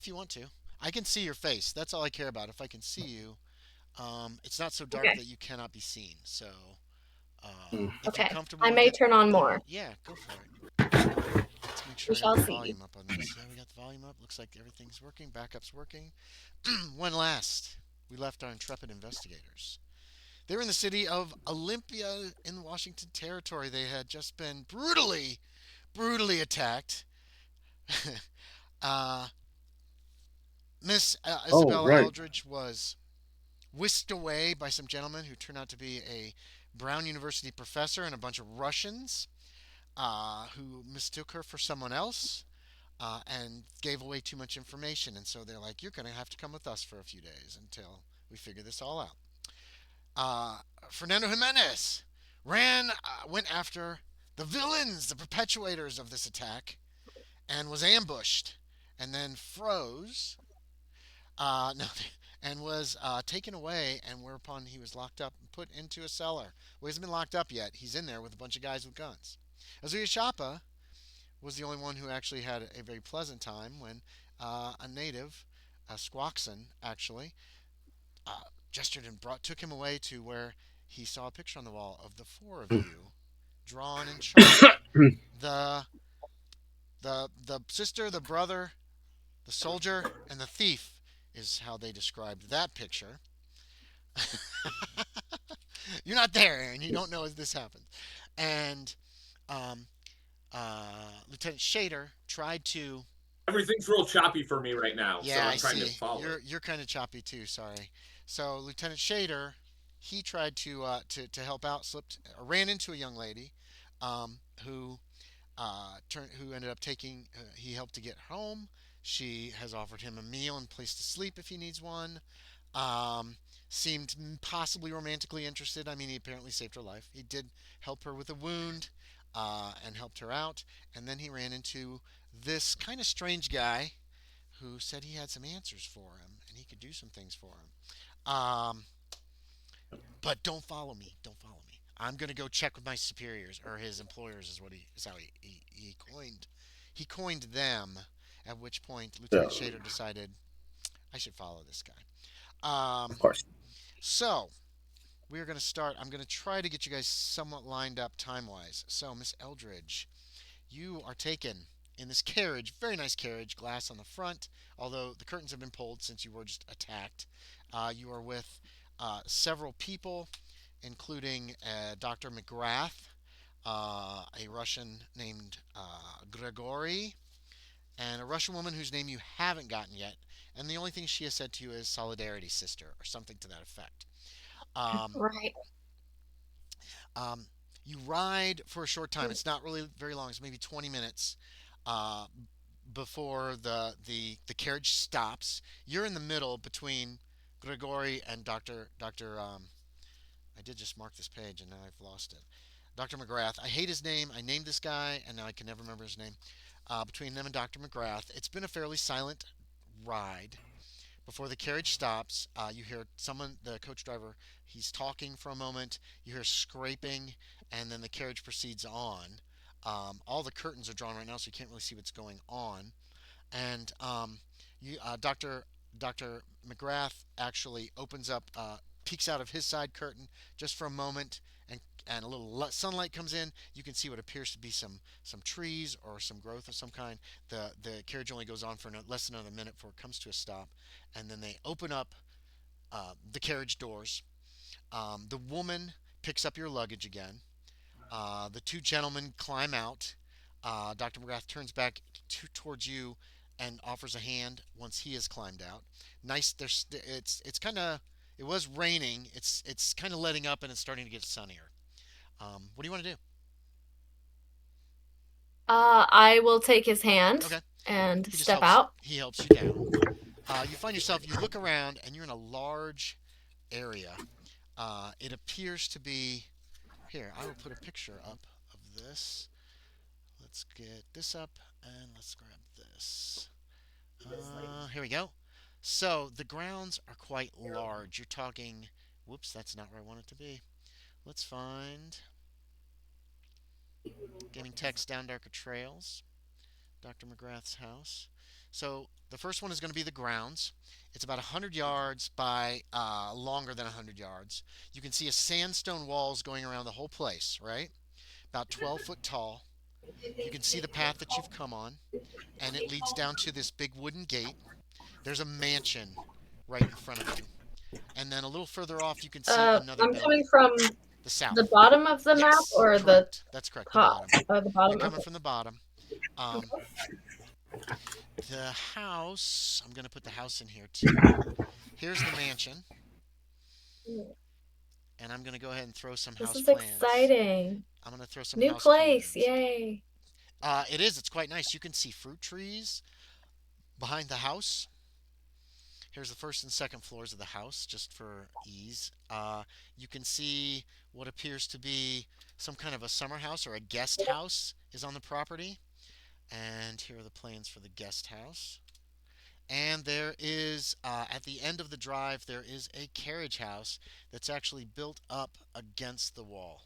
if you want to. I can see your face. That's all I care about. If I can see you, it's not so dark Okay. that you cannot be seen. So, Mm. if you're Okay. comfortable I with may it, turn on then more. yeah, go for it. Let's make We sure I got shall the see. volume up on this. Yeah, we got the volume up. Looks like everything's working. Backup's working. When last we left our intrepid investigators, they were in the city of Olympia in Washington Territory. They had just been brutally attacked. uh, Miss Oh, Isabella right. Eldridge was whisked away by some gentlemen who turned out to be a Brown University professor and a bunch of Russians who mistook her for someone else and gave away too much information. And so they're like, "You're going to have to come with us for a few days until we figure this all out." Uh, Fernando Jimenez went after the villains, the perpetuators of this attack, and was ambushed, and then froze. No, and was taken away, and whereupon he was locked up and put into a cellar. Well, he hasn't been locked up yet. He's in there with a bunch of guys with guns. Ozuye Shappa was the only one who actually had a very pleasant time when a native, a Squaxon, actually, uh, gestured and took him away to where he saw a picture on the wall of the four of you drawn in chalk. The the sister, the brother, the soldier, and the thief is how they described that picture. You're not there, Aaron. You don't know as this happens. And um, Lieutenant Shaeder tried to. Everything's real choppy for me right now, so Yeah, I I'm trying to see. follow. You're kind of choppy too. Sorry. So Lieutenant Shaeder, he tried to help out. Slipped, ran into a young lady, who who ended up taking. He helped to get home. She has offered him a meal and place to sleep if he needs one. Um, Seemed possibly romantically interested. I mean, he apparently saved her life. He did help her with a wound and helped her out. And then he ran into this kind of strange guy who said he had some answers for him and he could do some things for him. But don't follow me. Don't follow me. I'm gonna go check with my superiors or his employers is what he is how he coined them. At which point Yeah, Lieutenant Shader decided I should follow this guy. of Um, course. so we're gonna start. I'm gonna try to get you guys somewhat lined up time wise. So Miss Eldridge, you are taken in this carriage, very nice carriage, glass on the front, although the curtains have been pulled since you were just attacked. You are with several people, including Dr. McGrath, a Russian named Grigory, and a Russian woman whose name you haven't gotten yet. And the only thing she has said to you is Solidarity Sister, or something to that effect. Um, Right. um, you ride for a short time. It's not really very long. It's maybe 20 minutes uh, before the carriage stops. You're in the middle between Grigori and Doctor. I did just mark this page and now I've lost it. Dr. McGrath. I hate his name. I named this guy and now I can never remember his name. Between them and Dr. McGrath, it's been a fairly silent ride. Before the carriage stops, you hear someone, the coach driver, he's talking for a moment. You hear scraping, and then the carriage proceeds on. All the curtains are drawn right now, so you can't really see what's going on. And Doctor McGrath actually opens up, peeks out of his side curtain just for a moment, and a little sunlight comes in. You can see what appears to be some trees or some growth of some kind. The carriage only goes on for less than another minute before it comes to a stop, and then they open up the carriage doors. The woman picks up your luggage again. The two gentlemen climb out. Dr. McGrath turns back towards you and offers a hand once he has climbed out. Nice. It's kind of it was raining. It's kind of letting up and it's starting to get sunnier. What do you want to do? I will take his hand Okay. and He just step helps. out. He helps you down. You find yourself. You look around and you're in a large area. It appears to be here. I will put a picture up of this. Let's get this up and let's grab this. Here we go. So the grounds are quite large. You're talking. Whoops, that's not where I want it to be. Let's find gaming text down darker trails. Dr. McGrath's house. So the first one is going to be the grounds. It's about 100 yards by longer than 100 yards. You can see a sandstone walls going around the whole place, right? About 12 foot tall. You can see the path that you've come on, and it leads down to this big wooden gate. There's a mansion right in front of you. And then a little further off, you can see another I'm coming building, from the the south. bottom of the map Yes, or the correct. That's correct, the top? bottom. The You're bottom. coming Okay. from the bottom. Um, Okay. the house, I'm going to put the house in here too. Here's the mansion, and I'm going to go ahead and throw some This house is plans. exciting. I'm going to throw some New house place. plans. Yay. It is, it's quite nice. You can see fruit trees behind the house. Here's the first and second floors of the house, just for ease. You can see what appears to be some kind of a summer house or a guest house is on the property. And here are the plans for the guest house. And there is, at the end of the drive, there is a carriage house that's actually built up against the wall.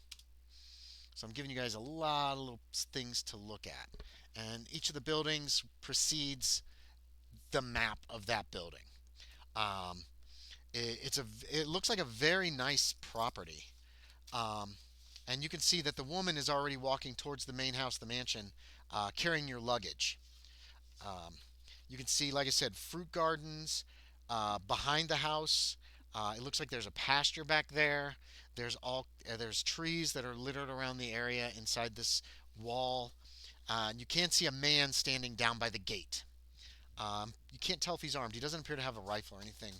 So I'm giving you guys a lot of little things to look at. And each of the buildings precedes the map of that building. Um, it looks like a very nice property. Um, and you can see that the woman is already walking towards the main house, the mansion, carrying your luggage. Um, you can see, like I said, fruit gardens behind the house. It looks like there's a pasture back there. There's trees that are littered around the area inside this wall. You can see a man standing down by the gate. You can't tell if he's armed. He doesn't appear to have a rifle or anything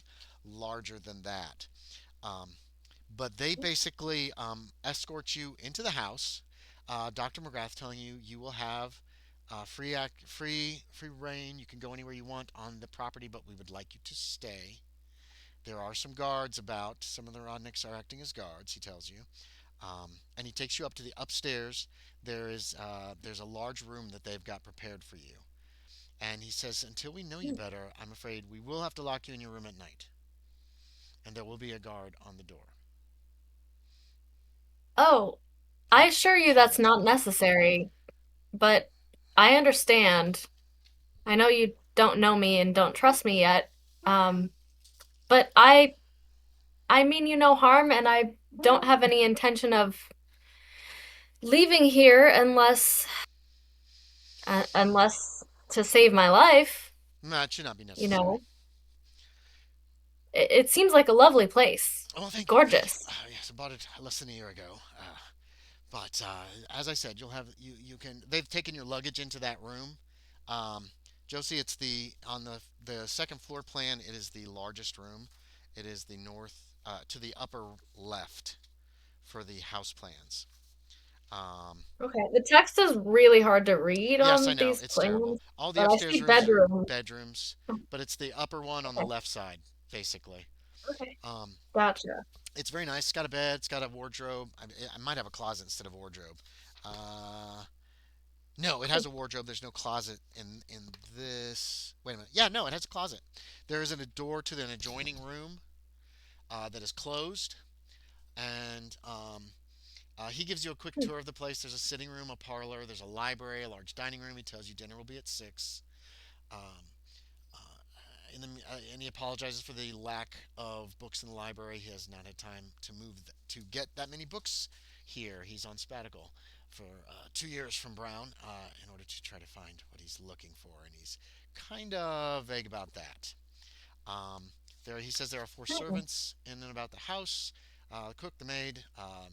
larger than that. Um, but they basically escort you into the house. Dr. McGrath telling you you will have free reign. You can go anywhere you want on the property, but we would like you to stay. There are some guards about. Some of the Rodniks are acting as guards. He tells you, and he takes you up to the upstairs. There's a large room that they've got prepared for you. And he says, until we know you better, I'm afraid we will have to lock you in your room at night, and there will be a guard on the door. Oh, I He assure you that's not apologizes. necessary, but I understand. I know you don't know me and don't trust me yet. Um, but I mean you no harm and I don't have any intention of leaving here unless to save my life, No, it should not be you necessary. know. It seems like a lovely place. Oh, thank you, thank you. Gorgeous. Yes, I bought it less than a year ago. But as I said, you can. They've taken your luggage into that room. Um, Josie, it's the second floor plan. It is the largest room. It is the north to the upper left for the house plans. Um, Okay. The text is really hard to read yes, I on know these it's terrible. plans, All the but I upstairs see rooms are bedroom. bedrooms, but it's the upper one on the Okay. left side, basically. Okay. Um, Gotcha. it's very nice. It's got a bed. It's got a wardrobe. I might have a closet instead of a wardrobe. Uh, no, it has a wardrobe. There's no closet in this. Wait a minute. Yeah, no, it has a closet. There isn't a door to an adjoining room that is closed, and he gives you a quick tour of the place. There's a sitting room, a parlor. There's a library, a large dining room. He tells you dinner will be at 6. Um, and he apologizes for the lack of books in the library. He has not had time to to get that many books here. He's on sabbatical for 2 years from Brown in order to try to find what he's looking for, and he's kind of vague about that. He says there are 4 servants in and about the house: the cook, the maid, a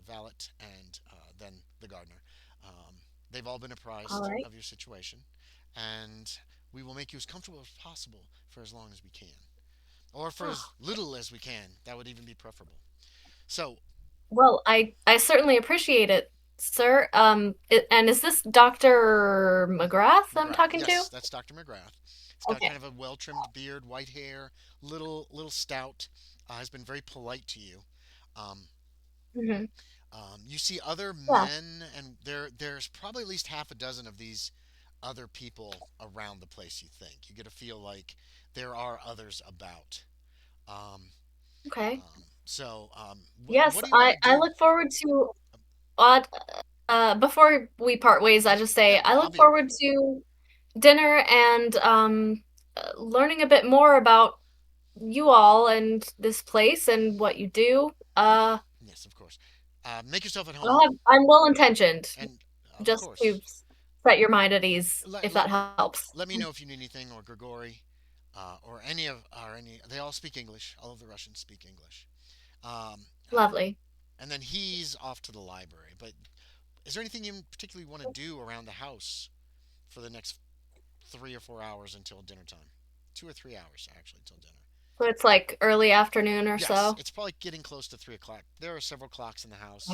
valet, and then the gardener. They've all been All apprised right. of your situation, and we will make you as comfortable as possible for as long as we can, or for as Oh, little as we can. That would even be preferable. So, well, I certainly appreciate it, sir. And is this Dr. McGrath I'm McGrath, talking to? yes, that's Dr. McGrath. He's got kind Okay. of a well-trimmed beard, white hair, little stout. Has been very polite to you. Um, Hmm. you see other Yeah. men, and there's probably at least half a dozen of these other people around the place. You think you get a feel like there are others about. Um, Okay. so, Yes, what do you want I to I do? look forward to odd. Before we part ways, I just Yeah, say I no, I'll look be forward around. to dinner and learning a bit more about you all and this place and what you do. Yes, of course. Make yourself at home, I'm well intentioned, and of just to course, set your mind at ease, let, if let, that helps. let me know if you need anything, or Grigori, or any. They all speak English. All of the Russians speak English. Um, uh, Lovely. and then he's off to the library. But is there anything you particularly want to do around the house for the next 3 or 4 hours until dinner time? 2 or 3 hours actually till dinner. So it's like early afternoon or Yes, so. it's probably getting close to 3 o'clock. There are several clocks in the house.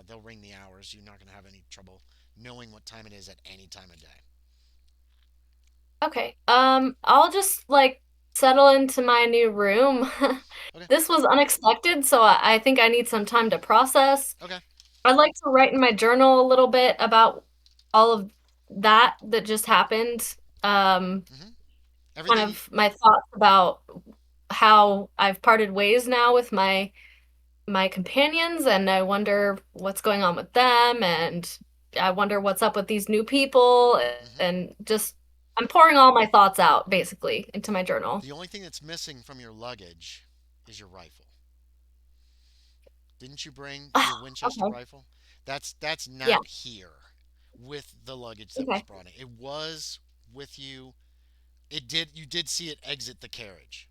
They'll ring the hours. You're not going to have any trouble knowing what time it is at any time of day. Okay. I'll just like settle into my new room. Okay. This was unexpected, so I think I need some time to process. Okay. I'd like to write in my journal a little bit about all of that just happened. Mm-hmm. Kind Everything. of my thoughts about how I've parted ways now with my companions, and I wonder what's going on with them, and I wonder what's up with these new people, Mm-hmm. and just I'm pouring all my thoughts out basically into my journal. The only thing that's missing from your luggage is your rifle. Didn't you bring your Winchester Okay. rifle? That's Yeah. not here with the luggage that was Okay. brought in. It was with you. It did. You did see it exit the carriage.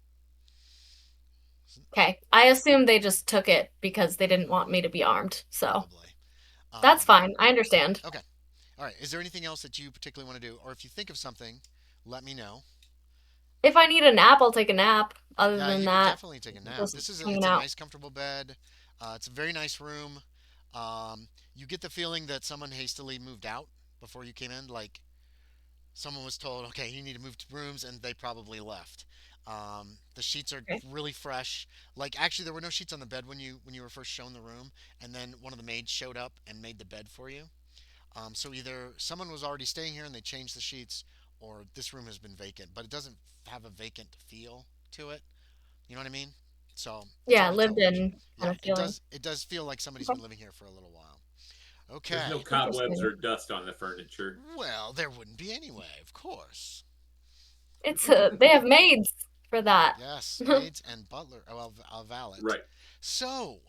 Okay. I assume they just took it because they didn't want me to be armed. So Probably. that's Um, fine. I understand. okay. All right. Is there anything else that you particularly want to do, or if you think of something, let me know. If I need a nap, I'll take a nap. Other Yeah, than you could that, definitely take a nap. just This is hanging it's a out. nice, comfortable bed. It's a very nice room. You get the feeling that someone hastily moved out before you came in. Like someone was told, okay, you need to move to rooms, and they probably left. The sheets are Okay. really fresh. Like actually, there were no sheets on the bed when you were first shown the room, and then one of the maids showed up and made the bed for you. So either someone was already staying here and they changed the sheets, or this room has been vacant. But it doesn't have a vacant feel to it. You know what I mean? So it's Yeah, hard to tell lived which. in Yeah, kind of it feeling. does. It does feel like somebody's Okay. been living here for a little while. There's no Okay. cobwebs Interesting. or dust on the furniture. Well, there wouldn't be anyway, of course. It's they have maids for that. Yes, maids and butler. Oh, well, a valet. Right. So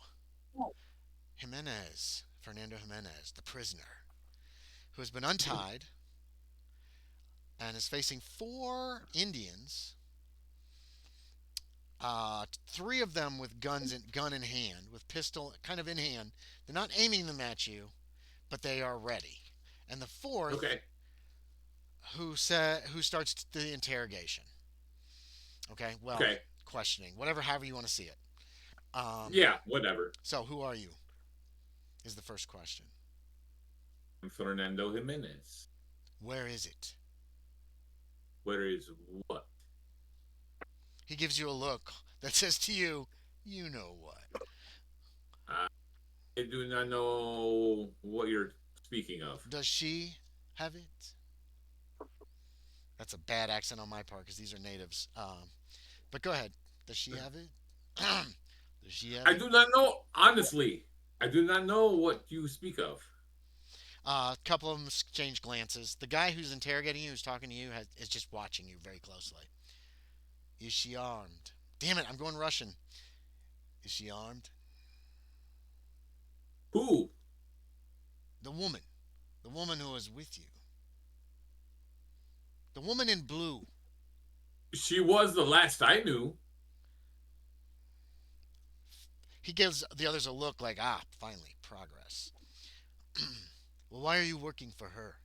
Jimenez, Fernando Jimenez, the prisoner, who has been untied and is facing four Indians. Three of them with gun in hand, with pistol kind of in hand. They're not aiming them at you, but they are ready. And the fourth, Okay. who starts the interrogation. Okay, well, Okay. questioning, whatever, however you want to see it. Um, Yeah, whatever. so who are you? Is the first question. I'm Fernando Jimenez. Where is it? Where is what? He gives you a look that says to you, you know what. I do not know what you're speaking of. Does she have it? That's a bad accent on my part because these are natives. But go ahead. Does she have it? Does she have I it? do not know. Honestly, I do not know what you speak of. A couple of them exchange glances. The guy who's interrogating you, who's talking to you, is just watching you very closely. Is she armed? Damn it, I'm going Russian. Is she armed? Who? The woman. The woman who was with you. The woman in blue. She was the last I knew. He gives the others a look like, finally, progress. Well, why are you working for her?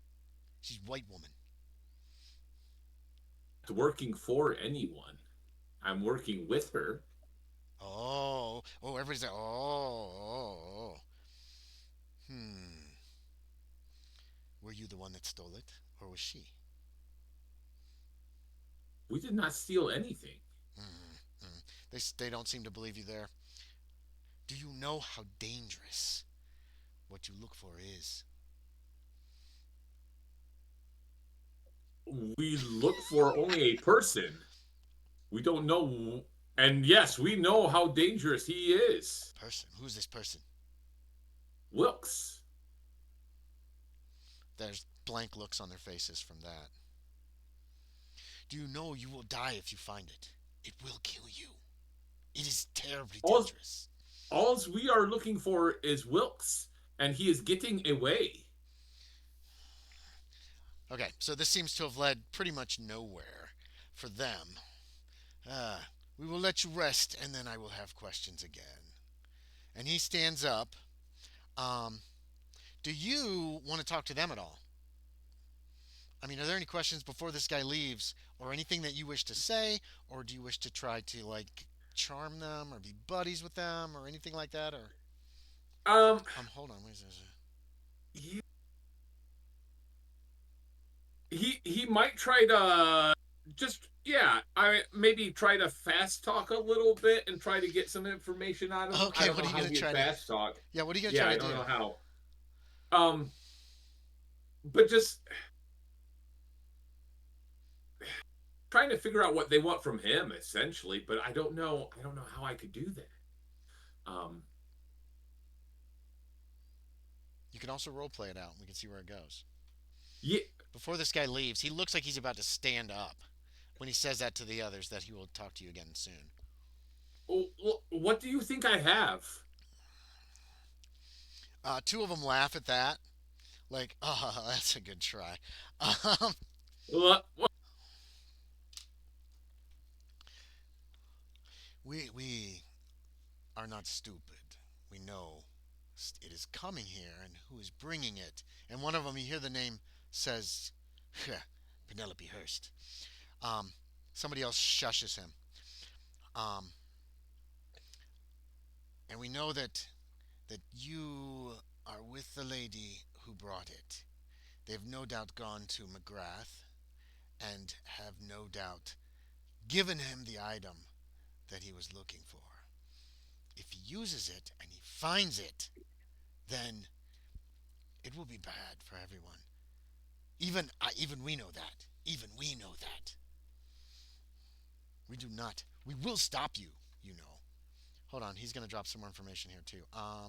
She's a white woman. Working for anyone. I'm working with her. Everybody's like, oh. Hmm. Were you the one that stole it, or was she? We did not steal anything. Mm-hmm. They don't seem to believe you there. Do you know how dangerous what you look for is? We look for only a person. We don't know. And yes, we know how dangerous he is. Person. Who's this person? Wilkes. There's blank looks on their faces from that. Do you know you will die if you find it? It will kill you. It is terribly All dangerous. all we are looking for is Wilkes, and he is getting away. Okay, so this seems to have led pretty much nowhere for them. Uh, we will let you rest, and then I will have questions again. And he stands up. Um, do you want to talk to them at all? I mean, are there any questions before this guy leaves, or anything that you wish to say, or do you wish to try to like charm them, or be buddies with them, or anything like that? Or Um, hold on, what is this? he he might try to just I maybe try to fast talk a little bit and try to get some information out of him. I Okay, don't what know are you how gonna we try to? fast talk. Yeah, what are you gonna Yeah, try I to don't do? know how. Um, but just trying to figure out what they want from him essentially, but I don't know how I could do that. Um, You can also role play it out, and we can see where it goes. yeah. Before this guy leaves, he looks like he's about to stand up when he says that to the others that he will talk to you again soon. What do you think I have? Two of them laugh at that, like, "Oh, that's a good try." Um, What? we are not stupid. We know it is coming here and who is bringing it. And one of them, you hear the name, says, Penelope Hurst. Um, Somebody else shushes him. Um, and we know that you are with the lady who brought it. They've no doubt gone to McGrath and have no doubt given him the item that he was looking for. If he uses it and he finds it, then it will be bad for everyone. Even we know that. Even we know that. We do not. We will stop you. You know. Hold on. He's gonna drop some more information here too. Uh,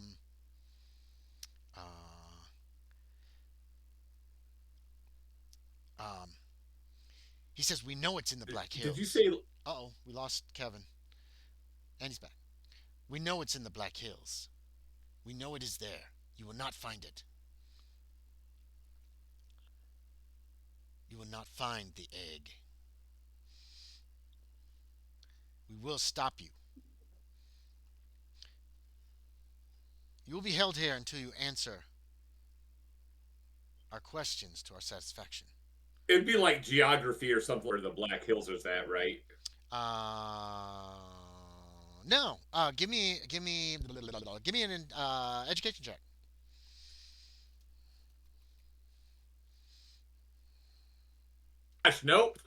um. He says we know it's in the Black Did you Hills. say Oh, we lost Kevin, and he's back. We know it's in the Black Hills. We know it is there. You will not find it. You will not find the egg. We will stop you. You will be held here until you answer our questions to our satisfaction. it'd be like geography or something where the Black Hills is at, right? Uh, no. Give me an education check. Gosh, nope.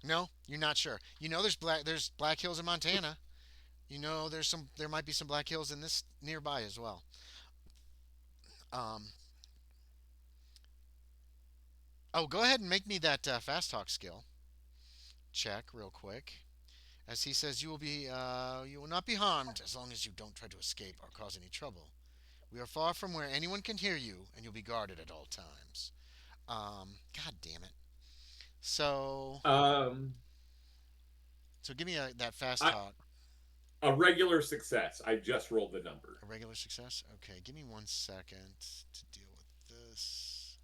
No, you're not sure. You know there's Black Hills in Montana. You know there might be some Black Hills in this nearby as well. Um, oh, go ahead and make me that fast talk skill check real quick. As he says, you will not be harmed as long as you don't try to escape or cause any trouble. We are far from where anyone can hear you, and you'll be guarded at all times. God damn it. So, Um, so give me that fast I, talk. a regular success. I just rolled the number. A regular success. Okay, give me 1 second to deal with this.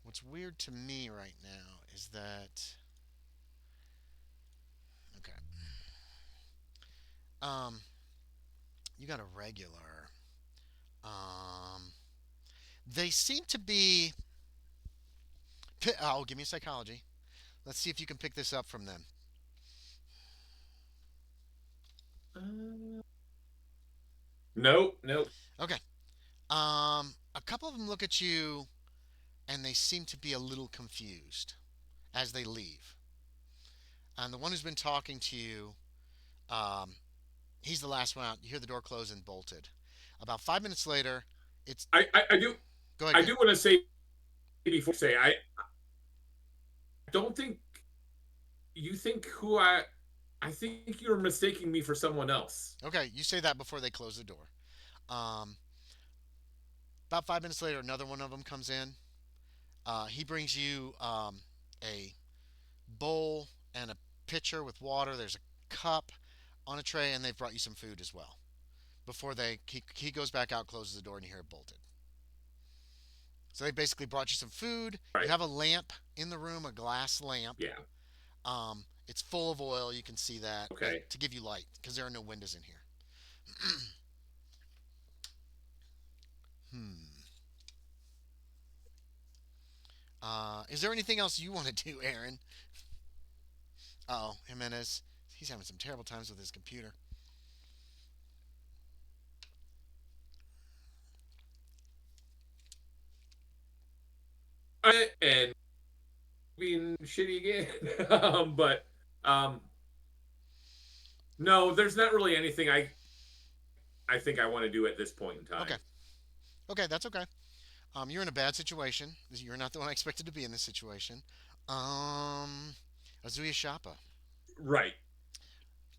What's weird to me right now is that okay. Um, you got a regular. Um, they seem to be. Oh, give me a psychology. Let's see if you can pick this up from them. Nope, nope. Okay. A couple of them look at you and they seem to be a little confused as they leave. And the one who's been talking to you, um, he's the last one out. You hear the door close and bolted. About 5 minutes later, it's. I do Go ahead, I Ken. do want to say before say I don't think you think who I I think you're mistaking me for someone else. Okay, you say that before they close the door. Um, about 5 minutes later, another one of them comes in. He brings you a bowl and a pitcher with water. There's a cup on a tray, and they've brought you some food as well. Before he goes back out, closes the door, and you hear it bolted. So they basically brought you some food. You Right. have a lamp in the room, a glass lamp. Yeah. It's full of oil. You can see that Okay. to give you light because there are no windows in here. Hmm. Is there anything else you want to do, Aaron? Oh, Jimenez. He's having some terrible times with his computer. And being shitty again. But um, no, there's not really anything I think I want to do at this point in Okay. time. Okay, that's okay. You're in a bad situation. You're not the one I expected to be in this situation. Um, Ozuye Shappa. Right.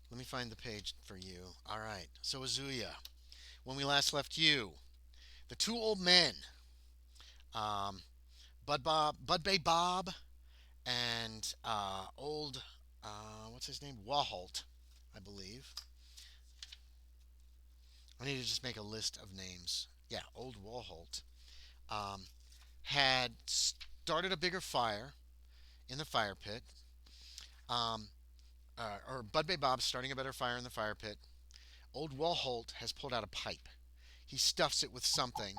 Let me find the page for you. All right. So Ozuya, when we last left you, the two old men, um, Bud Bay Bob, and old, what's his name? Wahalt, I believe. I need to just make a list of names. Yeah, old Wahalt um, had started a bigger fire in the fire pit. Um, or Bud Bay Bob starting a better fire in the fire pit. Old Wahalt has pulled out a pipe. He stuffs it with something,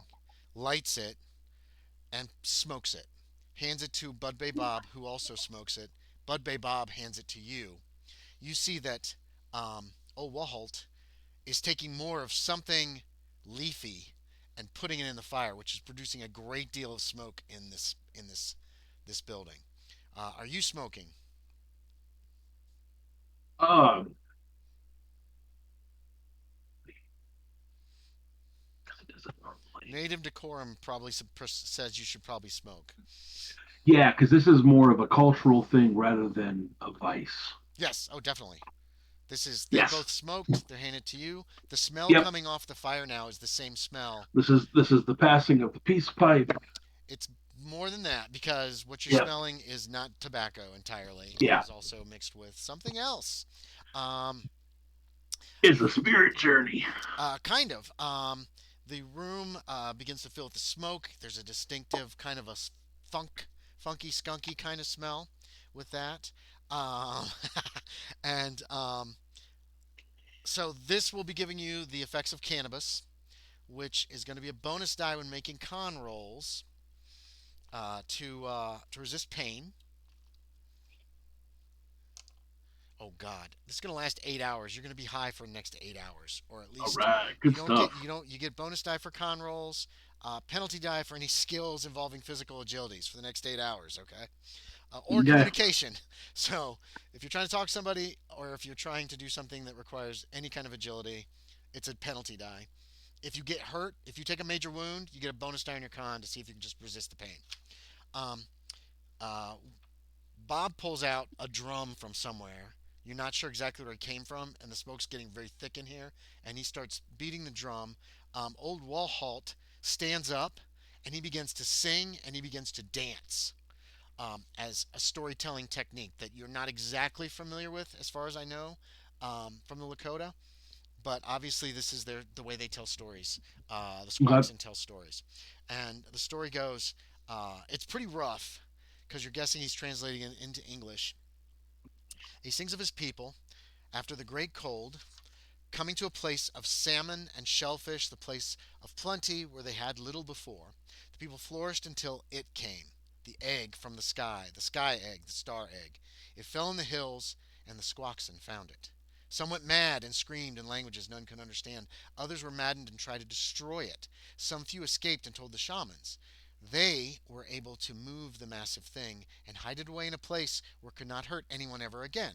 lights it, and smokes it. Hands it to Bud Bay Bob, who also smokes it. Bud Bay Bob hands it to you. You see that old Wahalt is taking more of something leafy and putting it in the fire, which is producing a great deal of smoke in this building. Are you smoking? Um, it doesn't normally. Native decorum probably says you should probably smoke. Yeah, because this is more of a cultural thing rather than a vice. Yes, oh definitely. They Yes. both smoked. They're handed to you. The smell Yep. coming off the fire now is the same smell. This is the passing of the peace pipe. It's more than that because what you're Yep. smelling is not tobacco entirely. It Yeah. is also mixed with something else. Um, It's a spirit journey. kind of. The room begins to fill with the smoke. There's a distinctive kind of a funky, skunky kind of smell with that. Um, and so this will be giving you the effects of cannabis, which is going to be a bonus die when making con rolls to resist pain. Oh God, this is going to last 8 hours. You're going to be high for the next 8 hours, or at All least right. Good stuff. you get bonus die for con rolls, penalty die for any skills involving physical agilities for the next 8 hours. Okay, or Okay. communication. So if you're trying to talk to somebody, or if you're trying to do something that requires any kind of agility, it's a penalty die. If you get hurt, if you take a major wound, you get a bonus die on your con to see if you can just resist the pain. Um, uh, Bob pulls out a drum from somewhere. You're not sure exactly where it came from, and the smoke's getting very thick in here. And he starts beating the drum. Old Wallhalt stands up, and he begins to sing and he begins to dance as a storytelling technique that you're not exactly familiar with, as far as I know, from the Lakota. But obviously, this is the way they tell stories. The Okay. Squaxin tell stories, and the story goes. It's pretty rough because you're guessing he's translating it into English. He sings of his people after the great cold, coming to a place of salmon and shellfish, the place of plenty where they had little before. The people flourished until it came, the egg from the sky egg, the star egg. It fell in the hills, and the Squaxin found it. Some went mad and screamed in languages none could understand. Others were maddened and tried to destroy it. Some few escaped and told the shamans. They were able to move the massive thing and hide it away in a place where it could not hurt anyone ever again.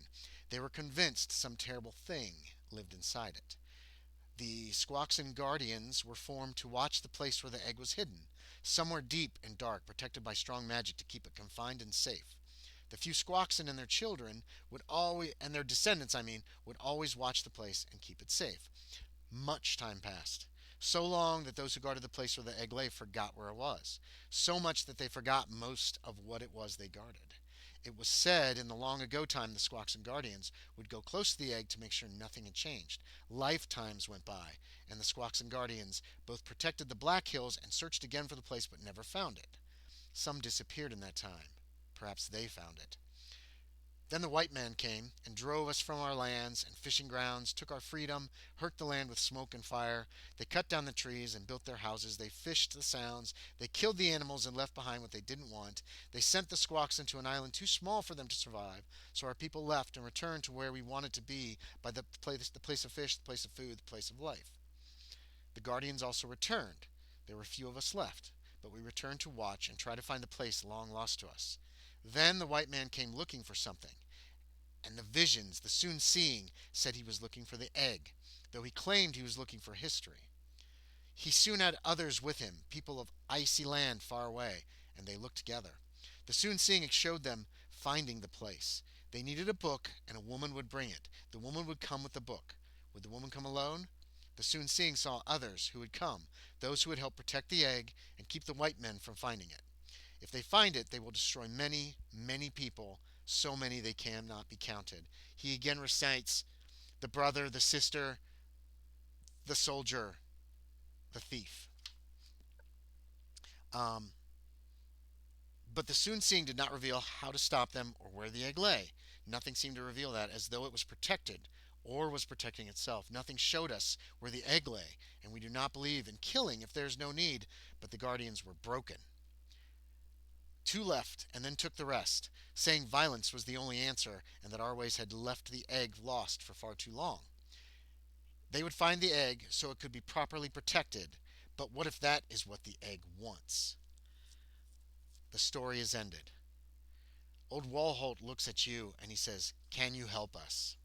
They were convinced some terrible thing lived inside it. The Squaxin Guardians were formed to watch the place where the egg was hidden, somewhere deep and dark, protected by strong magic to keep it confined and safe. The few Squaxin and their children would always, and their descendants, I mean, would always watch the place and keep it safe. Much time passed. So long that those who guarded the place where the egg lay forgot where it was. So much that they forgot most of what it was they guarded. It was said in the long ago time the Squawks and Guardians would go close to the egg to make sure nothing had changed. Lifetimes went by, and the Squawks and Guardians both protected the Black Hills and searched again for the place but never found it. Some disappeared in that time. Perhaps they found it. Then the white man came and drove us from our lands and fishing grounds, took our freedom, hurt the land with smoke and fire. They cut down the trees and built their houses. They fished the sounds. They killed the animals and left behind what they didn't want. They sent the squawks into an island too small for them to survive. So our people left and returned to where we wanted to be by the place of fish, the place of food, the place of life. The guardians also returned. There were few of us left, but we returned to watch and try to find the place long lost to us. Then the white man came looking for something, and the visions, the soon seeing, said he was looking for the egg, though he claimed he was looking for history. He soon had others with him, people of icy land far away, and they looked together. The soon seeing showed them finding the place. They needed a book, and a woman would bring it. The woman would come with the book. Would the woman come alone? The soon seeing saw others who would come, those who would help protect the egg and keep the white men from finding it. If they find it, they will destroy many, many people, so many they cannot be counted. He again recites the brother, the sister, the soldier, the thief. Um, but the soon seeing did not reveal how to stop them or where the egg lay. Nothing seemed to reveal that, as though it was protected or was protecting itself. Nothing showed us where the egg lay, and we do not believe in killing if there is no need, but the guardians were broken. Two left, and then took the rest, saying violence was the only answer, and that our ways had left the egg lost for far too long. They would find the egg so it could be properly protected, but what if that is what the egg wants? The story is ended. Old Walholt looks at you and he says, "Can you help us?"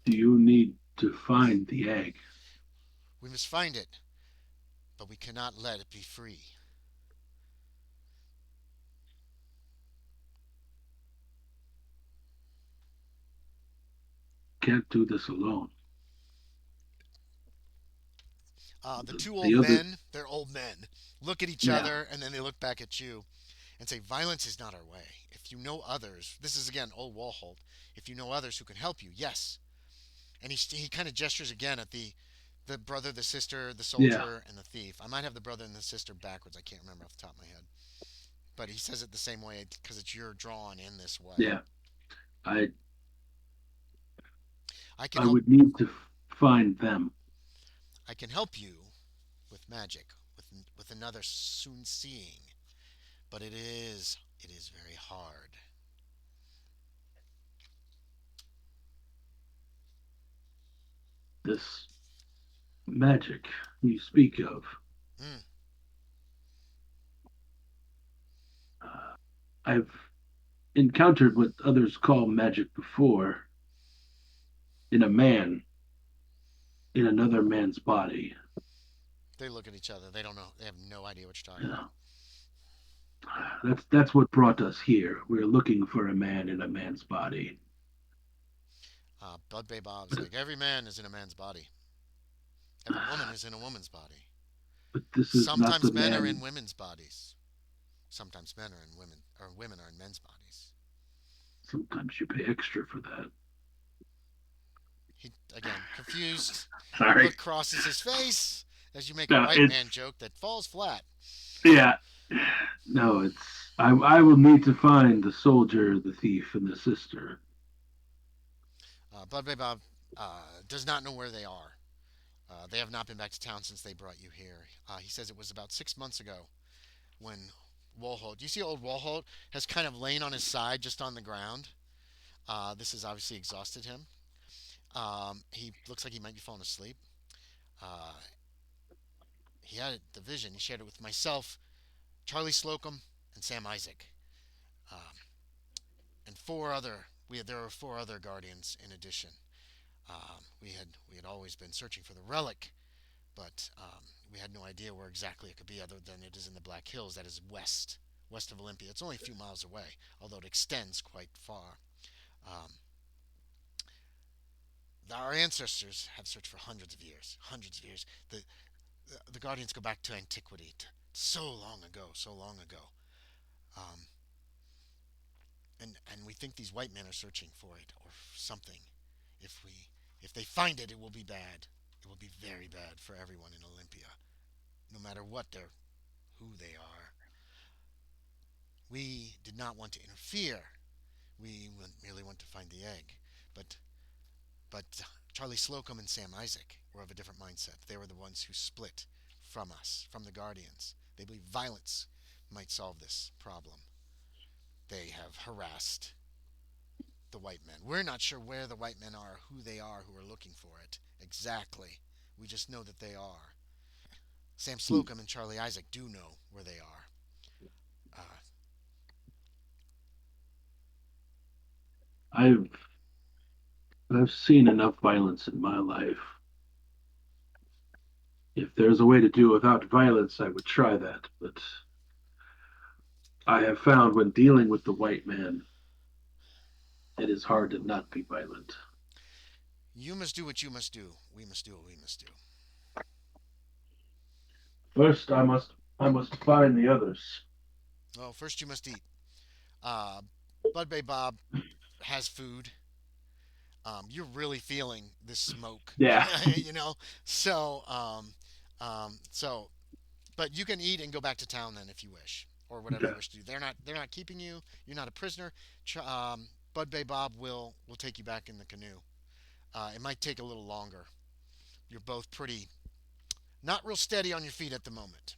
Do you need to find the egg? We must find it, but we cannot let it be free. Can't do this alone. The two The old other, men, they're old men, look at each yeah, other and then they look back at you and say, "Violence is not our way. If you know others," this is again old Walholt, "if you know others who can help you, yes." And he kind of gestures again at the brother, the sister, the yeah, soldier, and the thief. I might have the brother and the sister backwards. I can't remember off the top of my head. But he says it the same way because it's your drawn in this way. yeah. I I can I help. would need to find them. I can help you with magic, with another soon seeing. But it is very hard. This magic you speak of. Mm, Uh, I've encountered what others call magic before in a man in another man's body. they look at each other. They don't know. They have no idea what you're You talking about. know, that's what brought us here. We're looking for a man in a man's body. Bud Bay Bob's But like, every man is in a man's body. Every woman is in a woman's body. but this is not the Sometimes men are in man. women's bodies. Sometimes men are in women are in men's bodies. Sometimes you pay extra for that. He again confused. Sorry. Look crosses his face as you make a No, white it's man joke that falls flat. yeah. No, it's I will need to find the soldier, the thief, and the sister. Bud Bay Bob does not know where they are. They have not been back to town since they brought you here. He says it was about 6 months ago when Walholt. You see, old Walholt has kind of lain on his side, just on the ground. This has obviously exhausted him. He looks like he might be falling asleep. Uh, he had the vision. He shared it with myself, Charlie Slocum, and Sam Isaac, um, and four other. There were four other guardians in addition. We had always been searching for the relic, but we had no idea where exactly it could be other than it is in the Black Hills. That is west of Olympia. It's only a few miles away, although it extends quite far. Um, our ancestors have searched for hundreds of years, hundreds of years. The Guardians go back to antiquity, to so long ago, so long ago. Um, and we think these white men are searching for it or something. If we if they find it, it will be bad. It will be very bad for everyone in Olympia, no matter what they're who they are. We did not want to interfere. We merely want to find the egg. But but Charlie Slocum and Sam Isaac were of a different mindset. They were the ones who split from us, from the Guardians. They believe violence might solve this problem. They have harassed the white men. We're not sure where the white men are, who they are, who are looking for it exactly. We just know that they are. Sam Slocum and Charlie Isaac do know where they are. Uh, I've I've seen enough violence in my life. If there's a way to do without violence, I would try that. But I have found when dealing with the white man, it is hard to not be violent. you must do what you must do. We must do what we must do. First, I must find the others. Well, first you must eat. Uh, Bud Bay Bob has food. You're really feeling this smoke, Yeah, you know. So, so, but you can eat and go back to town then if you wish, or whatever okay. you wish to do. They're not keeping you. You're not a prisoner. Bud Bay Bob will take you back in the canoe. It might take a little longer. You're both pretty not real steady on your feet at the moment.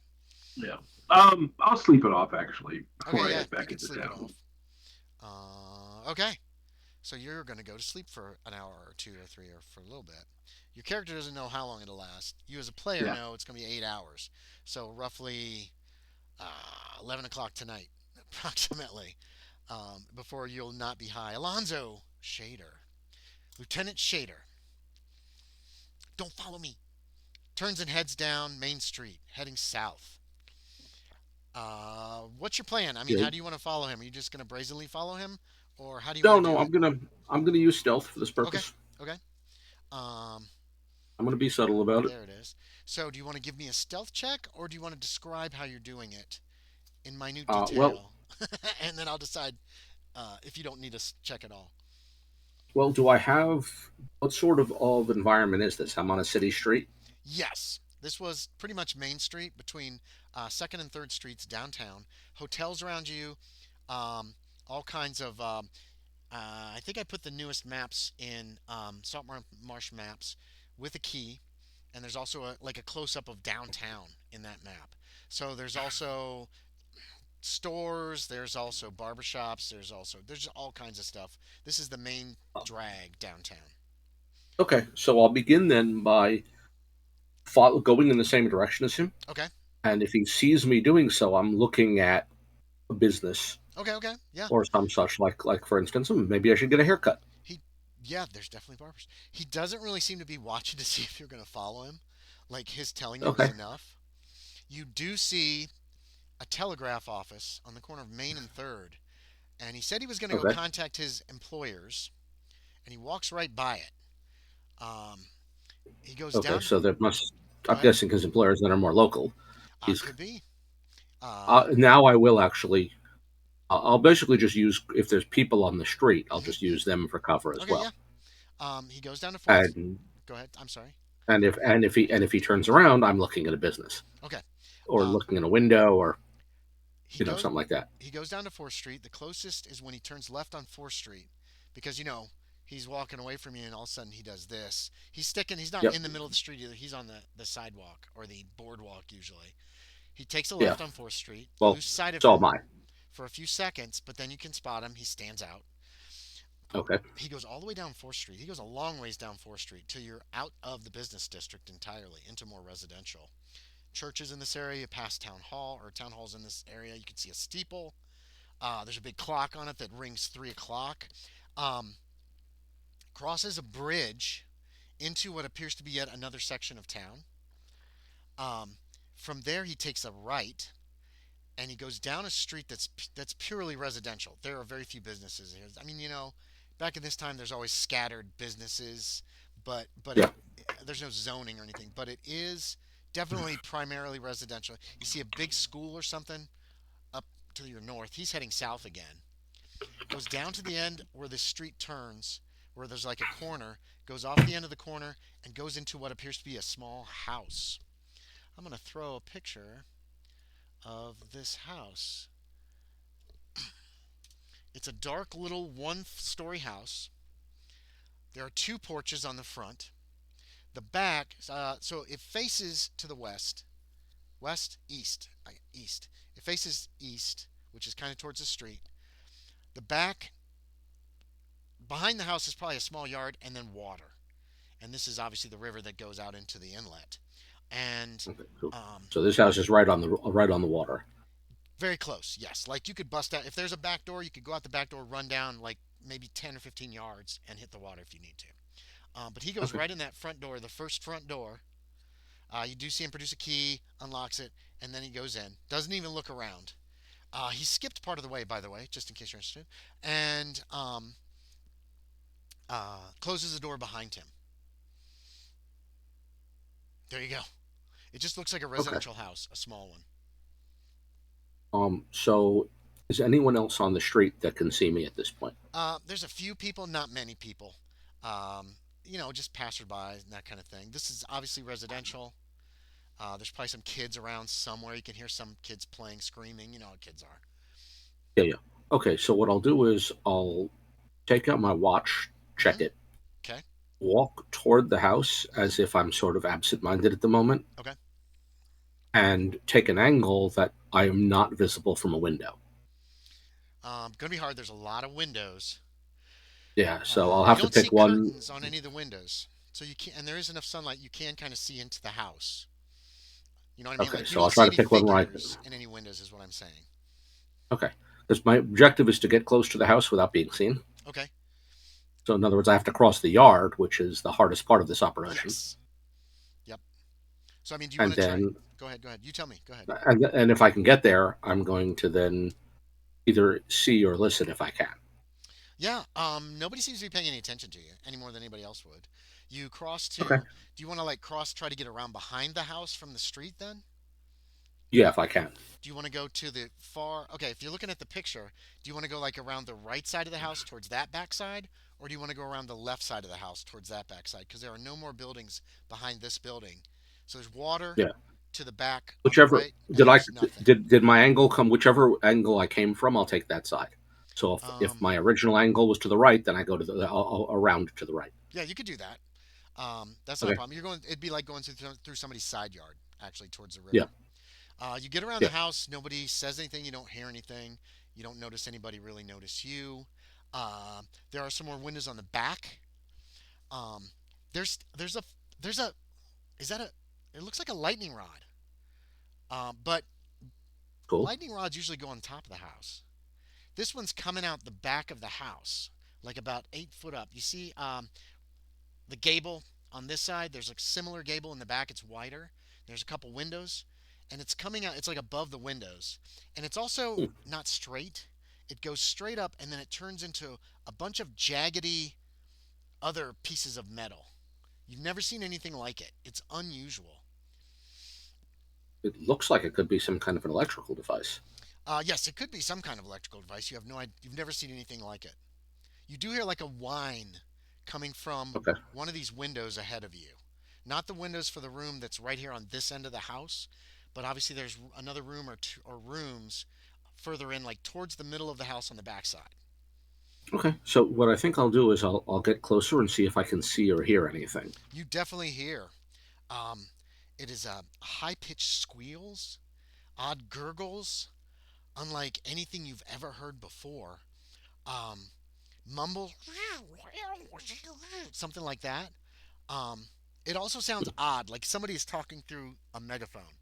Yeah. I'll sleep it off actually Okay, before I yeah, head you back can into sleep it town. off. Okay, so you're gonna go to sleep for an hour or two or three or for a little bit. Your character doesn't know how long it'll last. You as a player Yeah. know it's gonna be 8 hours. So roughly 11 o'clock tonight, approximately, before you'll not be high. Alonzo Shaeder, Lieutenant Shaeder, don't follow me. Turns and heads down Main Street, heading south. What's your plan? I mean, Yeah. how do you want to follow him? Are you just going to brazenly follow him, or how do you No, want to no, do it? I'm gonna use stealth for this Okay, purpose. okay. Um, I'm gonna be subtle about it. there it is. So, do you want to give me a stealth check, or do you want to describe how you're doing it in minute Well, detail, and then I'll decide if you don't need a check at all. do I have what sort of environment is this? I'm on a city street. Yes, this was pretty much Main Street between Second and Third Streets downtown. Hotels around you, um, all kinds of. I think I put the newest maps in Salt Marsh Maps with a key, and there's also like a close up of downtown in that map. So there's also stores, there's also barbershops, there's all kinds of stuff. This is the main drag downtown. Okay, so I'll begin then by going in the same direction as him, Okay, and if he sees me doing so, I'm looking at a business okay, okay. Yeah, or some such. Like for instance, maybe I should get a haircut. he, yeah, there's definitely barbers. He doesn't really seem to be watching to see if you're gonna follow him. Like his telling you is Okay, enough. You do see a telegraph office on the corner of Main and Third, and he said he was going to go okay, contact his employers, and he walks right by it. Um, he goes okay. down. So there must. Go I'm ahead. guessing his employers that are more local. He's Could be. Um, now. I will actually. I'll basically just use if there's people on the street. I'll mhm, just mhm. use them for cover as Okay, well. yeah. He goes down to Fourth. And Go ahead. I'm sorry. if he turns around, I'm looking at a business Okay. or Uh, looking in a window or he goes. something like that. He goes down to Fourth Street. The closest is when he turns left on Fourth Street, because he's walking away from you, and all of a sudden he does this. He's sticking. He's not Yep. in the middle of the street either. He's on the sidewalk or the boardwalk usually. He takes a Yeah. left on Fourth Street. You Well, lose sight of so am him I. for a few seconds, but then you can spot him. He stands out. Okay. He goes all the way down Fourth Street. He goes a long ways down Fourth Street till you're out of the business district entirely into more residential. Churches in this area, past Town Hall, or Town Hall's in this area. You can see a steeple. There's a big clock on it that rings 3 o'clock. Um, Crosses a bridge into what appears to be yet another section of town. Um, from there, he takes a right and he goes down a street that's purely residential. There are very few businesses here. I mean, back in this time, there's always scattered businesses, but Yeah. there's no zoning or anything. But it is definitely primarily residential. You see a big school or something up to your north. He's heading south again. Goes down to the end where the street turns, where there's like a corner. Goes off the end of the corner and goes into what appears to be a small house. I'm gonna throw a picture of this house. It's a dark little one-story house. There are two porches on the front. The back, so it faces to the west, east. It faces east, which is kind of towards the street. The back, behind the house, is probably a small yard and then water. And this is obviously the river that goes out into the inlet. And Okay. So, um, so this house is right on the water. very close, yes. Like you could bust out, if there's a back door, you could go out the back door, run down like maybe 10 or 15 yards and hit the water if you need to. But he goes Okay. right in that front door, the first front door. You do see him produce a key, unlocks it, and then he goes in. Doesn't even look around. He skipped part of the way, by the way, just in case you're interested, and closes the door behind him. There you go. It just looks like a Okay. residential house, a small one. So is anyone else on the street that can see me at this point? There's a few people, not many people. Um, just passerby and that kind of thing. This is obviously residential. There's probably some kids around somewhere. You can hear some kids playing, screaming. You know how kids are. Yeah, yeah. Okay, so what I'll do is I'll take out my watch, check Hmm. it, Okay. walk toward the house Hmm. as if I'm sort of absent-minded at the moment, Okay. and take an angle that I am not visible from a window. Gonna be hard. There's a lot of windows. Yeah, so I'll You have to don't see pick one. curtains on any of the windows, so you can, and there is enough sunlight. You can kind of see into the house. You know what I mean? Okay, Like you so I'll don't see try to any pick one where I can. figures in any windows, is what I'm saying. Okay, because my objective is to get close to the house without being seen. Okay. So in other words, I have to cross the yard, which is the hardest part of this operation. Yes. Yep. So I mean, do you want And to try? then, Go ahead. Go ahead. You tell me. Go ahead. and if I can get there, I'm going to then either see or listen if I can. Yeah. Nobody seems to be paying any attention to you any more than anybody else would. You cross Okay. to. Do you want to like cross, try to get around behind the house from the street then? Yeah, if I can. Do you want to go to the far? Okay, if you're looking at the picture, do you want to go like around the right side of the house towards that backside, or do you want to go around the left side of the house towards that backside? Because there are no more buildings behind this building. So there's water Yeah. to the back on the Whichever right, and did then I there's nothing. did my angle come whichever angle I came from, I'll take that side. So if Um, my original angle was to the right, then I go to I'll around to the right. yeah, you could do that. That's not a Okay. problem. You're going. It'd be like going through somebody's side yard, actually, towards the Yeah. river. You get around the Yeah. house. Nobody says anything. You don't hear anything. You don't notice anybody really notice you. There are some more windows on the back. Um, there's a is that a it looks like a lightning rod. But Cool. lightning rods usually go on top of the house. This one's coming out the back of the house, like about 8 foot up. You see the gable on this side. There's a similar gable in the back. It's wider. There's a couple windows, and it's coming out. It's like above the windows, and it's also Hmm. not straight. It goes straight up, and then it turns into a bunch of jaggedy other pieces of metal. You've never seen anything like it. It's unusual. It looks like it could be some kind of an electrical device. Yes, it could be some kind of electrical device. You have no idea. You've never seen anything like it. You do hear like a whine coming from Okay. one of these windows ahead of you. Not the windows for the room that's right here on this end of the house, but obviously there's another room or two or rooms further in, like towards the middle of the house on the backside. Okay. So what I think I'll do is I'll get closer and see if I can see or hear anything. You definitely hear. Um, it is high pitched squeals, odd gurgles, unlike anything you've ever heard before. Um, Mumble, something like that. Um, it also sounds odd, like somebody is talking through a megaphone.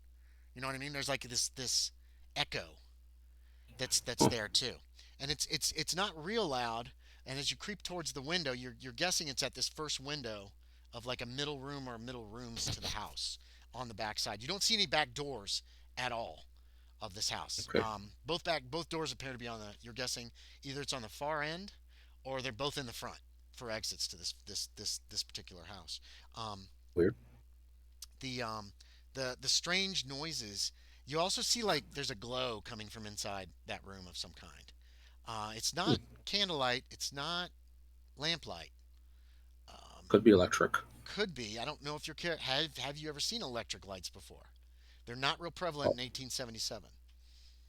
You know what I mean? There's like this echo that's Oh, there too, and it's not real loud. And as you creep towards the window, you're guessing it's at this first window of like a middle room or middle rooms to the house. on the back side. You don't see any back doors at all of this house. Okay. Both doors appear to be on the. You're guessing either it's on the far end, or they're both in the front for exits to this particular house. Um, Weird. the um, the strange noises. You also see like there's a glow coming from inside that room of some kind. It's Hmm. not candlelight. It's not lamplight. Um, Could be electric. could be. I don't know if have you ever seen electric lights before? They're not real prevalent Oh. in 1877.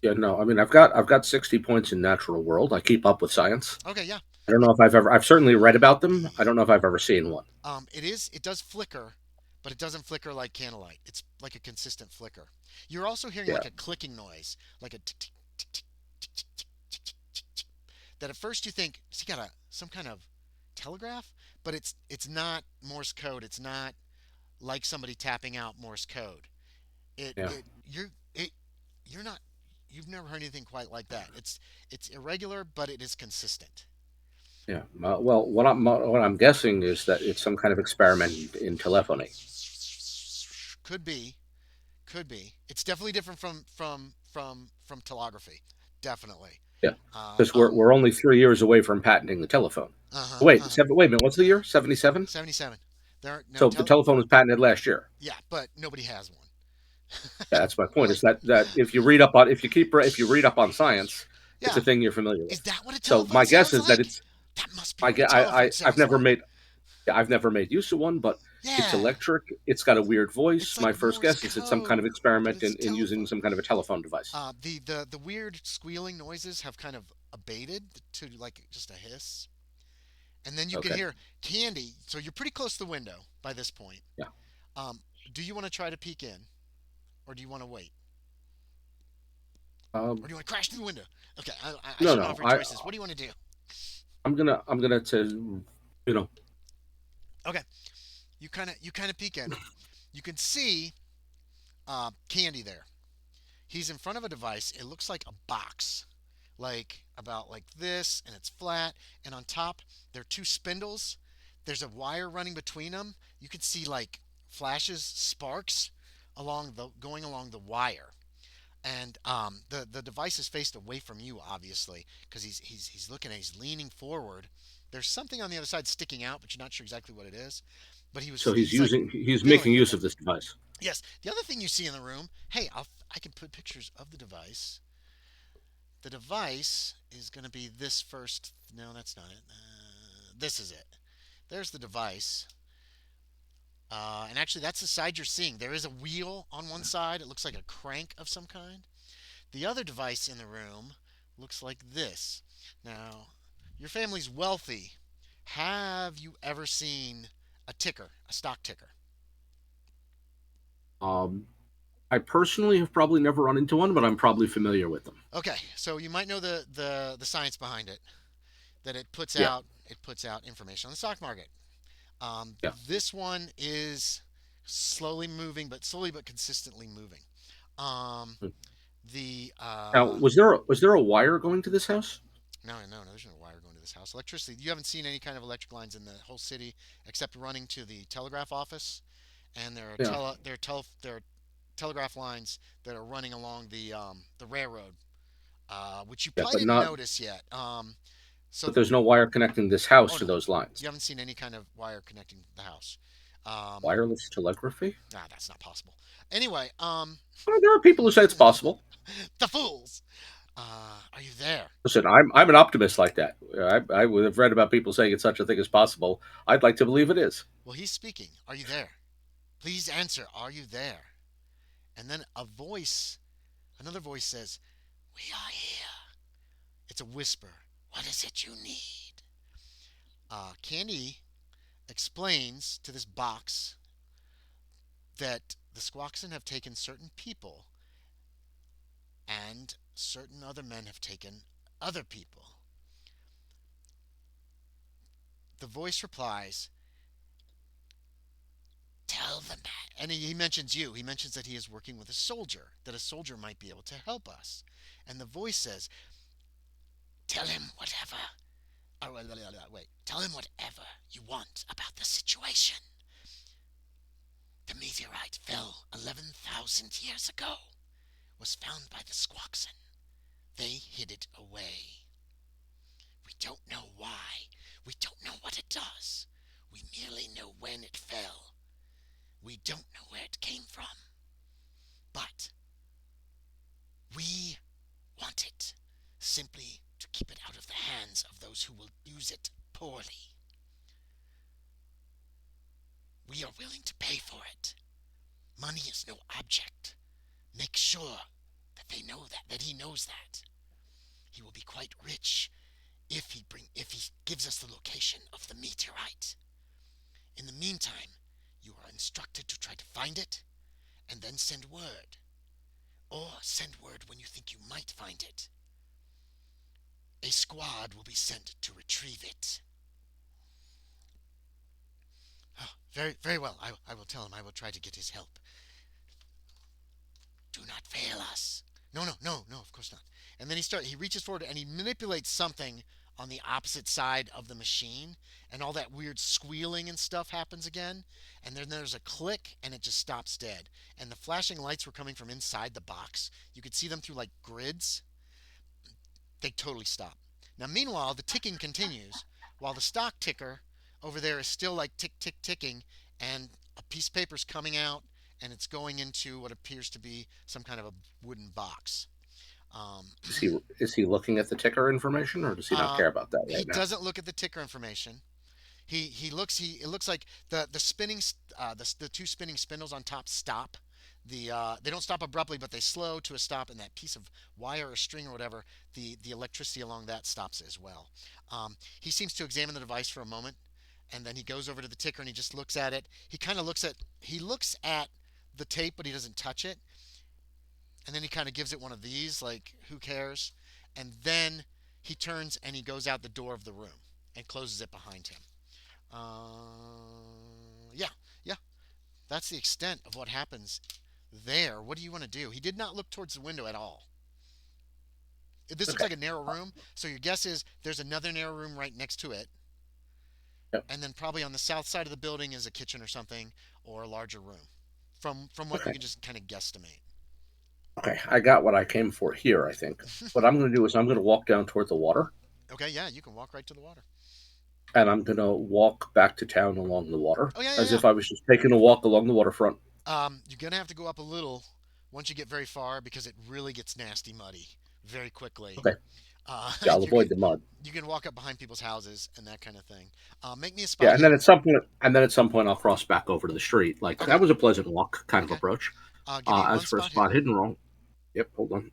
Yeah, no. I mean, I've got 60 points in natural world. I keep up with science. Okay, yeah. I don't know if I've certainly read about them. I don't know if I've ever seen one. It does flicker, but it doesn't flicker like candlelight. It's like a consistent flicker. You're also hearing Yeah. like a clicking noise, like a tick tick tick tick tick tick tick tick tick tick tick. That at first you think has he got some kind of telegraph, but it's not Morse code. It's not like somebody tapping out Morse code. It Yeah. it you're not you've never heard anything quite like that. It's irregular, but it is consistent. Yeah. Well, what I'm guessing is that it's some kind of experiment in telephony. Could be, could be. It's definitely different from telegraphy. Definitely. Yeah. Uh, Because we're um. we're only 3 years away from patenting the telephone. Uh huh. Wait, wait a minute. What's the year? 77. 77. There are no So the telephone was patented last year. Yeah, but nobody has one. Yeah, that's my point. Like, Is that if you read up on science, it's yeah. a thing you're familiar Is with. that what a So telephone my guess sounds is that like? it's That must be I what a get I telephone I've sounds never like. made I've never made use of one, but it's Yeah. electric. It's got a weird It's voice. like My first Morse guess is it's some kind of code, but experiment it's a in using telephone. some kind of a telephone device. The weird squealing noises have kind of abated to like just a hiss, and then you can Okay. hear Candy. So you're pretty close to the window by this point. Yeah. Um, do you want to try to peek in, or do you want to wait, or Um, do you want to crash through the window? Okay, I no, shouldn't no. offer you choices. What do you want to do? I'm gonna to you know Okay, you kind of peek in. You can see Candy there. He's in front of a device. It looks like a box, like about like this, and it's flat. And on top, there are two spindles. There's a wire running between them. You can see like flashes, sparks going along the wire. And the device is faced away from you, obviously, because he's looking at, he's leaning forward. There's something on the other side sticking out, but you're not sure exactly what it is. But so he's like he's fiddling making with use it. of this device. Yes. The other thing you see in the room, hey, I can put pictures of the device. The device is going to be this first. No, that's not it. This is it. There's the device. And actually, that's the side you're seeing. There is a wheel on one side. It looks like a crank of some kind. The other device in the room looks like this. Now, your family's wealthy. Have you ever seen a ticker, a stock ticker? Um, I personally have probably never run into one, but I'm probably familiar with them. Okay, so you might know the science behind it. That Yeah, it puts out information on the stock market. Um, yeah. this one is slowly but consistently moving. Um, Hmm. the Now, was there a wire going to this house? no, there's no wire going to this house. Electricity. You haven't seen any kind of electric lines in the whole city except running to the telegraph office, and Yeah, there are telegraph lines that are running along the railroad, which you yeah, probably but didn't not. notice yet. So But there's no wire connecting this house oh to no, those lines. you haven't seen any kind of wire connecting the house. Um, Wireless telegraphy. that's not possible. Anyway, Well, there are people who say it's possible. the fools. Are you there? Listen, I'm an optimist like that. I would have read about people saying it's such a thing as possible. I'd like to believe it is. Well, he's speaking. Are you there? Please answer. Are you there? And then another voice says, "We are here." It's a whisper. What is it you need? Candy explains to this box that the Squawkson have taken certain people and certain other men have taken other people. The voice replies, "Tell them that." And he mentions you. He mentions that he is working with a soldier, that a soldier might be able to help us. And the voice says, "Tell him whatever. Oh, wait. Tell him whatever you want about the situation. To me, meteorite fell 11,000 years ago, was found by the Squaxin. They hid it away. We don't know why. We don't know what it does. We merely know when it fell. We don't know where it came from. But we want it, simply to keep it out of the hands of those who will use it poorly. We are willing to pay for it. Money is no object. Make sure that they know that he knows that. He will be quite rich if he gives us the location of the meteorite. In the meantime, you are instructed to try to find it and then send word. Or send word when you think you might find it. A squad will be sent to retrieve it. Oh, very, very well. I will tell him. I will try to get his help. Do not fail us. No, no, no, no, of course not. And then he reaches forward and he manipulates something on the opposite side of the machine, and all that weird squealing and stuff happens again, and then there's a click and it just stops dead. And the flashing lights were coming from inside the box. You could see them through like grids. They totally stop. Now meanwhile, the ticking continues while the stock ticker over there is still like tick tick ticking, and a piece of paper's coming out and it's going into what appears to be some kind of a wooden box. Um, Is he looking at the ticker information, or does he not uh, care about that he right now? doesn't look at the ticker information. He it looks like the spinning the two spinning spindles on top stop. They don't stop abruptly, but they slow to a stop, and that piece of wire or string or whatever, the electricity along that stops as well. He seems to examine the device for a moment, and then he goes over to the ticker and he just looks at it. He looks at the tape, but he doesn't touch it. And then he kind of gives it one of these, like, who cares? And then he turns and he goes out the door of the room and closes it behind him. Yeah, yeah, that's the extent of what happens there. What do you want to do? He did not look towards the window at all. This looks Okay. like a narrow room, so your guess is there's another narrow room right next to it, Yep. and then probably on the south side of the building is a kitchen or something, or a larger room. From what you Okay. can just kind of guesstimate. Okay. I got what I came for here, I think. What I'm going to do is I'm going to walk down toward the water, Okay, yeah, you can walk right to the water. and I'm going to walk back to town along the water Oh yeah, yeah, as yeah. if I was just taking a walk along the waterfront. You're gonna have to go up a little once you get very far because it really gets nasty muddy very quickly. Okay. Uh, Yeah, I'll you can avoid the mud. you can walk up behind people's houses and that kind of thing. Make me a Yeah, spot and then at some point I'll cross back over to the street. Like Okay, that was a pleasant walk kind of okay. approach. Give me As one for a spot spot hidden. hidden wrong, yep. Hold on.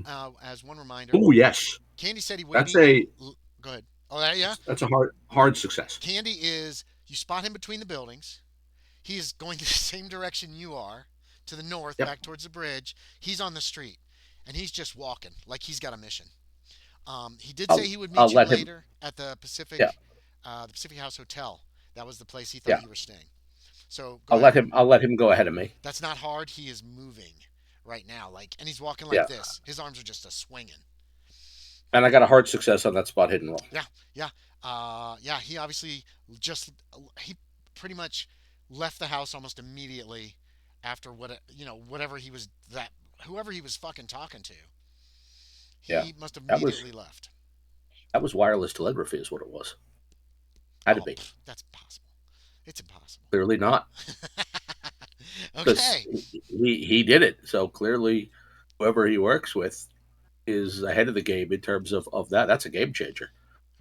Now, as one reminder, Oh yes, Candy said he would that's meet. a Go ahead. Oh, yeah. that's a hard success. Candy is you spot him between the buildings. He is going the same direction you are, to the north, Yep. back towards the bridge. He's on the street, and he's just walking like he's got a mission. He did say he would meet I'll you let him. later at Yeah, The Pacific House Hotel. That was the place he thought yeah. you were staying. So go ahead. I'll let him go ahead of me. That's not hard. He is moving right now, and he's walking like Yeah, this. His arms are just a swinging. and I got a hard success on that spot hidden roll. Yeah, yeah, yeah. He obviously just he pretty much left the house almost immediately after whatever he was that whoever he was fucking talking to. Yeah, He must have that was immediately left. wireless telegraphy is what it was. Had to Oh, be. that's impossible. It's impossible. Clearly not, because Okay. he did it. So clearly, whoever he works with is ahead of the game in terms of that. That's a game changer.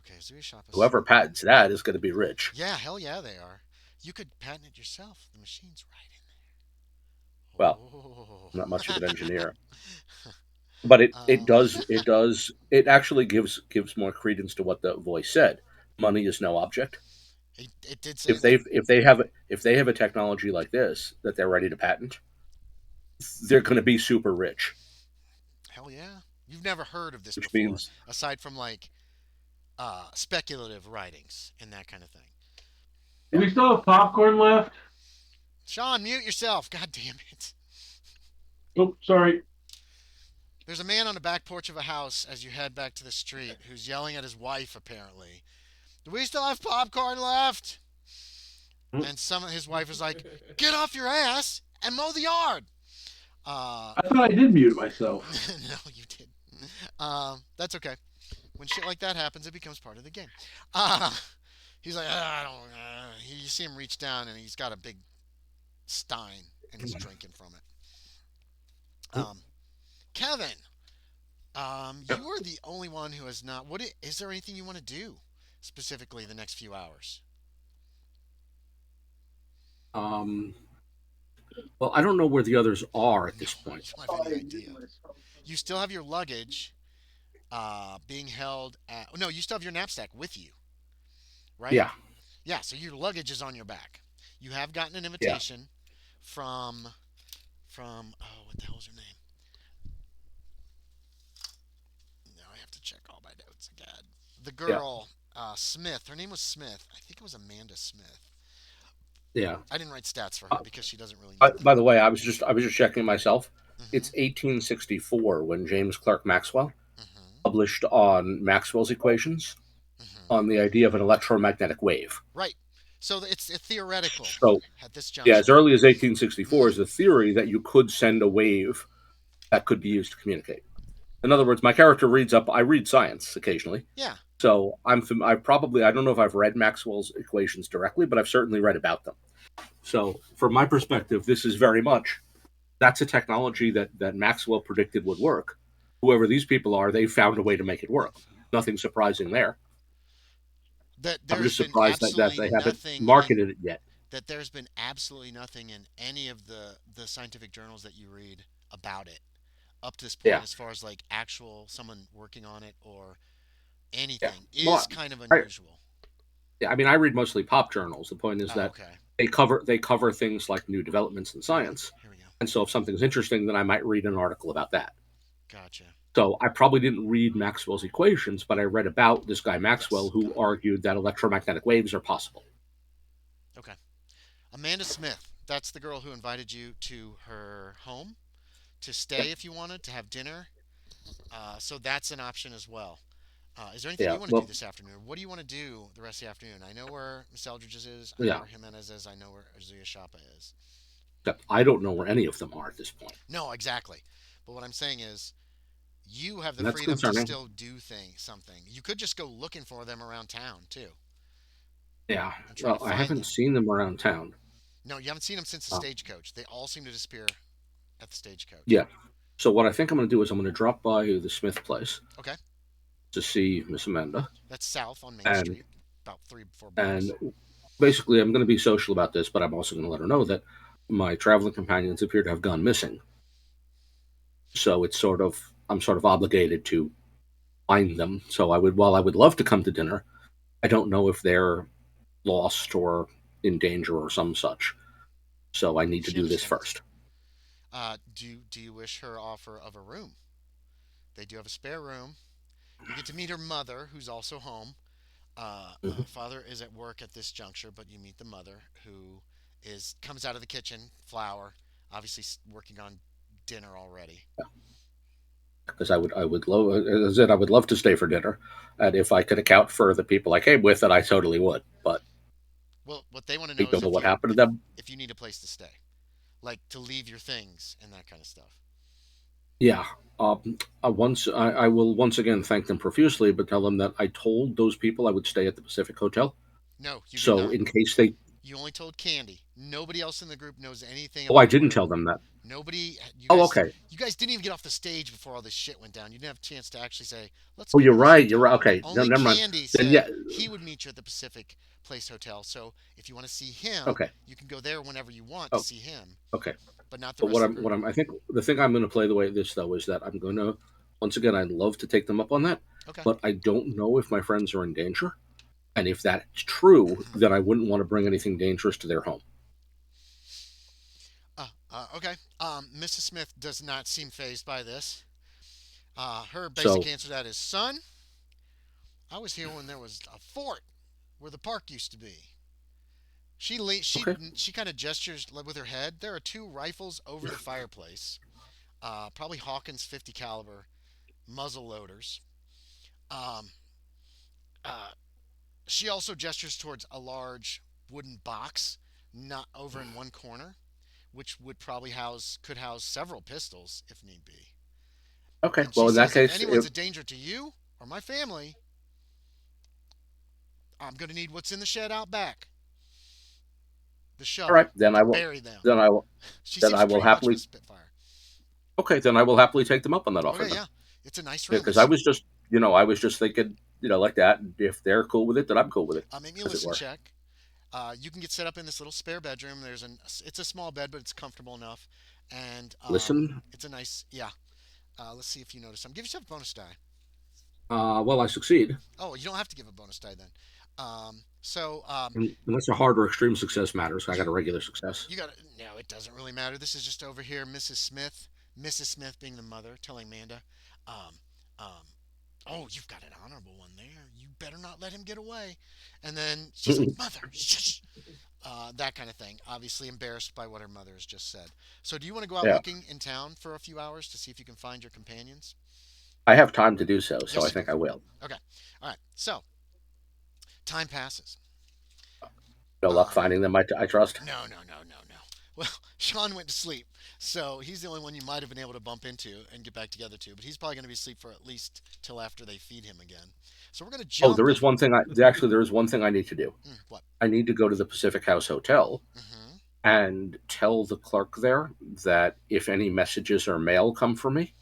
Okay, Ozuye Shappa. Whoever patents that is going to be rich. Yeah, hell yeah, they are. You could patent it yourself. The machine's right Well, in I'm not much of an there. engineer, but um, it actually gives more credence to what the voice said. Money is no object. it did say that. If they have a technology like this that they're ready to patent, they're going to be super rich, Hell yeah. You've never heard of this which before, means aside from speculative writings and that kind of thing. Do we still have popcorn left? Sean, mute yourself. God damn it. Oh, sorry. There's a man on the back porch of a house as you head back to the street who's yelling at his wife, apparently. Do we still have popcorn left? And his wife was like, "Get off your ass and mow the yard." I thought I did mute myself. No, you did. That's okay. When shit like that happens, it becomes part of the game. Uh, he's like, I don't. You see him reach down, and he's got a big stein, and he's drinking from it. Um, Kevin, you are the only one who has not. Is there anything you want to do specifically the next few hours? Um, well, I don't know where the others are at No, this point. you don't have any idea. You still have your luggage being held at. No, you still have your knapsack with you, right? Yeah, Yeah, so your luggage is on your back. You have gotten an yeah, invitation from oh, what the hell's her name? Now I have to check all my notes again. The yeah, girl, Smith. Her name was Smith. I think it was Amanda Smith. yeah. I didn't write stats for her Uh, because she doesn't really need them. by the way, I was just checking myself. Mm-hmm. It's 1864 when James Clerk Maxwell Mm-hmm. published on Maxwell's equations Mm-hmm. on the idea of an electromagnetic wave. Right. So it's theoretical So, at this yeah, as juncture. early as 1864 is the theory that you could send a wave that could be used to communicate. In other words, my character reads up. I read science occasionally, Yeah. so I don't know if I've read Maxwell's equations directly, but I've certainly read about them. So, from my perspective, this is very much that's a technology that Maxwell predicted would work. Whoever these people are, they found a way to make it work. Nothing surprising there. That I'm there's just been surprised that absolutely they haven't nothing in marketed it yet. that there's been absolutely nothing in any of the scientific journals that you read about it up to this point Yeah, as far as like actual someone working on it or yeah. anything Well, is kind of I, unusual. yeah, I mean, I read mostly pop journals. The point is Oh, that okay. they cover things like new developments in Here we science, here we go. and so if something's interesting, then I might read an article about that. Gotcha. So I probably didn't read Maxwell's equations, but I read about this guy Maxwell Yes, who got it. argued that electromagnetic waves are possible. Okay. Amanda Smith, that's the girl who invited you to her home to Yeah, stay if you wanted to have dinner. So that's an option as well. Is there anything yeah. you want to do Well, this afternoon? What do you want to do the rest of the afternoon? I know where Miss Eldridge is. I know yeah. where Jimenez is. I know where Ozuye Shappa is. Except I don't know where any of them are at this point, No, exactly. But what I'm saying is, you have the and that's freedom to concerning. still do something. You could just go looking for them around town too, Yeah. and try to Well, I find haven't them. seen them around town. No, you haven't seen them since the Uh, stagecoach. They all seem to disappear at the stagecoach. yeah. So what I think I'm going to do is I'm going to drop by the Smith place Okay, to see Miss Amanda, that's south on Main and Street, about 3 4 and blocks. basically I'm going to be social about this, but I'm also going to let her know that my traveling companions appear to have gone missing. So it's sort of I'm sort of obligated to find them. So while I would love to come to dinner, I don't know if they're lost or in danger or some such. So I need to She do this understands. first. Do you wish her offer of a room? They do have a spare room. You get to meet her mother, who's also home. Mhm. Father is at work at this juncture, but you meet the mother, who is comes out of the kitchen, flour, obviously working on dinner already. Because I would love, as I said, I would love to stay for dinner, and if I could account for the people I came with, then I totally would. But Well, what they want to I know is don't know what happened to them. if you need a place to stay, like to leave your things and that kind of stuff. Yeah. I will once again thank them profusely, but tell them that I told those people I would stay at the Pacific Hotel. No, you did So not. in case they, You only told Candy. Nobody else in the group knows anything oh, I about didn't where. tell them that. Nobody. Oh, okay. You guys didn't even get off the stage before all this shit went down. You didn't have a chance to actually say, "Let's Oh, go to you're this right. You're hotel." right. Okay. No, Only never mind. Candy Then yeah. said he would meet you at the Pacific Place Hotel. So if you want to see him, Okay. you can go there whenever you want to Oh, see him, okay. but not the But rest of the what group. I think the thing I'm going to play the way this though is that I'm going to once again I'd love to take them up on that, Okay. but I don't know if my friends are in danger, and if that's true, then I wouldn't want to bring anything dangerous to their home. Okay. Mrs. Smith does not seem phased by this. Her basic So answer to that is, "Son, I was here when there was a fort where the park used to be." okay, She kind of gestures with her head. There are two rifles over the fireplace, probably Hawkins 50 caliber muzzle loaders. Um, uh, she also gestures towards a large wooden box, not over in one corner, which would probably could house several pistols if need be. Okay. And she Well, in that says, if case, anyone's if a danger to you or my family, I'm going to need what's in the shed out back, the all right, shovel, then to I will. bury them. Then I will. She Then seems I will pretty much of a happily. spitfire. Okay. Then I will happily take them up on that offer. Okay, Then. yeah, it's a nice Yeah, room. because I was just thinking, like that. If they're cool with it, then I'm cool with it, Make me a as it listen were. check. You can get set up in this little spare bedroom. It's a small bed, but it's comfortable enough, and Listen. it's a nice, yeah. Let's see if you notice some. Give yourself a bonus die. Well, I succeed, Oh, you don't have to give a bonus die then. So unless a hard or extreme success matters. I got you a regular success. you got no. It doesn't really matter. This is just over here, Mrs. Smith. Mrs. Smith being the mother, telling Amanda, um, um, "Oh, you've got an honorable one there. You better not let him get away." And then she's like, "Mother, shush." That kind of thing. Obviously embarrassed by what her mother has just said. So, do you want to go out Yeah, looking in town for a few hours to see if you can find your companions? I have time to do so, so Yes, I you do. think I will. Okay. All right. So, time passes. No luck Um, finding them. I trust. no, no, no, no, no. Well, Sean went to sleep, so he's the only one you might have been able to bump into and get back together to. But he's probably going to be asleep for at least till after they feed him again. So we're going to Oh, jump. there is one thing I need to do. What? I need to go to the Pacific House Hotel Mm-hmm. and tell the clerk there that if any messages or mail come for me,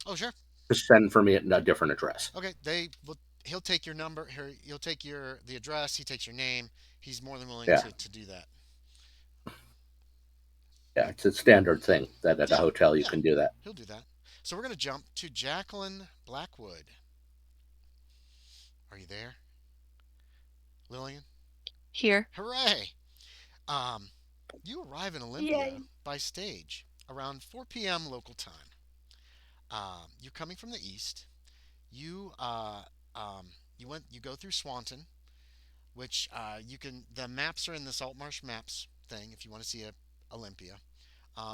Oh, sure. to send for me at a different address. Okay. They will. He'll take your number. He'll take the address. He takes your name. He's more than willing Yeah, to do that. yeah, it's a standard thing that at a Yeah, hotel you yeah, can do that. he'll do that. So we're gonna jump to Jacqueline Blackwood. Are you there, Lillian? Here. Hooray! Um, you arrive in Olympia Yay. by stage around 4 p.m. local time. You're coming from the east. You you go through Swanton, which you can. The maps are in the Saltmarsh Maps thing if you want to see Olympia.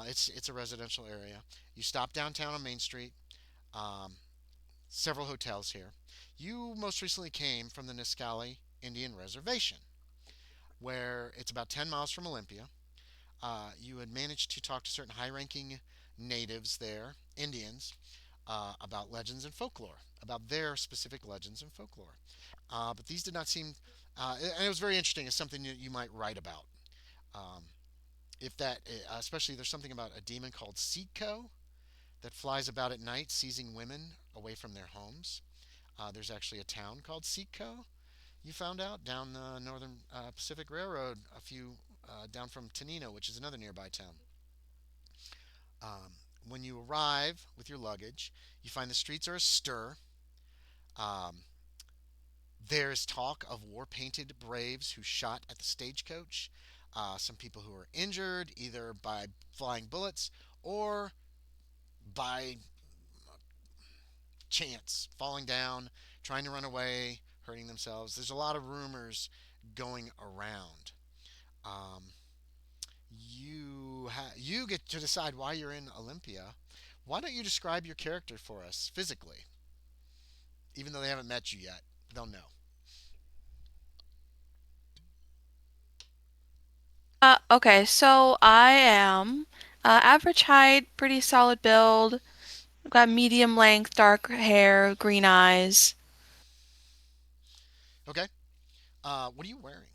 It's a residential area. You stop downtown on Main Street. Um, Several hotels here. You most recently came from the Nisqually Indian Reservation, where it's about 10 miles from Olympia. You had managed to talk to certain high ranking natives there, Indians, about legends and folklore, about their specific legends and folklore. But these did not seem, and it was very interesting. It's something that you might write about. Um, if that, especially there's something about a demon called Seatco that flies about at night, seizing women away from their homes. There's actually a town called Seatco. You found out down the Northern Pacific Railroad, a few down from Tenino, which is another nearby town. When you arrive with your luggage, you find the streets are astir. Um, there's talk of war painted braves who shot at the stagecoach. Some people who are injured either by flying bullets or by chance falling down, trying to run away, hurting themselves. There's a lot of rumors going around. Um, you get to decide why you're in Olympia. Why don't you describe your character for us physically? Even though they haven't met you yet, they'll know. Okay, so I am average height, pretty solid build. I've got medium length, dark hair, green eyes. Okay. What are you wearing?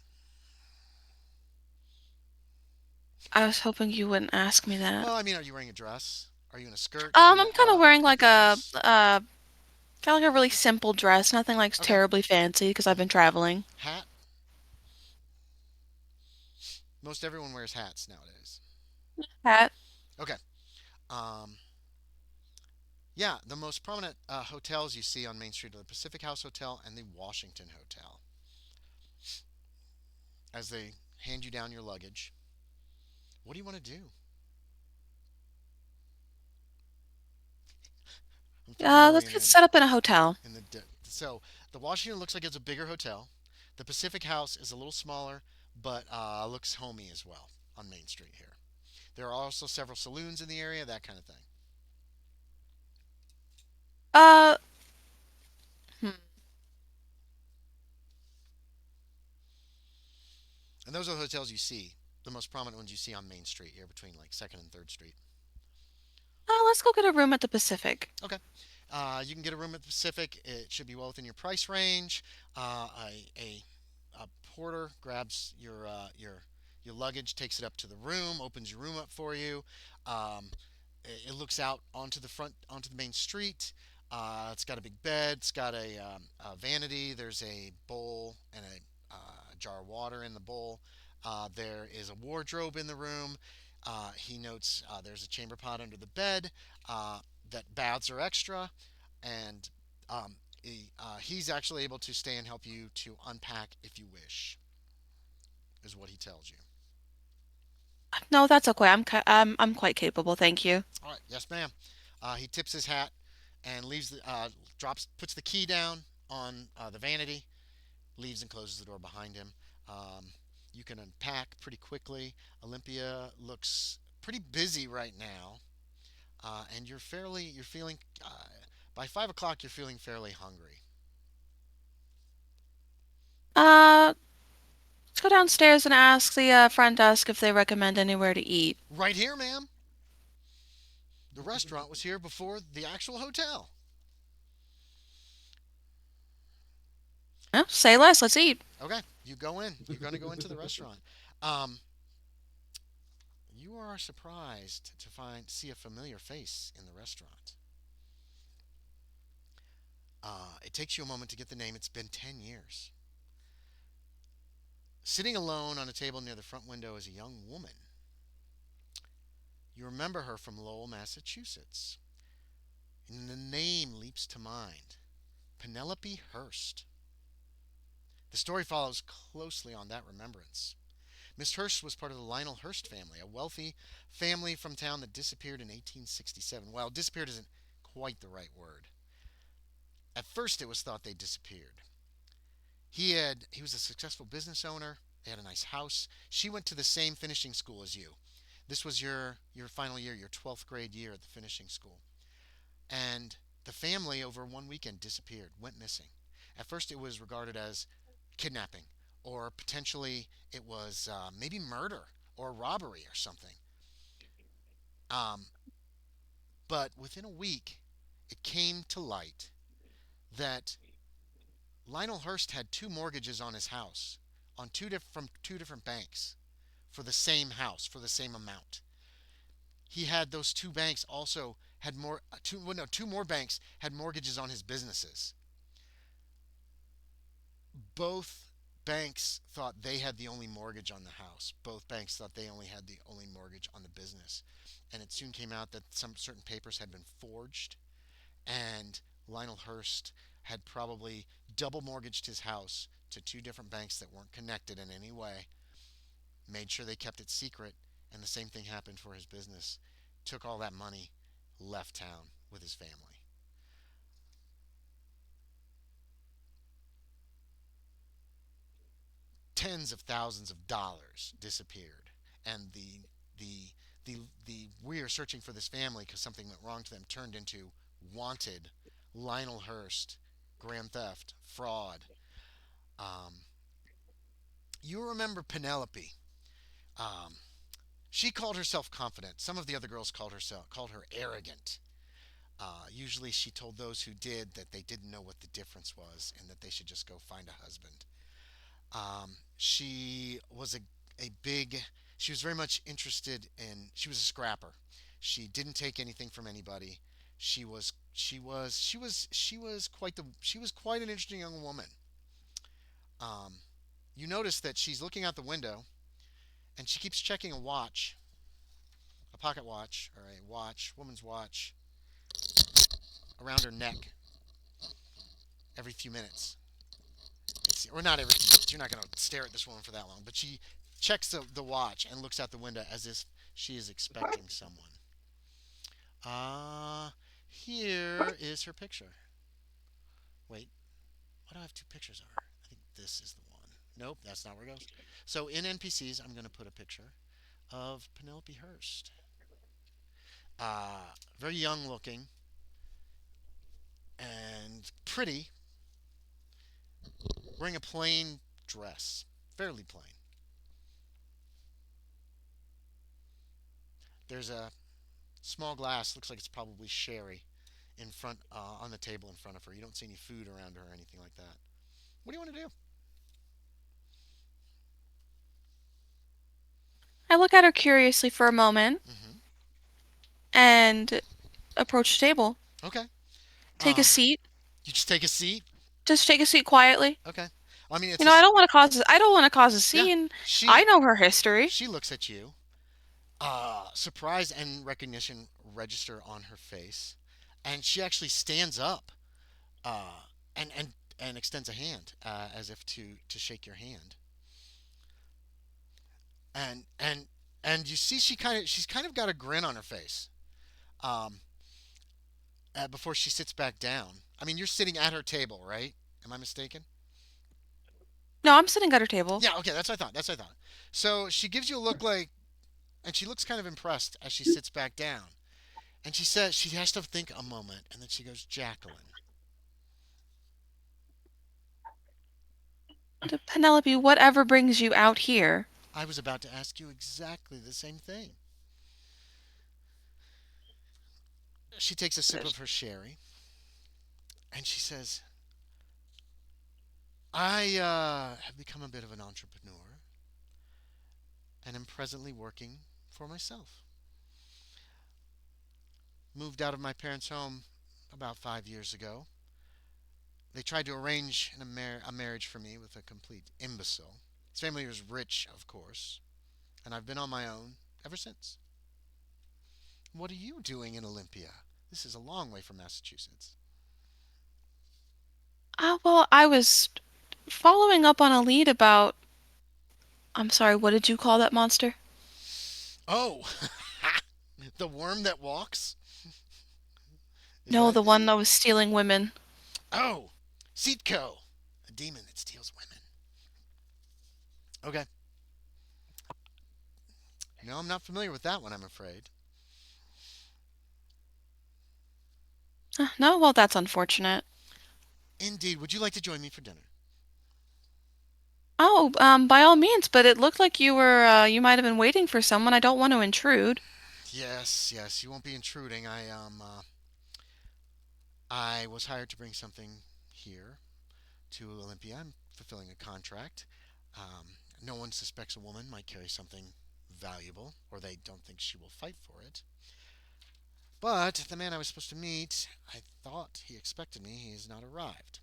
I was hoping you wouldn't ask me that. Well, I mean, are you wearing a dress? Are you in a skirt and I'm kind of wearing a like blouse? kind of like a really simple dress, nothing like Okay. terribly fancy because I've been traveling. Hat? Most everyone wears hats nowadays. Hat. Okay. Um, yeah, the most prominent hotels you see on Main Street are the Pacific House Hotel and the Washington Hotel. As they hand you down your luggage, what do you want to do? I'm throwing Let's Lillian get set up in a hotel. so the Washington looks like it's a bigger hotel. The Pacific House is a little smaller, but looks homey as well on Main Street here. There are also several saloons in the area, that kind of thing. Uh, hmm. And those are the hotels you see, the most prominent ones you see on Main Street here between like 2nd and 3rd Street. Let's go get a room at the Pacific. Okay. You can get a room at the Pacific. It should be well within your price range. A porter grabs your luggage, takes it up to the room, opens your room up for you. Um, it looks out onto the main street. It's got a big bed. It's got a vanity. There's a bowl and a jar of water in the bowl. There is a wardrobe in the room. He notes there's a chamber pot under the bed. Uh, that baths are extra, and he's actually able to stay and help you to unpack if you wish. Is what he tells you. No, that's okay. I'm quite capable, thank you. All right, yes, ma'am. He tips his hat and leaves puts the key down on the vanity, leaves and closes the door behind him. Um, you can unpack pretty quickly. Olympia looks pretty busy right now, and you're feeling by 5 o'clock you're feeling fairly hungry. Uh, let's go downstairs and ask the front desk if they recommend anywhere to eat. Right here, ma'am. The restaurant was here before the actual hotel. Say less. Let's eat. Okay, you go in. You're going to go into the restaurant. Um, you are surprised to see a familiar face in the restaurant. It takes you a moment to get the name. It's been 10 years. Sitting alone on a table near the front window is a young woman. You remember her from Lowell, Massachusetts. And the name leaps to mind: Penelope Hearst. The story follows closely on that remembrance. Miss Hearst was part of the Lionel Hearst family, a wealthy family from town that disappeared in 1867. Well, disappeared isn't quite the right word. At first, it was thought they disappeared. He was a successful business owner. They had a nice house. She went to the same finishing school as you. This was your final year, your 12th grade year at the finishing school. And the family over one weekend disappeared, went missing. At first, it was regarded as kidnapping, or potentially it was maybe murder or robbery or something. Um, but within a week, it came to light that Lionel Hurst had two mortgages on his house on from two different banks for the same house for the same amount. He had those two banks also had more two well, no two more banks had mortgages on his businesses. Both banks thought they had the only mortgage on the house. Both banks thought they only had the only mortgage on the business. And it soon came out that some certain papers had been forged, and Lionel Hurst had probably double mortgaged his house to two different banks that weren't connected in any way, made sure they kept it secret, and the same thing happened for his business. Took all that money, left town with his family. Tens of thousands of dollars disappeared, and the we are searching for this family because something went wrong to them turned into wanted Lionel Hurst, grand theft, fraud. Um, you remember Penelope? Um, she called herself confident. Some of the other girls called her arrogant. Usually, she told those who did that they didn't know what the difference was and that they should just go find a husband. She was a big. She was very much interested in. She was a scrapper. She didn't take anything from anybody. She was quite an interesting young woman. Um, you notice that she's looking out the window and she keeps checking a pocket watch or a watch, woman's watch, around her neck every few minutes. Or not every few minutes. You're not going to stare at this woman for that long, but she checks the watch and looks out the window as if she is expecting someone. Here is her picture. Wait, why do I have two pictures of her? I think this is the one. Nope, that's not where it goes. So in NPCs, I'm going to put a picture of Penelope Hearst. Very young looking and pretty, wearing a plain dress, fairly plain. There's a small glass, looks like it's probably sherry, in front on the table in front of her. You don't see any food around her or anything like that. What do you want to do? I look at her curiously for a moment Hmm. and approach the table. Okay. Take a Um, seat. you just take a seat. Just take a seat quietly. Okay. Well, I mean, You know, I don't want to cause a yeah. scene. I She know her history. she looks at you. Surprise and recognition register on her face, and she actually stands up. Uh, and extends a hand as if to shake your hand. And you see she's kind of got a grin on her face. Um, Before she sits back down. I mean, you're sitting at her table, right? Am I mistaken? No, I'm sitting at her table. Yeah, okay, that's what I thought. That's what I thought. So she gives you a look like, and she looks kind of impressed as she sits back down. And she says, she has to think a moment, and then she goes, Jacqueline. Penelope, whatever brings you out here? I was about to ask you exactly the same thing. She takes a sip of her sherry, and she says, I have become a bit of an entrepreneur, and am presently working for myself. Moved out of my parents' home about 5 years ago. They tried to arrange a marriage for me with a complete imbecile. His family was rich, of course, and I've been on my own ever since. What are you doing in Olympia? This is a long way from Massachusetts. Well, I was following up on a lead about. I'm sorry, what did you call that monster? Oh, the worm that walks? Is No, that the it? one that was stealing women. Oh, Seatco, a demon that steals women. Okay. No, I'm not familiar with that one, I'm afraid. No, well, that's unfortunate. Indeed. Would you like to join me for dinner? Oh, by all means, but it looked like you might have been waiting for someone. I don't want to intrude. Yes, yes. You won't be intruding. I was hired to bring something here to Olympia. I'm fulfilling a contract. No one suspects a woman might carry something valuable, or they don't think she will fight for it. But the man I was supposed to meet, I thought he expected me. He has not arrived.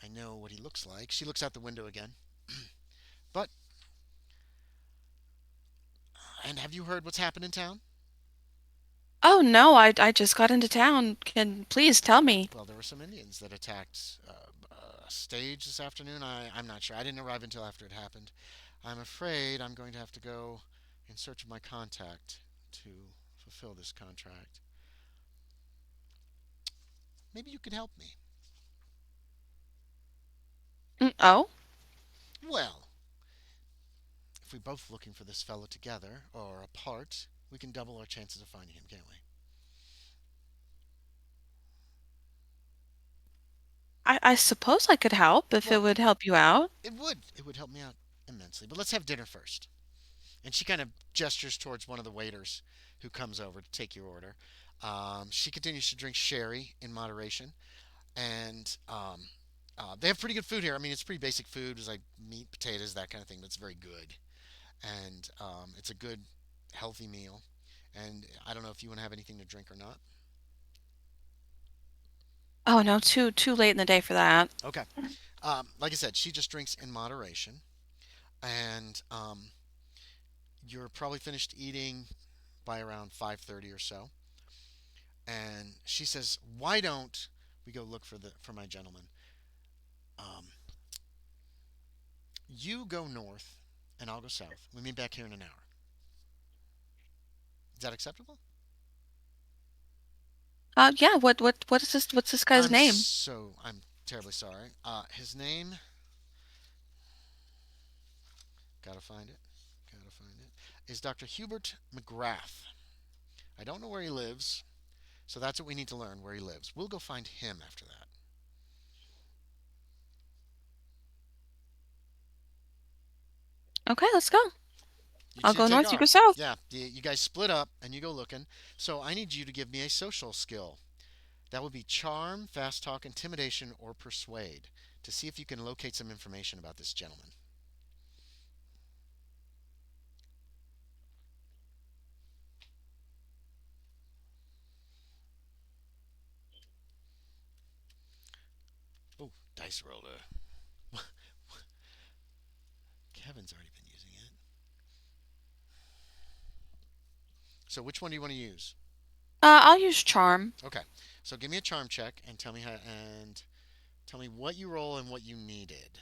I know what he looks like. She looks out the window again. But, and have you heard what's happened in town? Oh, no, I just got into town. Can please tell me? Well, there were some Indians that attacked a stage this afternoon. I'm not sure. I didn't arrive until after it happened. I'm afraid I'm going to have to go in search of my contact to fulfill this contract. Maybe you could help me. Oh? Well, if we're both looking for this fellow together or apart, we can double our chances of finding him, can't we? I suppose I could help if it Well, would help you out. it would. It would help me out immensely. But let's have dinner first. And she kind of gestures towards one of the waiters who comes over to take your order. She continues to drink sherry in moderation, and they have pretty good food here. I mean, it's pretty basic food. It's like meat, potatoes, that kind of thing, but it's very good, and it's a good, healthy meal. And I don't know if you want to have anything to drink or not. Oh, no, too late in the day for that. Okay. Like I said, she just drinks in moderation, and you're probably finished eating by around 5:30 or so. And she says, "Why don't we go look for my gentleman? Um, you go north, and I'll go south. We meet back here in an hour. Is that acceptable?" Yeah, what is this? What's this guy's name? I'm terribly sorry. His name, gotta find it, gotta find it, is Dr. Hubert McGrath. I don't know where he lives, so that's what we need to learn, where he lives. We'll go find him after that. Okay, let's go. You I'll two go take north, you go off. south. Yeah, you guys split up and you go looking. So I need you to give me a social skill. That would be charm, fast talk, intimidation, or persuade to see if you can locate some information about this gentleman. Oh, dice roller. Kevin's already been using it. So which one do you want to use? I'll use charm. Okay. So give me a charm check and tell me what you roll and what you needed.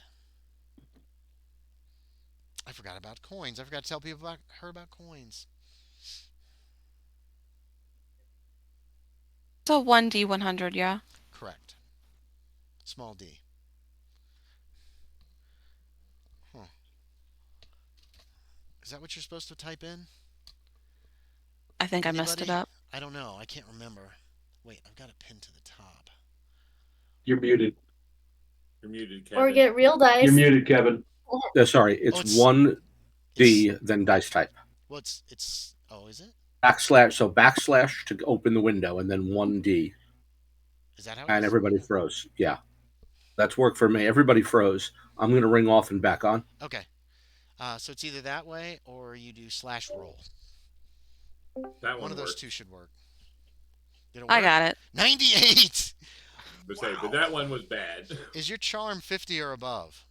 I forgot about coins. I forgot to tell people about her about coins. It's a 1D100, yeah. Correct. Small d. Huh. Is that what you're supposed to type in? I think I messed it Anybody? up. I don't know. I can't remember. Wait, I've got a pin to the top. You're muted. You're muted, Or Kevin. get real You're dice. muted, Kevin. Sorry, Oh, it's it's 1D, it's then dice type. well, it's. Oh, is it? Backslash, so backslash to open the window, and then 1D. Is that how it And is? everybody froze. Yeah, that's worked for me. Everybody froze. I'm going to ring off and back on. Okay. So it's either that way or you do slash roll. That One one of those worked. two should work. Did it I work? got it. 98. But that one was bad. Is your charm 50 or above?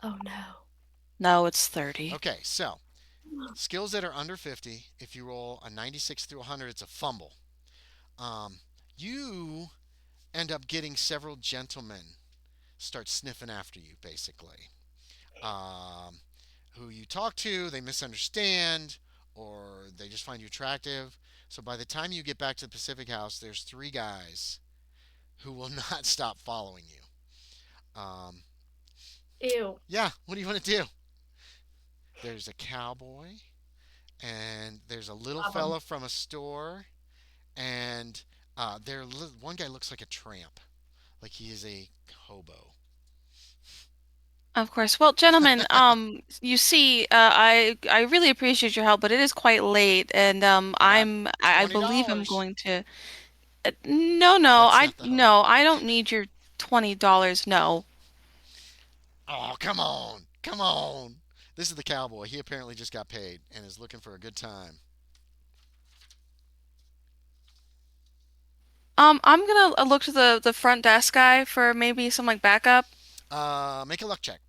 Oh no. No, it's 30. Okay, so skills that are under 50, if you roll a 96 through 100, it's a fumble. Um, you end up getting several gentlemen start sniffing after you, basically. Um, who you talk to, they misunderstand, or they just find you attractive. So by the time you get back to the Pacific House, there's three guys who will not stop following you. Ew. Yeah, what do you want to do? There's a cowboy, and there's a little Love 'em. fella from a store, and one guy looks like a tramp, like he is a hobo. Of course. Well, gentlemen, you see, I really appreciate your help, but it is quite late, and I got I twenty believe I'm dollars. going to. No, no, That's not the hobo. no, I don't need your $20. No. Oh, come on, come on. This is the cowboy. He apparently just got paid and is looking for a good time. I'm gonna look to the front desk guy for maybe some like backup. Make a luck check.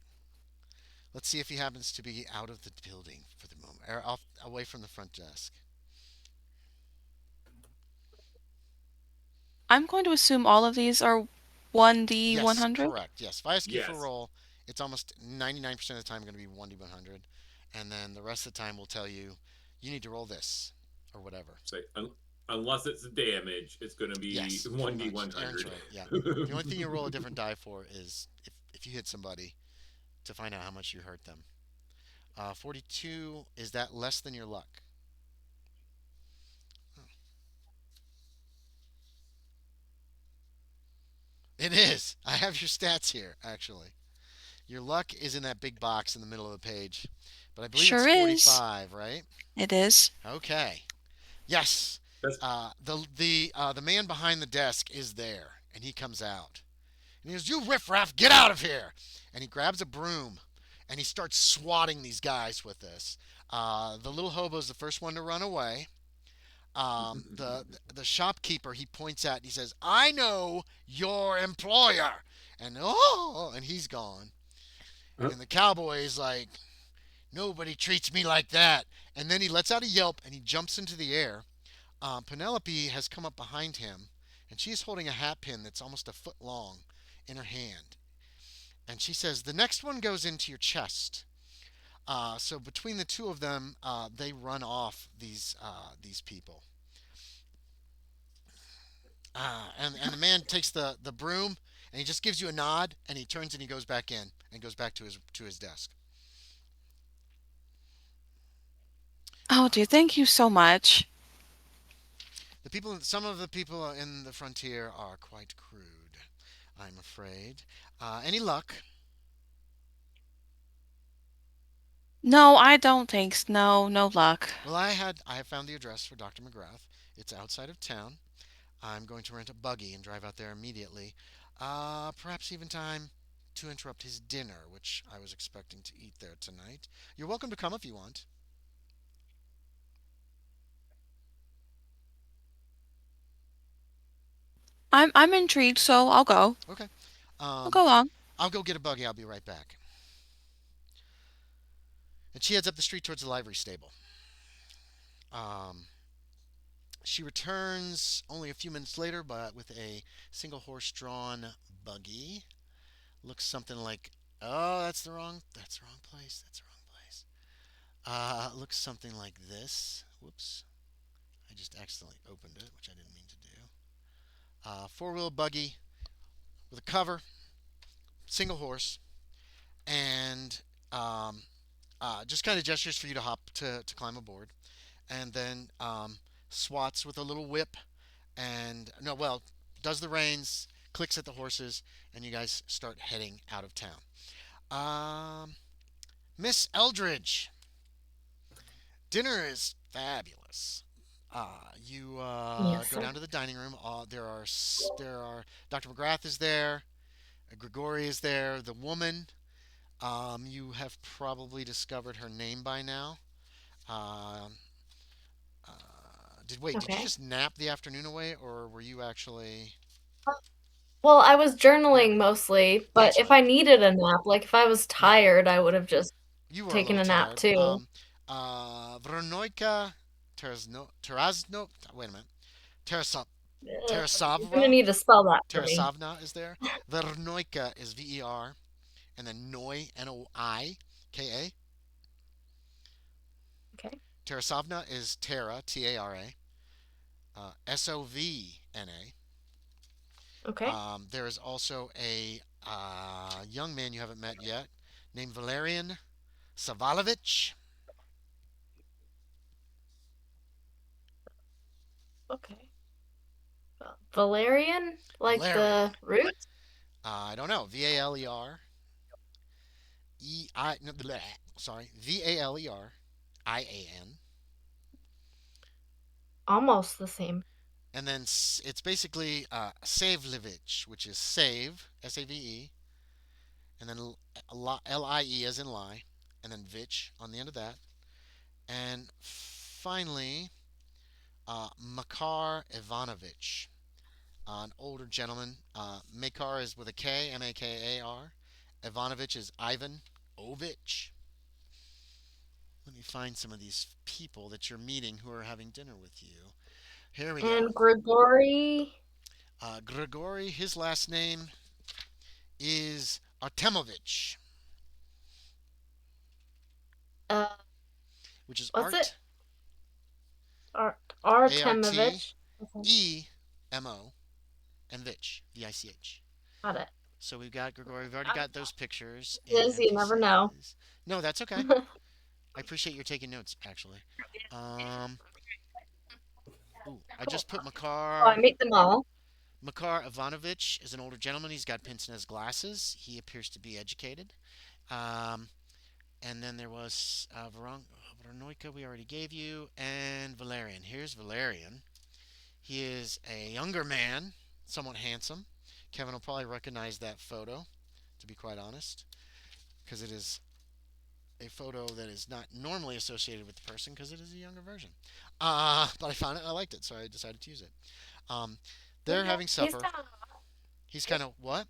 Let's see if he happens to be out of the building for the moment, or off away from the front desk. I'm going to assume all of these are 1D Yes, 100. correct. Yes, if I ask you for a Yes. roll, it's almost 99% of the time going to be 1d100, and then the rest of the time we'll tell you you need to roll this or whatever. Say, unless it's damage, it's going to be Yes, 1D pretty much. Aaron's 100. right. Yeah. The only thing you roll a different die for is if you hit somebody to find out how much you hurt them. 42, is that less than your luck? Oh. It is. I have your stats here, actually. Your luck is in that big box in the middle of the page. But I believe it's Sure is. 45, right? It is. Okay. Yes. That's The man behind the desk is there, and he comes out. And he goes, "You riffraff, get out of here!" And he grabs a broom, and he starts swatting these guys with this. The little hobo's the first one to run away. The shopkeeper he points at, and he says, "I know your employer," and he's gone. Oh. And the cowboy is like, "Nobody treats me like that." And then he lets out a yelp and he jumps into the air. Penelope has come up behind him, and she's holding a hat pin that's almost a foot long in her hand. And she says, "The next one goes into your chest." So between the two of them, they run off these people. And the man takes the broom and he just gives you a nod and he turns and he goes back in and goes back to his desk. Oh, dear, thank you so much. Some of the people in the frontier are quite crude, I'm afraid. Any luck? No, I don't think so. No, no luck. Well, I have found the address for Dr. McGrath. It's outside of town. I'm going to rent a buggy and drive out there immediately. Perhaps even time to interrupt his dinner, which I was expecting to eat there tonight. You're welcome to come if you want. I'm intrigued, so I'll go. Okay. I'll Um, go along. I'll go get a buggy. I'll be right back. And she heads up the street towards the livery stable. Um, she returns only a few minutes later, but with a single horse drawn buggy. Looks something like, oh, that's the wrong place. That's the wrong place. Looks something like this. Whoops. I just accidentally opened it, which I didn't mean to do. Four-wheel buggy with a cover, single horse, and just kind of gestures for you to hop to climb aboard. And then swats with a little whip and, no, well, does the reins, clicks at the horses, and you guys start heading out of town. Um, Miss Eldridge, dinner is fabulous. You Yes, go sir. down to the dining room. There are Dr. McGrath is there. Grigori is there. The woman. You have probably discovered her name by now. Um, did you Okay. just nap the afternoon away, or were you actually? Well, I was journaling mostly, but That's if right. I needed a nap, like if I was Yeah, tired, I would have just you were a taken little a nap tired. too. Vernoika Terazno. Wait a minute. Terasov You're gonna Terasavra. need to spell that for me. Terasavna is there. Vernoika is VER, and then Noi NOIKA. Okay. Terasavna is Tara TARA. SOVNA. Okay. There is also a young man you haven't met yet named Valerian Savalovich. Okay. Valerian? Like Valerian. the root? I don't know. VALER no, bleh, sorry, VALERIAN. Almost the same. And then it's basically Savlevich, which is save, SAVE, and then LIE as in lie, and then Vich on the end of that. And finally, Makar Ivanovich, an older gentleman. Makar is with a K, Makar. Ivanovich is Ivan Ovich. Let me find some of these people that you're meeting who are having dinner with you. Here we go. And Grigori, Grigory, his last name is Artemovich, uh, which is what's it? Art, Artemovich, Artemovich. Okay. EMO, and Vich, VICH. Got it. So we've got Grigory. We've already got those pictures in Is you never know. NPCs. No, that's okay. I appreciate your taking notes, actually. Um, I Cool. just put Oh, I Makar. meet them all. Makar Ivanovich is an older gentleman. He's got pince nez glasses. He appears to be educated. Um, and then there was Veronica, we already gave you, and Valerian. Here's Valerian. He is a younger man, somewhat handsome. Kevin will probably recognize that photo, to be quite honest, because it is a photo that is not normally associated with the person because it is a younger version. But I found it and I liked it, so I decided to use it. Um, they're Yeah, having he's supper. kind of He's kind of what?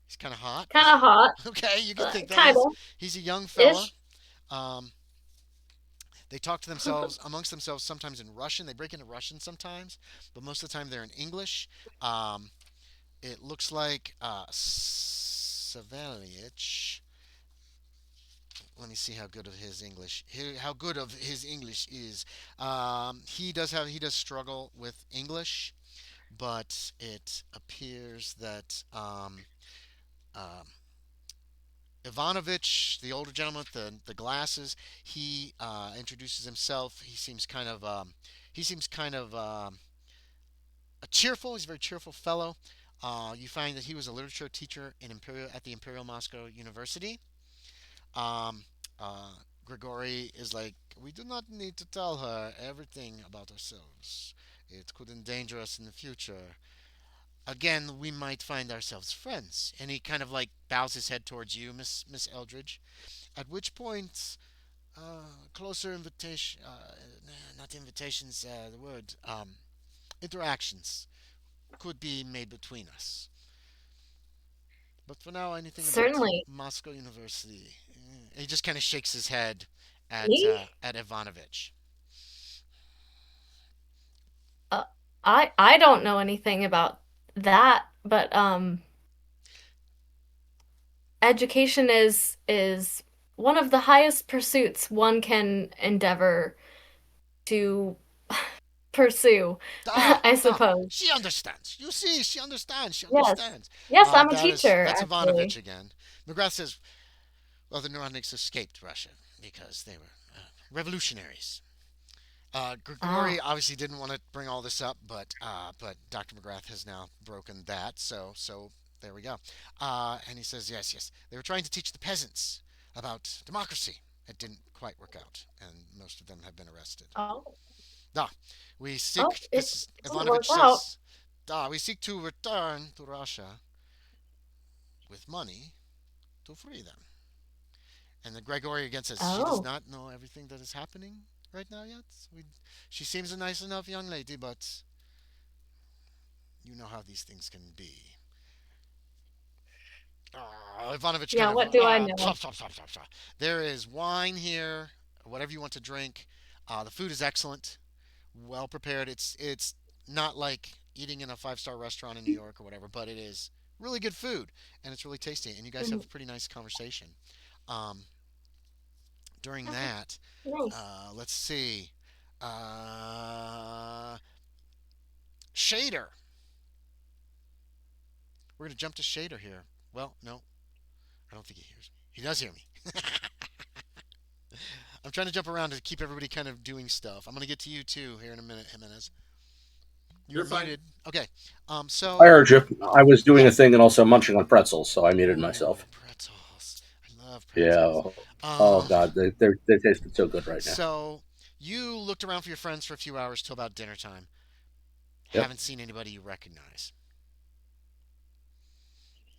He's kind of hot. kind of hot, Okay? You could think that kind of he's a young fella. ish. Um, they talk to themselves amongst themselves sometimes in Russian. They break into Russian sometimes, but most of the time they're in English. Um, it looks like Savelich. Let me see how good of his English. How good of his English is. He does struggle with English, but it appears that um, Ivanovich, the older gentleman with the glasses, he introduces himself. He seems kind of a cheerful. He's a very cheerful fellow. You find that he was a literature teacher at the Imperial Moscow University. Um, uh, Grigori is like, we do not need to tell her everything about ourselves. It could endanger us in the future. Again, we might find ourselves friends. And he kind of like bows his head towards you, Miss Eldridge. At which point, closer invitation, not invitations, the word, interactions could be made between us. But for now, anything about Certainly. Moscow University. He just kind of shakes his head Me? at Ivanovich. Uh, I don't know anything about that, but education is one of the highest pursuits one can endeavor to pursue, Ah, I ah, suppose. she understands. You see, she understands. She Yes. understands. Yes, I'm a That's teacher, Ivanovich actually. again. McGrath says, well, the Neurotics escaped Russia because they were revolutionaries. Grigori Ah. obviously didn't want to bring all this up, but Dr. McGrath has now broken that. So there we go. And he says, yes, yes, they were trying to teach the peasants about democracy. It didn't quite work out, and most of them have been arrested. Oh. Ah, we Oh, seek. it This is didn't work Ivanovich out. says. We seek to return to Russia with money to free them. And the Gregory again says she does Oh. not know everything that is happening right now yet. She seems a nice enough young lady, but you know how these things can be. Ivanovich Yeah, kind of what do I know? plop, plop, plop, plop, plop. There is wine here, whatever you want to drink. The food is excellent, well prepared. It's not like eating in a five-star restaurant in New York or whatever, but it is really good food and it's really tasty. And you guys have Mhm. a pretty nice conversation. Um, During Oh, that, nice. let's see. Uh, Shaeder. We're gonna jump to Shaeder here. Well, no, I don't think he hears me. He does hear me. I'm trying to jump around to keep everybody kind of doing stuff. I'm gonna get to you too here in a minute, Jimenez. You're You're fine. muted. Okay. I So heard you. I was doing yeah. a thing and also munching on pretzels, so I muted Ooh, myself. pretzels. I love pretzels. Yeah. Oh Um, God, they tasted so good right now. so you looked around for your friends for a few hours till about dinner time. Yep. Haven't seen anybody you recognize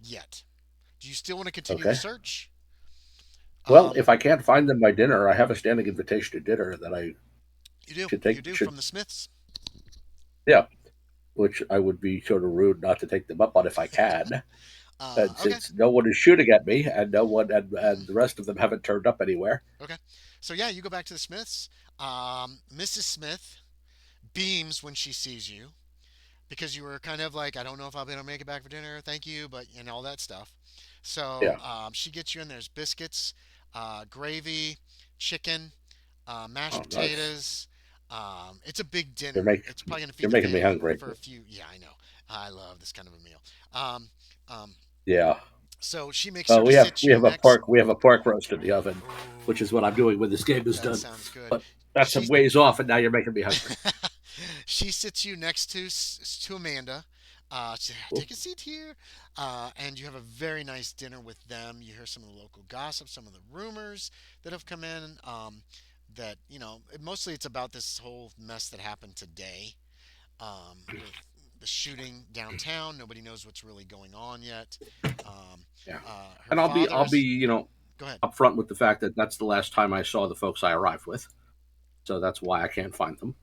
yet. Do you still want to continue the Okay. search? Well, Um, if I can't find them by dinner, I have a standing invitation to dinner that I you do. should You take. do Should from the Smiths. Yeah, which I would be sort of rude not to take them up on if I can. And Okay. since no one is shooting at me, and no one Hmm. and the rest of them haven't turned up anywhere. Okay. So yeah, you go back to the Smiths. Mrs. Smith beams when she sees you because you were kind of like, I don't know if I'll be able to make it back for dinner. Thank you, but and all that stuff. So Yeah. she gets you in. There's biscuits, gravy, chicken, mashed Oh, nice. potatoes. It's a big You're dinner. make It's probably going to feed you're the making me family hungry. for a few. Yeah, I know. I love this kind of a meal. Um, um, Yeah. so she makes sure Well, to sit we you have a next. pork roast in the oven, which is Oh, what I'm doing when this game is that done. sounds good. But that's some She ways off, and now you're making me hungry. she sits you next to Amanda. Cool. Take a seat here, and you have a very nice dinner with them. You hear some of the local gossip, some of the rumors that have come in. That mostly it's about this whole mess that happened today with the shooting downtown. Nobody knows what's really going on yet. Um, Yeah. Her And father I'll be is. Go ahead. upfront with the fact that that's the last time I saw the folks I arrived with, so that's why I can't find them.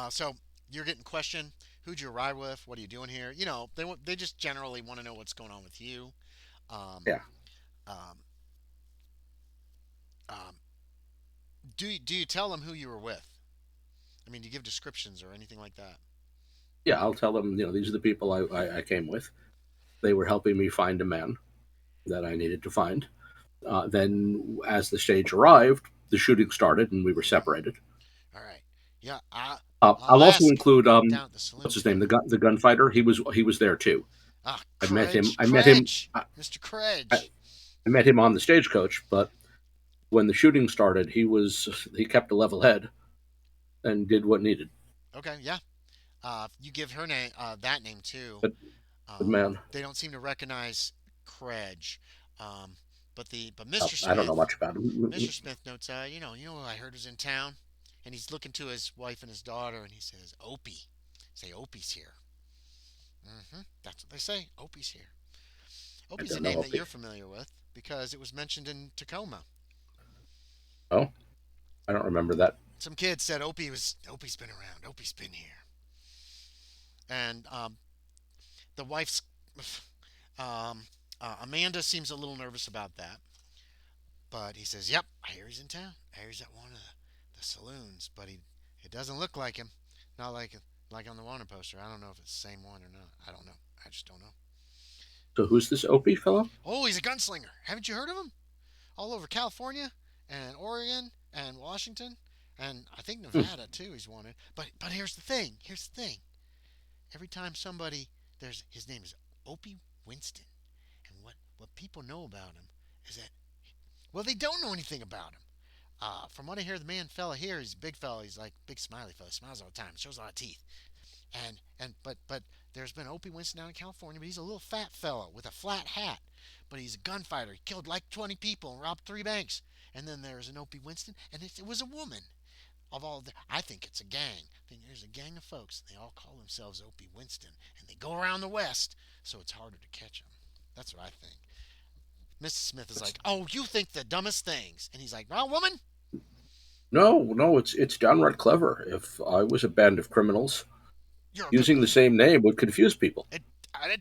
So you're getting questioned. Who'd you arrive with? What are you doing here? They just generally want to know what's going on with you. Um, Yeah. um, um, do you tell them who you were with? I mean, do you give descriptions or anything like that? Yeah, I'll tell them, these are the people I came with. They were helping me find a man that I needed to find. Then, as the stage arrived, the shooting started and we were Hmm. separated. All right. Yeah, I'll I'll also ask include down at the saloon what's his name, today. the gunfighter. He was there too. I met him. Credge, Credge, Mr. I, Credge. I met him on the stagecoach, but when the shooting started, he kept a level head and did what needed. Okay, yeah. You give her name, that name too. But man, They don't seem to recognize Credge. Um, But I don't know much about Mr. him. Smith notes, you know who I heard was in town, and he's looking to his wife and his daughter, and he says, Opie. Say Opie's here. That's what they say. Opie's here. I Opie's a don't know name that Opie. you're familiar with because it was mentioned in Tacoma. Oh, I don't remember that. Some kid said Opie's been around. Opie's been here, and the wife's Amanda seems a little nervous about that, but he says, "Yep, I hear he's in town. I hear he's at one of the saloons, but it doesn't look like him. Not like on the wanted poster. I don't know if it's the same one or not. I don't know. I just don't know. So who's this Opie fellow? Oh, he's a gunslinger. Haven't you heard of him? All over California and Oregon and Washington and I think Hmm. Nevada too. He's wanted. But here's the thing. Here's the thing. Every time somebody there's his name is Opie Winston, and what people know about him is that well they don't know anything about him. From what I hear, the man fella here, he's a big fella. He's like big smiley fella. He smiles all the time. Shows a lot of teeth. But there's been Opie Winston down in California, but he's a little fat fella with a flat hat. But he's a gunfighter. He killed like 20 people and robbed 3 banks. And then there's an Opie Winston, and it was a woman. I think it's a gang. I think there's a gang of folks. They all call themselves Opie Winston, and they go around the West, so it's harder to catch them. That's what I think. Mrs. Smith is That's, like, "Oh, you think the dumbest things," and he's like, "Well, woman, no, it's downright clever. If I was a band of criminals, you're a good using one." the same name would confuse people, It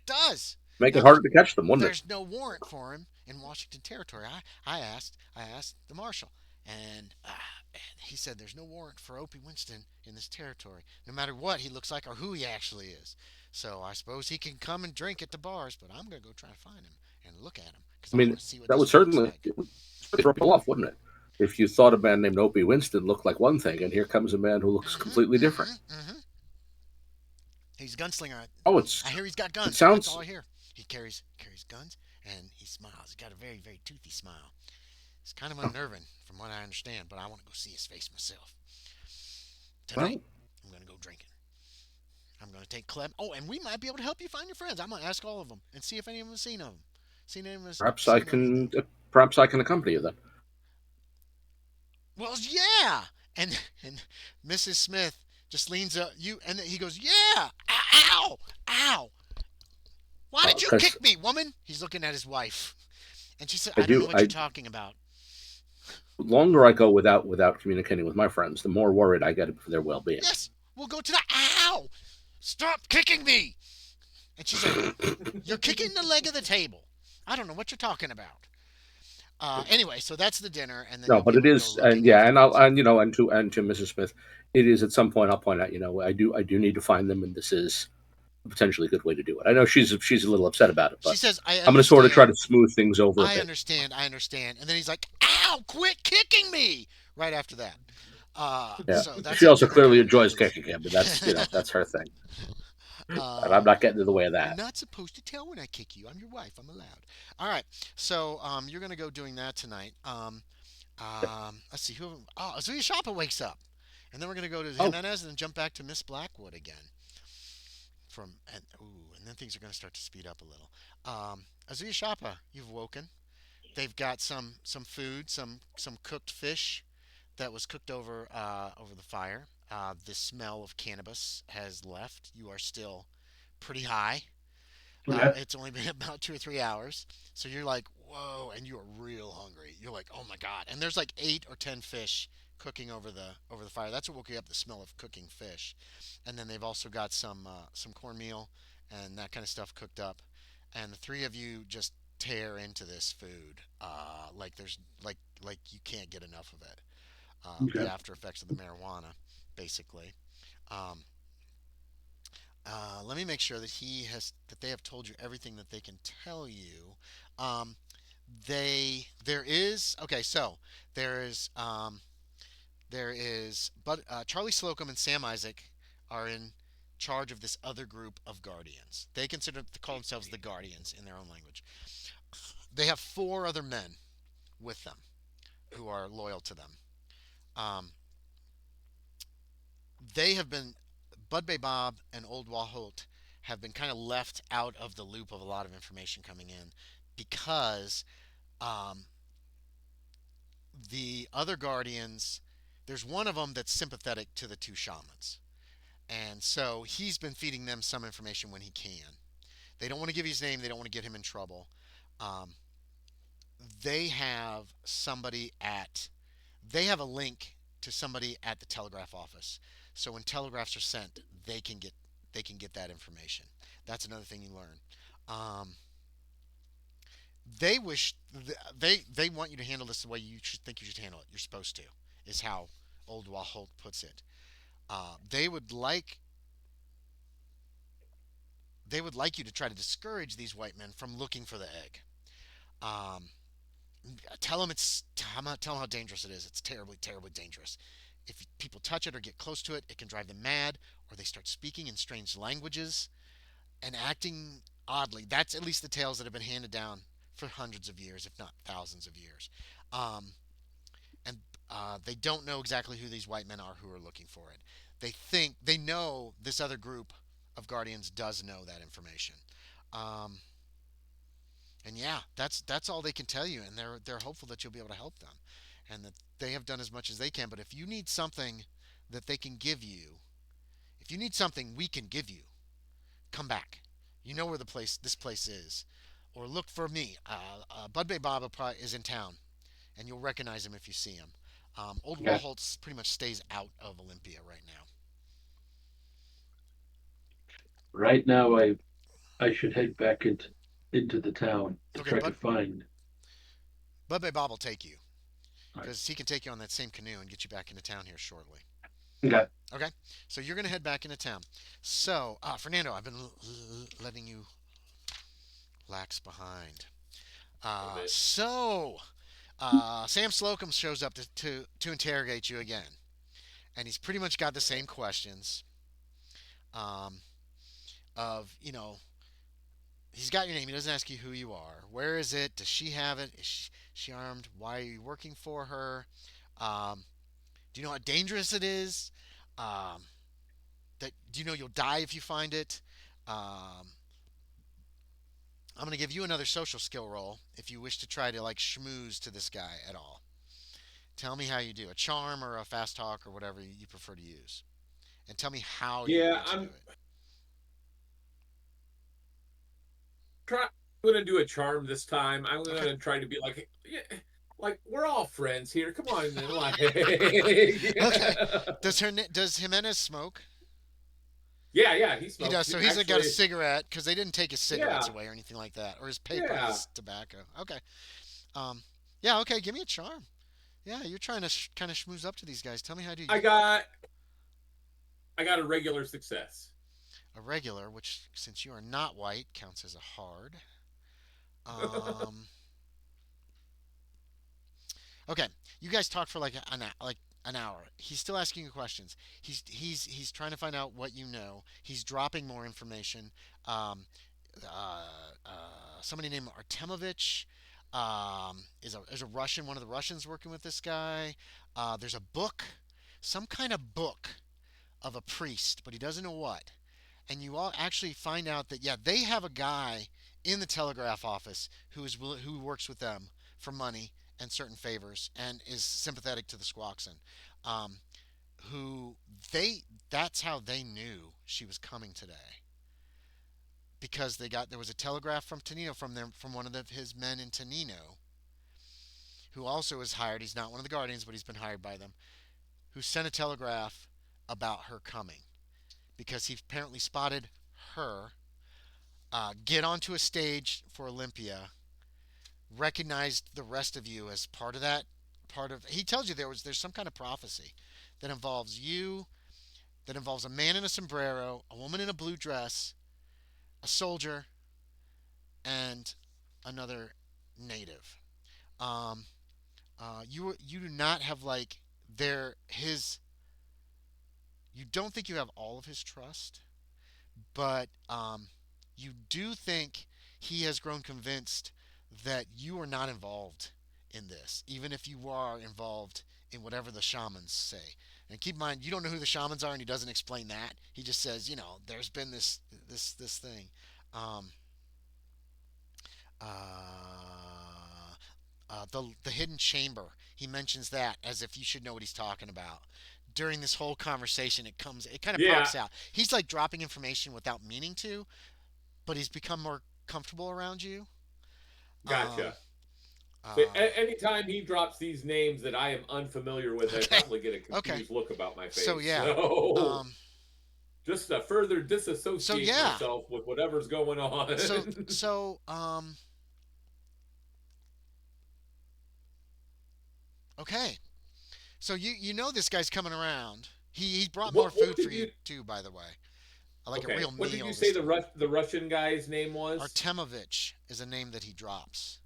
does. make it Now, harder to catch them, wouldn't it? there's no warrant for him in Washington Territory. I asked the marshal, and he said there's no warrant for Opie Winston in this territory, no matter what he looks like or who he actually is. So I suppose he can come and drink at the bars, but I'm gonna go try to find him and look at him because I I mean, want to see what that this would dude looks certainly like. throw people off, wouldn't it? If you thought a man named Opie Winston looked like one thing, and here comes a man who looks Mm-hmm. completely different. Mm-hmm. Mm-hmm. He's a gunslinger. Oh, I hear he's got it guns. That's sounds all I hear. He carries guns and he smiles. He's got a very very toothy smile. It's kind of unnerving from what I understand, but I want to go see his face myself. Tonight, well. I'm going to go drinking. I'm going to take Clem. Oh, and we might be able to help you find your friends. I'm going to ask all of them and see if any of them have seen them. Seen any of them, Perhaps I seen anything. can perhaps I can accompany you then. Well, yeah. And Mrs. Smith just leans up you and he goes, "Yeah. Ow. Ow. Why did you Because kick me, woman?" He's looking at his wife. And she said, I "I don't know do what you're I talking about." the longer I go without communicating with my friends, the more worried I get for their well being. "Yes. We'll go to the Ow. Stop kicking me." And she's like, "You're kicking the leg of the table. I don't know what you're talking about." Anyway, so that's the dinner, and then No, you'll be but it able to go is, and looking yeah, and I'll afterwards. and to Mrs. Smith, it is at some point I'll point out, I do need to find them, and this is a potentially a good way to do it. I know she's a little upset about it, She but says, "I I'm going to sort of try understand. to smooth things over a I bit. understand. I understand." And then he's like, "Ow! Quit kicking me!" Right after that. Yeah, So that's she how also dinner clearly kind of enjoys goes. kicking him, but that's her thing, and I'm uh, not getting in the way of you're that. not supposed to tell when I kick you. I'm your wife. I'm allowed. All right. So you're gonna go doing that tonight. Let's see who. Oh, Azuya Shappa wakes up, and then we're gonna go to Oh, Jimenez and then jump back to Miss Blackwood again. And then things are gonna start to speed up a little. Azuya Shappa, you've woken. They've got some food, some cooked fish that was cooked over the fire. The smell of cannabis has left. You are still pretty high. Okay. It's only been about 2 or 3 hours, so you're like, whoa, and you are real hungry. You're like, oh my god! And there's like 8 or 10 fish cooking over the fire. That's what woke you up, the smell of cooking fish. And then they've also got some cornmeal and that kind of stuff cooked up. And the three of you just tear into this food, like you can't get enough of it. The Okay. after effects of the marijuana, basically. Um, let me make sure that they have told you everything that they can tell you. Um, there is okay. So there is but Charlie Slocum and Sam Isaac are in charge of this other group of guardians. They consider to call themselves the guardians in their own language. They have 4 other men with them who are loyal to them. Um, they have been Bud Bay Bob and Old Waholt have been kind of left out of the loop of a lot of information coming in because Um, the other guardians, there's one of them that's sympathetic to the two shamans. And so he's been feeding them some information when he can. They don't want to give his name, they don't want to get him in trouble. Um, they have somebody at, they have a link to somebody at the telegraph office. So when telegraphs are sent, they can get that information. That's another thing you learn. Um, they wish they want you to handle this the way you should think you should handle it. You're supposed to, is how Old Waholt puts it. They would like you to try to discourage these white men from looking for the egg. Um, tell them how dangerous it is. It's terribly, terribly dangerous. If people touch it or get close to it, it can drive them mad, or they start speaking in strange languages and acting oddly. That's at least the tales that have been handed down for hundreds of years, if not thousands of years. Um, and they don't know exactly who these white men are who are looking for it. They know this other group of guardians does know that information. Um, and yeah, that's all they can tell you, and they're hopeful that you'll be able to help them, and that they have done as much as they can. But if you need something that they can give you, if you need something we can give you, come back. You know where this place is, or look for me. Bud Bay Baba is in town, and you'll recognize him if you see him. Old Okay. Wallholtz pretty much stays out of Olympia right now. Right now, I should head back into the town to Okay, try to find. Bud Bay Bob will take you All right. because he can take you on that same canoe and get you back into town here shortly. Okay. Okay, so you're gonna head back into town. So, Fernando, I've been letting you lax behind. A little bit. Sam Slocum shows up to interrogate you again, and he's pretty much got the same questions. Um, of he's got your name. He doesn't ask you who you are. Where is it? Does she have it? Is she armed? Why are you working for her? Um, do you know how dangerous it is? Um, do you know you'll die if you find it? Um, I'm going to give you another social skill roll if you wish to try to like schmooze to this guy at all. Tell me how you do a charm or a fast talk or whatever you prefer to use, and tell me how you're Yeah, going to do I'm it. try. I'm gonna do a charm this time. I'm Okay. gonna try to be like, yeah, like we're all friends here. Come on, man. Like, Okay. Does Jimenez smoke? yeah, yeah. He He smokes. does. So he's got a Actually, cigarette because they didn't take his cigarettes yeah, away or anything like that, or his paper, yeah. his tobacco. Okay. Um, yeah. Okay. Give me a charm. Yeah, you're trying to kind of schmooze up to these guys. Tell me how to do I got, I got a regular success. a regular, which since you are not white counts as a hard. Um, okay. You guys talked for like an hour. He's still asking you questions. He's trying to find out what you know. He's dropping more information. Um, Somebody named Artemovich is a Russian, one of the Russians working with this guy. There's a book, some kind of book of a priest, but he doesn't know what. And you all actually find out that yeah, they have a guy in the telegraph office who works with them for money and certain favors and is sympathetic to the Squawkson. Um, who they That's how they knew she was coming today because there was a telegraph from Tonino from one of his men in Tonino, who also is hired. He's not one of the guardians, but he's been hired by them. Who sent a telegraph about her coming because he apparently spotted her get onto a stage for Olympia, recognized the rest of you as part of that. Part of He tells you there's some kind of prophecy that involves you, that involves a man in a sombrero, a woman in a blue dress, a soldier, and another native. Um, you do not have like their his. You don't think you have all of his trust, but you do think he has grown convinced that you are not involved in this, even if you are involved in whatever the shamans say. And keep in mind, you don't know who the shamans are, and he doesn't explain that. He just says, there's been this thing. Um, uh, the hidden chamber. He mentions that as if you should know what he's talking about. During this whole conversation, it kind of Yeah, pops out. He's like dropping information without meaning to, but he's become more comfortable around you. Um, gotcha. But uh, anytime he drops these names that I am unfamiliar with, I okay, probably get a okay. confused look about my So face. yeah, So um, just to further so disassociate yeah, myself with whatever's going on. so so um, okay. So you know this guy's coming around. He brought more What food for did you you? too, by the way. Like a Okay, real what did you meal this say time. The Russian guy's name was? Artemovich is a name that he drops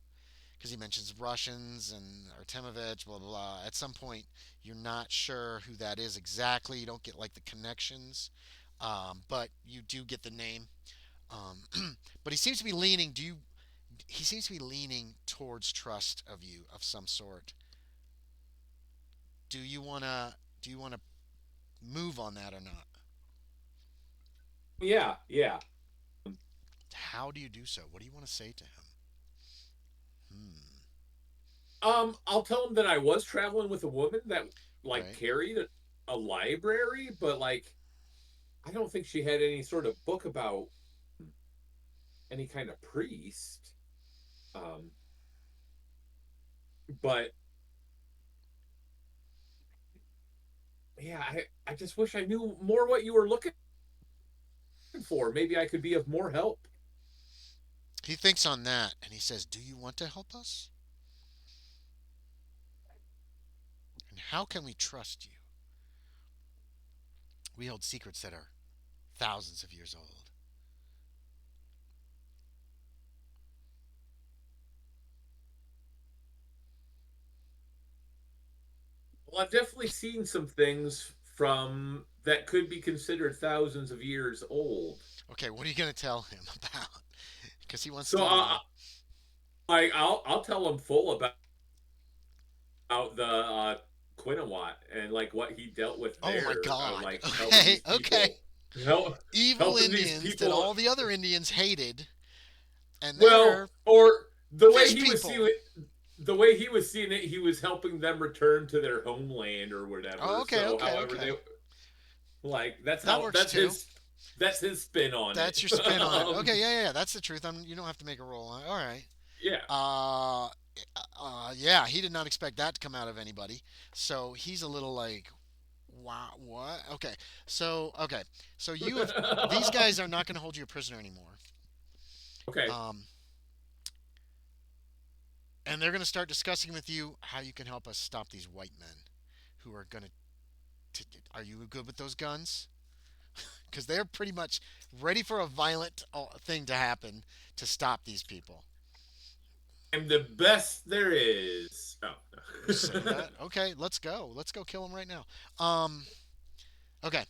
because he mentions Russians and Artemovich, blah, blah, blah. At some point, you're not sure who that is exactly. You don't get like the connections, but you do get the name. Um, but he seems to be leaning. He seems to be leaning towards trust of you of some sort. Do you wanna move on that or not? Yeah, yeah. How do you do so? What do you want to say to him? Hmm. I'll tell him that I was traveling with a woman that like Right. carried a library, but like I don't think she had any sort of book about any kind of priest. Um, but yeah, I just wish I knew more what you were looking for. Maybe I could be of more help. He thinks on that and he says, "Do you want to help us? And how can we trust you? We hold secrets that are thousands of years old." Well, I've definitely seen some things from that could be considered thousands of years old. Okay, what are you going to tell him about? Because he wants So to know. I'll tell him full about the Quinawat and like what he dealt with Oh my there, God. like helping Okay, these okay. people, help, Evil helping these Indians that people. all the other Indians hated, and they're Well, or the way fish he was people. seeing it, the way he was seeing it, he was helping them return to their homeland or Oh, whatever. okay, So, okay, however okay. they like That works too. that's his spin on That's it. your spin on it. Okay, yeah, yeah, yeah. That's the truth. You don't have to make a roll on it. All right. Yeah, Uh, yeah, he did not expect that to come out of anybody. So he's a little like, wow, what? Okay. So you have these guys are not going to hold you a prisoner anymore. okay. Um, and they're going to start discussing with you how you can help us stop these white men who are going to. Are you good with those guns? Because they're pretty much ready for a violent thing to happen to stop these people. I'm the best there is. Oh. You say that? Okay, let's go. Let's go kill them right now. Um, okay.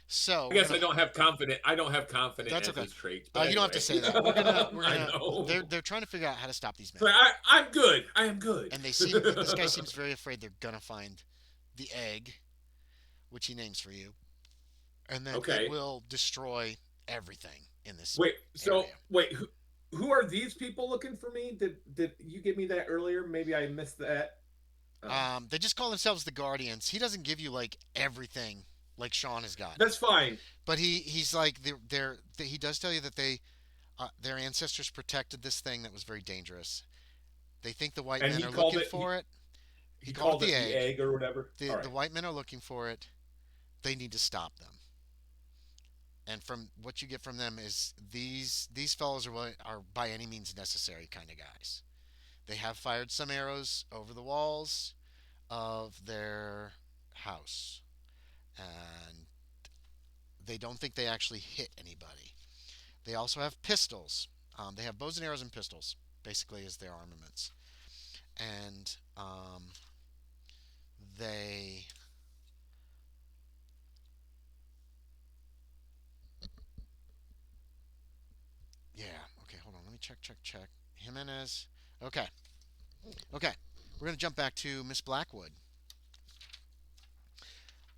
So I we're guess gonna. I don't have confident That's as okay. his traits, but You don't have to anyway, say that. We're gonna. We're I gonna. know. They're trying to figure out how to stop these men, So I'm good. I am good. and they seem. This guy seems very afraid they're gonna find the egg, which he names for you, and that it Okay. will destroy everything in this Wait. So area. wait. Who are these people looking for me? Did you give me that earlier? Maybe I missed that. Um, They just call themselves the Guardians. He doesn't give you like everything like Sean has gotten, that's fine. but he's like he does tell you that their ancestors protected this thing that was very dangerous. They think the white And men he are called looking it for it. He he called it called the it the egg. egg or whatever. All The right. white men are looking for it. They need to stop them. And from what you get from them is these fellows are by any means necessary kind of guys. They have fired some arrows over the walls of their house, and they don't think they actually hit anybody. They also have pistols. They have bows and arrows and pistols, basically, as their armaments. And they. Yeah, okay, hold on. Let me check. Jimenez. Okay, okay. We're going to jump back to Miss Blackwood.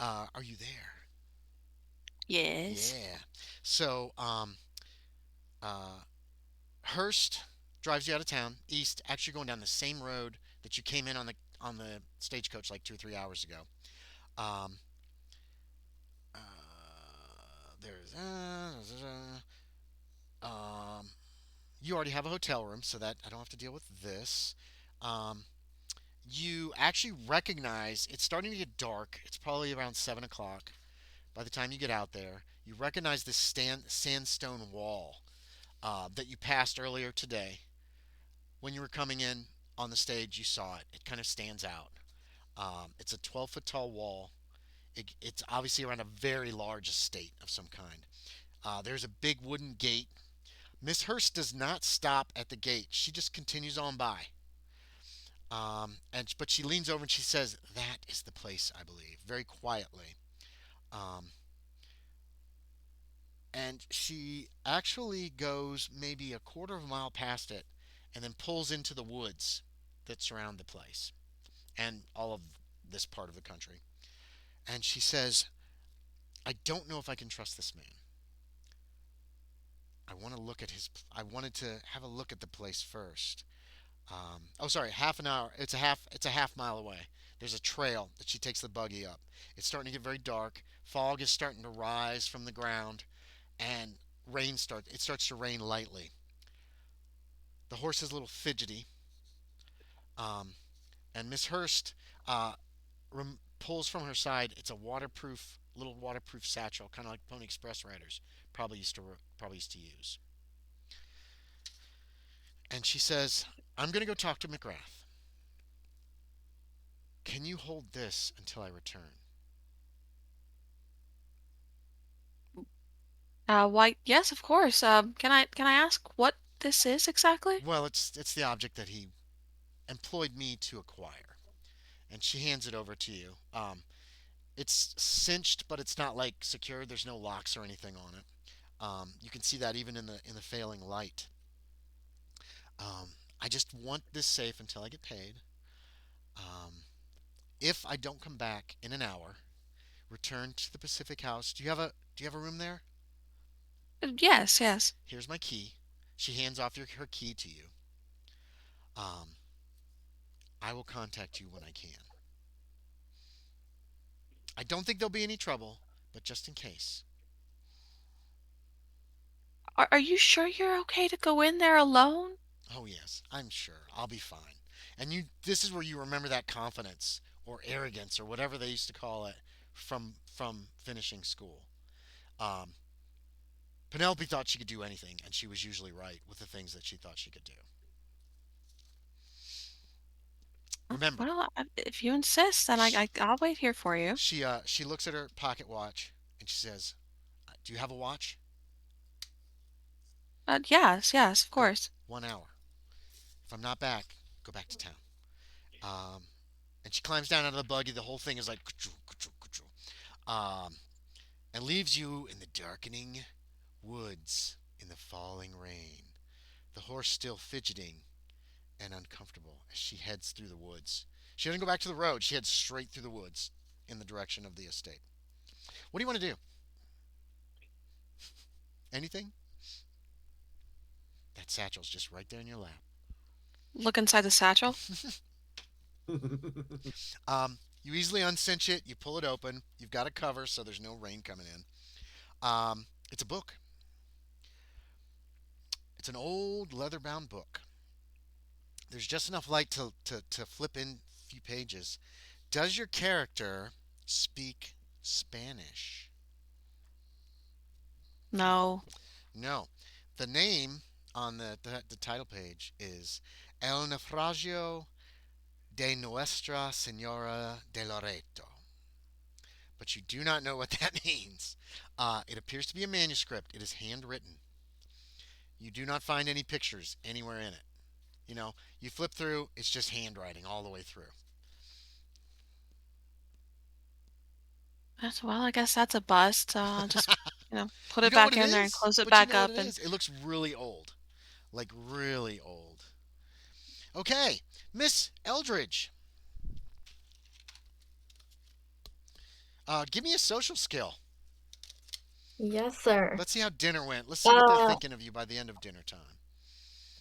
Are you there? Yes. Yeah. So, uh, Hurst drives you out of town, east, actually going down the same road that you came in on the stagecoach like 2 or 3 hours ago. Um, uh, there's you already have a hotel room, so that I don't have to deal with this. Um, you actually recognize it's starting to get dark. It's probably around 7 o'clock by the time you get out there. You recognize this sandstone wall that you passed earlier today. When you were coming in on the stage, you saw it. It kind of stands out. It's a 12-foot tall wall. It's obviously around a very large estate of some kind. There's a big wooden gate. Miss Hurst does not stop at the gate. She just continues on by. But she leans over and she says, "That is the place, I believe," very quietly. Um, and she actually goes maybe a quarter of a mile past it, and then pulls into the woods that surround the place and all of this part of the country. And she says, "I don't know if I can trust this man. I want to look at his. I wanted to have a look at the place first." Oh, sorry, half an hour. It's a half mile away. There's a trail that she takes the buggy up. It's starting to get very dark. Fog is starting to rise from the ground, and it starts to rain lightly. The horse is a little fidgety, um, and Miss Hurst uh, pulls from her side. It's a little waterproof satchel, kind of like Pony Express riders probably used to use. And she says, "I'm going to go talk to McGrath. Can you hold this until I return?" Why, yes, of course. Can I ask what this is exactly? Well, it's the object that he employed me to acquire, and she hands it over to you. It's cinched, but it's not like secured. There's no locks or anything on it. You can see that even in the failing light. I just want this safe until I get paid. Um, if I don't come back in an hour, return to the Pacific House. Do you have a room there? Yes, yes. Here's my key. She hands off her key to you. Um, I will contact you when I can. I don't think there'll be any trouble, but just in case. Are you sure you're okay to go in there alone? Oh yes, I'm sure I'll be fine. And this is where you remember that confidence or arrogance or whatever they used to call it from finishing school. Um, Penelope thought she could do anything, and she was usually right with the things that she thought she could do. Remember, Well, if you insist, then I'll wait here for you. she looks at her pocket watch and she says, "Do you have a watch? Yes, yes, of Good. course. 1 hour. If I'm not back, go back to town." Um, and she climbs down out of the buggy. The whole thing is like, um, and leaves you in the darkening woods in the falling rain. The horse still fidgeting and uncomfortable as she heads through the woods. She doesn't go back to the road. She heads straight through the woods in the direction of the estate. What do you want to do? Anything? That satchel's just right there in your lap. Look inside the satchel. You easily uncinch it. You pull it open. You've got a cover so there's no rain coming in. It's a book. It's an old leather-bound book. There's just enough light to flip in a few pages. Does your character speak Spanish? No. No. The name on the title page is El Naufragio de Nuestra Senora de Loreto. But you do not know what that means. It appears to be a manuscript. It is handwritten. You do not find any pictures anywhere in it. You flip through, it's just handwriting all the way through. Well, I guess that's a bust. I'll just, put You it know what back it in there and is? close it But you back know what up it and is? It looks really old. Like really old. Okay, Miss Eldridge, give me a social skill. Yes, sir. Let's see how dinner went. Let's see what they're Uh, thinking of you by the end of dinner time.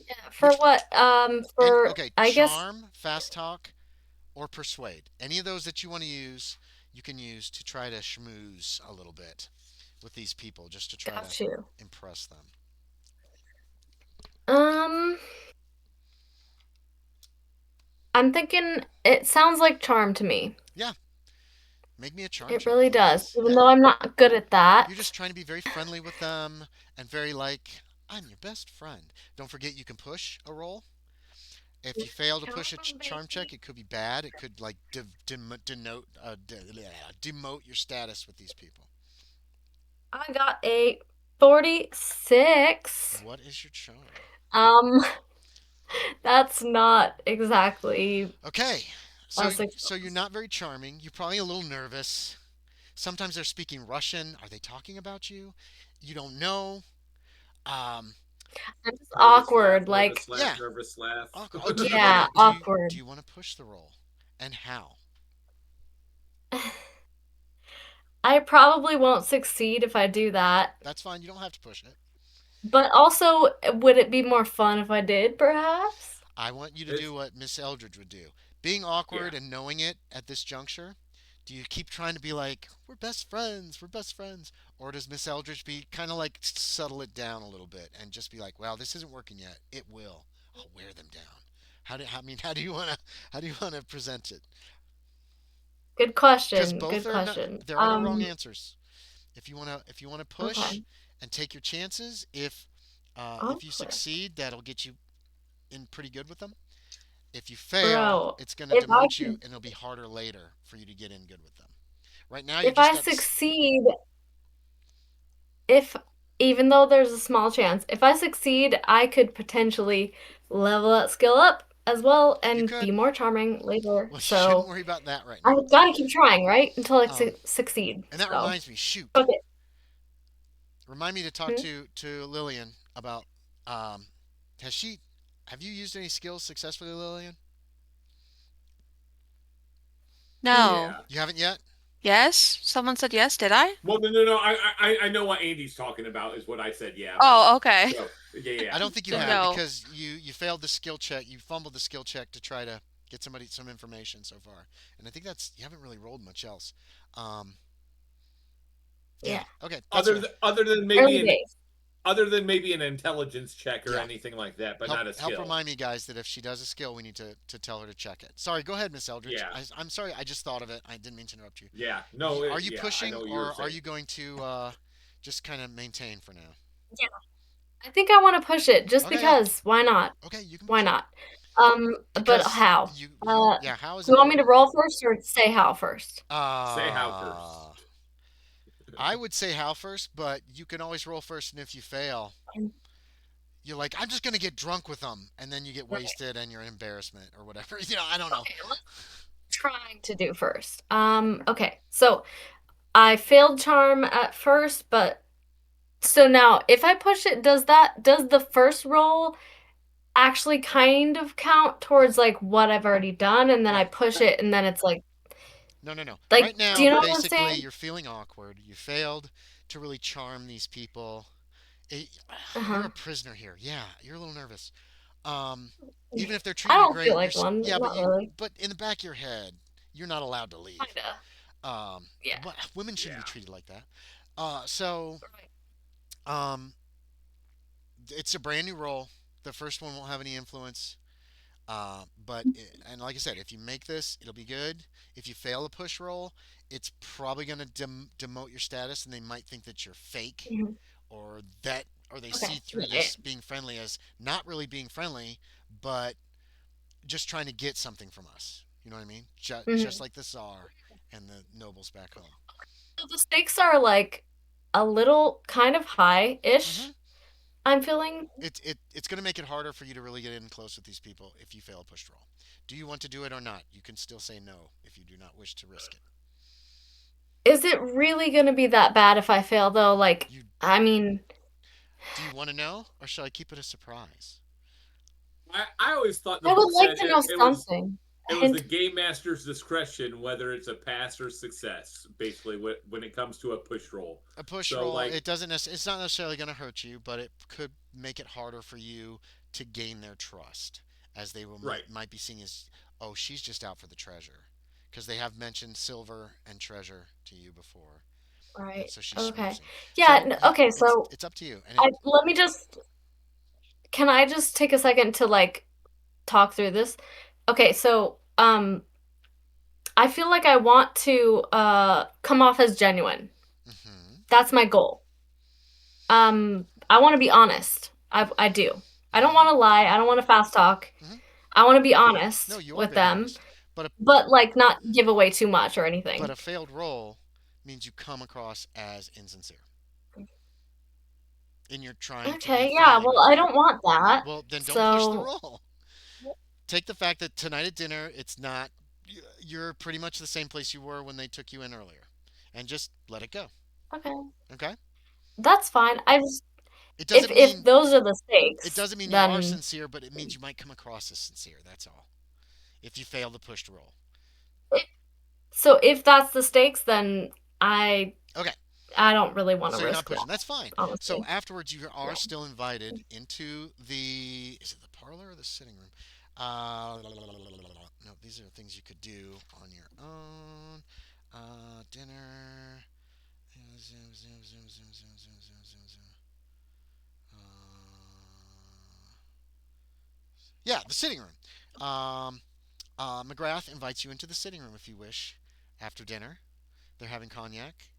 Yeah, for Which what? and For okay, I guess charm, fast talk, or persuade. Any of those that you want to use, you can use to try to schmooze a little bit with these people, just to try to got you. impress them. Um, I'm thinking it sounds like charm to me. Yeah, make me a charm It check, really does, please. even Yeah, though I'm not good at you're that. just trying to be very friendly with them and very like, I'm your best friend. Don't forget you can push a roll. If you fail to Come push a on, charm check, baby. it could be bad. It could like denote, demote your status with these people. I got a 46. What is your charm? Um, that's not exactly Okay, a so you're success. not very charming. You're probably a little nervous. Sometimes they're speaking Russian. Are they talking about you? You don't know. Um, I'm just Nervous laugh, awkward. nervous Like, laugh, yeah. nervous laugh. Oh, yeah, do awkward. you want to push the roll, and how? I probably won't succeed if I do that. That's fine. You don't have to push it. But also, would it be more fun if I did, perhaps? I want you to It's do what Miss Eldridge would do. Being yeah. awkward and knowing it at this juncture, do you keep trying to be like, we're best friends, we're best friends? Or does Miss Eldridge be kind of like settle it down a little bit and just be like, well, this isn't working yet. It will. I'll wear them down. I mean, how do you want to present it? Good Because question. both Good are not, question. there are no wrong answers. If you want to push Okay. and take your chances, if you Awkward. succeed, that'll get you in pretty good with them. If you fail, Bro, it's going to if I demote you could, and it'll be harder later for you to get in good with them. Right now, you if just I got this. succeed, if even though there's a small chance, if I succeed, I could potentially level that skill up as well You and be could. more charming later. Well, you shouldn't So worry about that right I now. gotta keep trying, right? Until I Um, succeed. and that So, reminds me, shoot. okay. Remind me to talk Hmm? to Lillian about. Um, has she? Have you used any skills successfully, Lillian? Hmm. No. Yeah. You haven't yet. Yes? Someone said yes, did I? Well, no. I know what Andy's talking about. Is what I said. Yeah, but Oh, okay. so yeah. I don't think you Sorry. have No. because you failed the skill check. You fumbled the skill check to try to get somebody some information so far, and I think that's you haven't really rolled much else. Um, yeah. Yeah. Okay, that's fair. Early days. Other than maybe an intelligence check or Yeah. anything like that, but not a Help skill. remind me, guys, that if she does a skill, we need to tell her to check it. Sorry, go ahead, Miss Eldridge. Yeah. I'm sorry, I just thought of it. I didn't mean to interrupt you. Yeah. No. Are you Yeah. I pushing, know what you were or are saying. you going to just kind of maintain for now? Yeah. I think I want to push it just Okay, because. Why not? okay, you can Why push it not? But because how? you yeah. How is Do you want me to important? roll first or say how first? Say how first. I would say how first, but you can always roll first, and if you fail, you're like, I'm just gonna get drunk with them, and then you get Okay. wasted and you're an embarrassment or whatever. I don't know. Okay, let's trying to do first. Okay. So I failed charm at first, but so now if I push it, does the first roll actually kind of count towards like what I've already done and then I Right. push it and then it's No, no, no. like Right do now, you know what I'm basically, saying? you're feeling awkward. You failed to really charm these people. Eh, You're Uh-huh. a prisoner here. Yeah, you're a little nervous. Um, Even if they're I treating you don't feel great, like one, yeah, not really. but in the back of your head, you're not allowed to leave. Kinda. Um, Yeah. Women shouldn't be Yeah. treated like that. So Right. um, it's a brand new role. The first one won't have any influence. And like I said, if you make this, it'll be good. If you fail a push roll, it's probably going to demote your status, and they might think that you're fake, Mhm. or that, or they see Okay. through this being friendly as not really being friendly, but just trying to get something from us. You know what I mean? Just Mhm. like the Tsar and the nobles back home. So the stakes are like a little kind of hmm high-ish, I'm feeling. It's going to make it harder for you to really get in close with these people if you fail a push roll. Do you want to do it or not? You can still say no if you do not wish to risk it. Is it really gonna be that bad if I fail though? Like, You I mean, Do you want to know, or shall I keep it a surprise? I always thought the I would book like said to know something. A it was the hint. game master's discretion whether it's a pass or success, basically, when it comes to a push roll. A push So roll, like, it's not necessarily going to hurt you, but it could make it harder for you to gain their trust, as they will Right. might be seen as, oh, she's just out for the treasure, because they have mentioned silver and treasure to you before, and Right. so she's Okay. schmoozing. Yeah, So okay, so it's up to you, and I let me just can I just take a second to like talk through this? Okay, so I feel like I want to come off as genuine. hmm That's my goal. I want to be honest. I do. I don't want to lie. I don't want to fast talk. hmm I want to be no, honest you are with being them, honest, but but like not give away too much or but anything. a failed roll means you come across as insincere, and you're trying to be Okay, yeah, friendly well, with I them. don't want that. Well, then don't push the So, roll. Take the fact that tonight at dinner, it's not, you're pretty much the same place you were when they took you in earlier, and just let it go. okay. Okay? That's fine. I just It if doesn't if mean those are the it stakes, doesn't mean you are then sincere, but it means you might come across as sincere. That's all. If you fail to push the roll. so if that's the stakes, then I Okay. I don't really want to So you're not risk pushing. that, That's fine. So honestly. afterwards, you are Yeah. still invited into the, is it the parlor or the sitting room? No, these are things you could do on your own. Dinner. Zoom, zoom, zoom, zoom, zoom, zoom, zoom, zoom, zoom. Yeah, the sitting room. McGrath invites you into the sitting room if you wish. After dinner, they're having cognac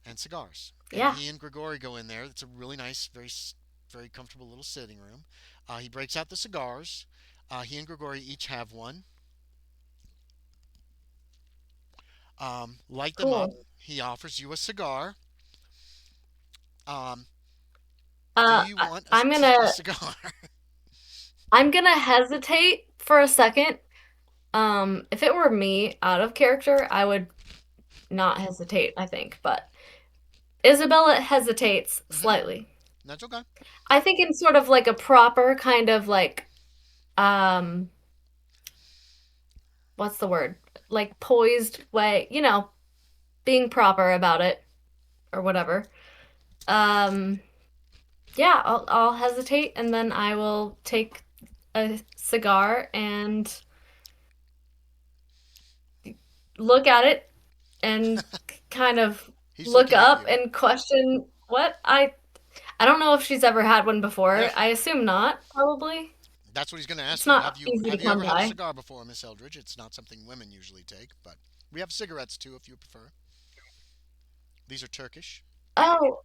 and cigars, and Yeah, he and Grigori go in there. It's a really nice, very comfortable little sitting room. He breaks out the cigars. He and Grigori each have one. Light them up. cool. He offers you a cigar. Um, do Uh, you I, want I'm a gonna cigar? I'm gonna hesitate for a second. If it were me out of character, I would not hesitate, I think, but Isabella hesitates hmm slightly. That's okay. I think in sort of like a proper kind of like um what's the word? Like poised way, being proper about it or whatever. Um yeah, I'll hesitate and then I will take a cigar and look at it and kind of He's look looking at up you. and question what I don't know if she's ever had one Yeah, before. I assume not, probably. that's what he's going to ask It's you. not easy to Have you come ever had a by. cigar before, Miss Eldridge? It's not something women usually take, but we have cigarettes too if you prefer. These are Turkish. Oh,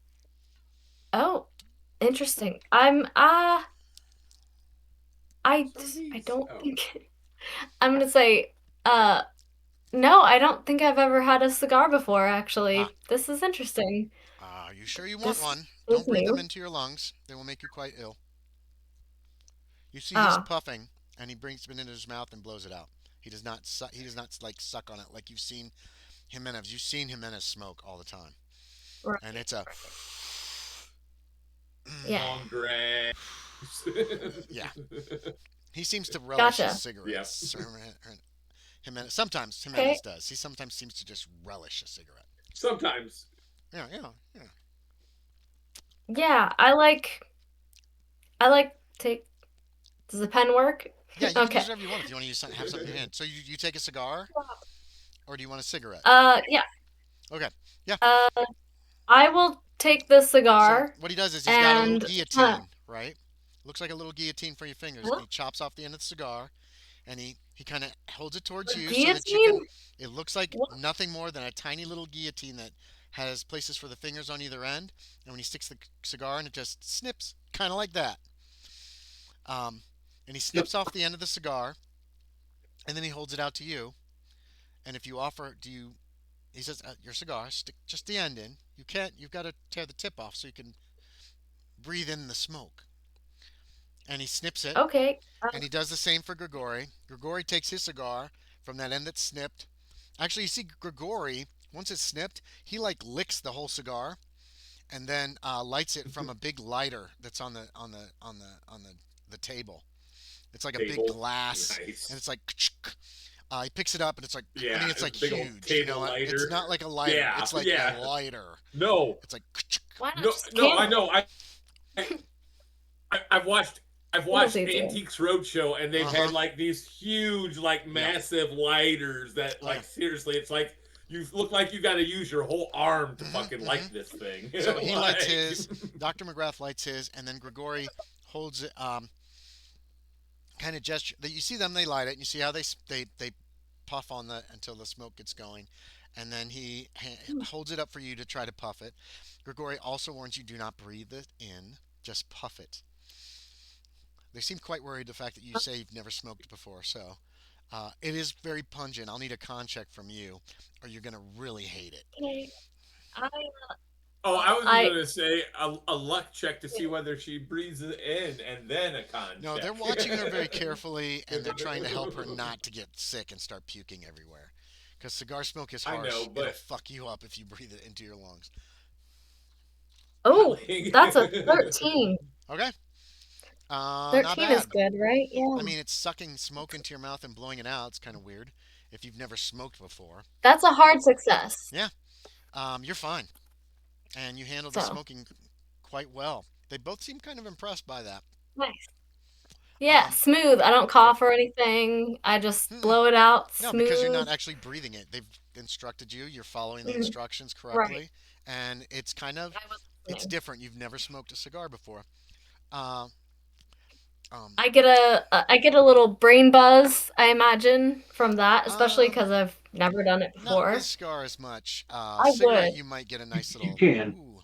oh, interesting. So I he's don't oh. think I'm gonna say uh no, I don't think I've ever had a cigar before, Ah, actually. This is interesting. are you sure you want This one? is Don't breathe them new. into your lungs. They will make you quite ill. You see, he's Ah, puffing, and he brings it into his mouth and blows it out. He does not. He does not like suck on it like you've seen Jimenez. You've seen Jimenez smoke all the time, and right. it's a Yeah. Long drags. yeah. He seems to relish his Gotcha. Yeah. cigarettes. Jimenez. Sometimes Jimenez Okay. does. He sometimes seems to just relish a cigarette. Sometimes. Yeah, yeah, yeah. Yeah, I like take does the pen work? Yeah, you can use Okay. whatever you want if you want to have something in your hand. So you take a cigar, or do you want a cigarette? Yeah. Okay. Yeah. Uh, I will take the So cigar what he does is he's got a little and guillotine, right? Looks like a little guillotine for your fingers, and huh? he chops off the end of the cigar, and he kind of holds it towards A you so that you can. guillotine? It looks like What? nothing more than a tiny little guillotine that has places for the fingers on either end, and when he sticks the cigar in, it just snips, kind of like that. Um, and he Yep. snips off the end of the cigar, and then he holds it out to you. And if you offer, do you? He says, "Your cigar, stick just the end in. You can't. You've got to tear the tip off so you can breathe in the smoke." And he snips it, Okay. and he does the same for Grigori. Grigori takes his cigar from that end that's snipped. Actually, you see, Grigori, once it's snipped, he like licks the whole cigar and then lights it from a big lighter that's on the table. It's like a big Table. glass, and Nice. it's like he picks it up, and it's like, I Yeah. mean, it's like Big old huge. You table know, it's lighter. not like a lighter. Yeah. It's like Yeah. a lighter. No. It's like Why not No. just No. I Campbell? know. I've watched I've It was watched easier. Antiques Roadshow, and they've had Uh-huh. like these huge, like Yeah. massive lighters that, Oh yeah. like, seriously, it's like you look like you got to use your whole arm to Hmm. fucking Hmm. light this thing. So he lights Like, his. Dr. McGrath lights his, and then Grigori holds it. Kind of gesture. You see them. They light it. And you see how they puff on the until the smoke gets going, and then he holds it up for you to try to puff it. Grigori also warns you: do not breathe it in. Just puff it. They seem quite worried the fact that you say you've never smoked before. So it is very pungent. I'll need a con check from you, or you're gonna really hate it. Okay. I oh, I was I gonna say a luck check to see whether she breathes it in, and then a con No, they're check. watching her very carefully, and they're trying to help her not to get sick and start puking everywhere. Because cigar smoke is I know, harsh. It'll but fuck you up if you breathe it into your lungs. Oh, golly. that's a 13. Okay. Not 13 is bad. good, right? Yeah. I mean, it's sucking smoke into your mouth and blowing it out. It's kind of weird if you've never smoked before. That's a hard success. Yeah. You're fine, and you handle the So, smoking quite well. They both seem kind of impressed by that. nice. Yeah, Um, smooth. I don't cough or anything. I just hmm. blow it out No, because you're not smooth. actually breathing it. They've instructed you. You're following the Mhm. instructions Right. correctly, and it's kind of I was it's listening. different. You've never smoked a cigar before. Uh, um, I get a little brain buzz, I imagine, from that, especially um, because I've never done it not with before. cigar as much. I Cigarette, would. you might get a nice You little can. ooh.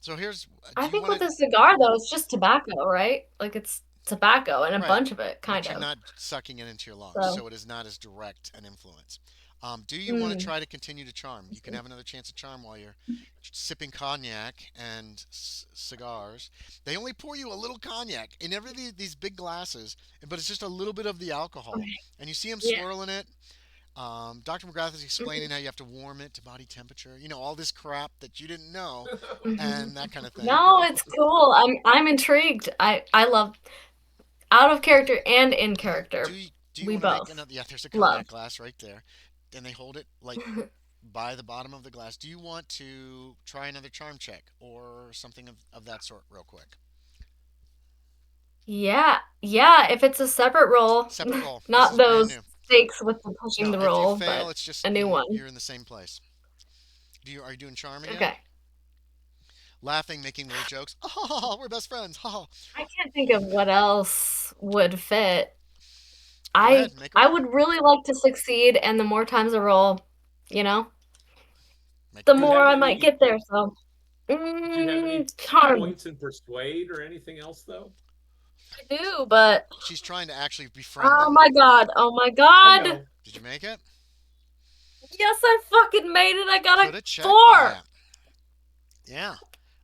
So here's. I Do you think want with to? a cigar though, it's just tobacco, right? Like it's tobacco and a Right, bunch of it, kind but you're of. not sucking it into your lungs, So, so it is not as direct an influence. Do you want to mm, try to continue to charm? You can have another chance at charm while you're sipping cognac and cigars. They only pour you a little cognac in every these big glasses, but it's just a little bit of the alcohol, okay. and you see him Yeah. swirling it. Dr. McGrath is explaining Mhm. how you have to warm it to body temperature. You know all this crap that you didn't know, Mhm. and that kind of thing. No, it's cool. I'm intrigued. I love out of character and in Hmm. character. Do you We want to make both another? Yeah, there's a love. cognac glass right there, and they hold it like by the bottom of the glass. Do you want to try another charm check or something of that sort, real quick? Yeah. Yeah, if it's a separate roll, Separate roll. This not is brand those new. stakes with the pushing No, the if you roll, fail, but it's just a new one. you're in the same place. Are you doing charm again? Okay. Laughing, making little jokes. Oh, we're best friends. Ha. I can't think of what else would fit. Go I ahead, make a I roll. would really like to succeed, and the more times I roll, you know, Make a the Do you roll. more have I might any? get there. So, Do you have any charm. points in persuade or anything else though? I do, but She's trying to actually befriend oh them. my god, oh my I god. know. Did you make it? Yes, I fucking made it. I got a Put a check by 4. it. Yeah.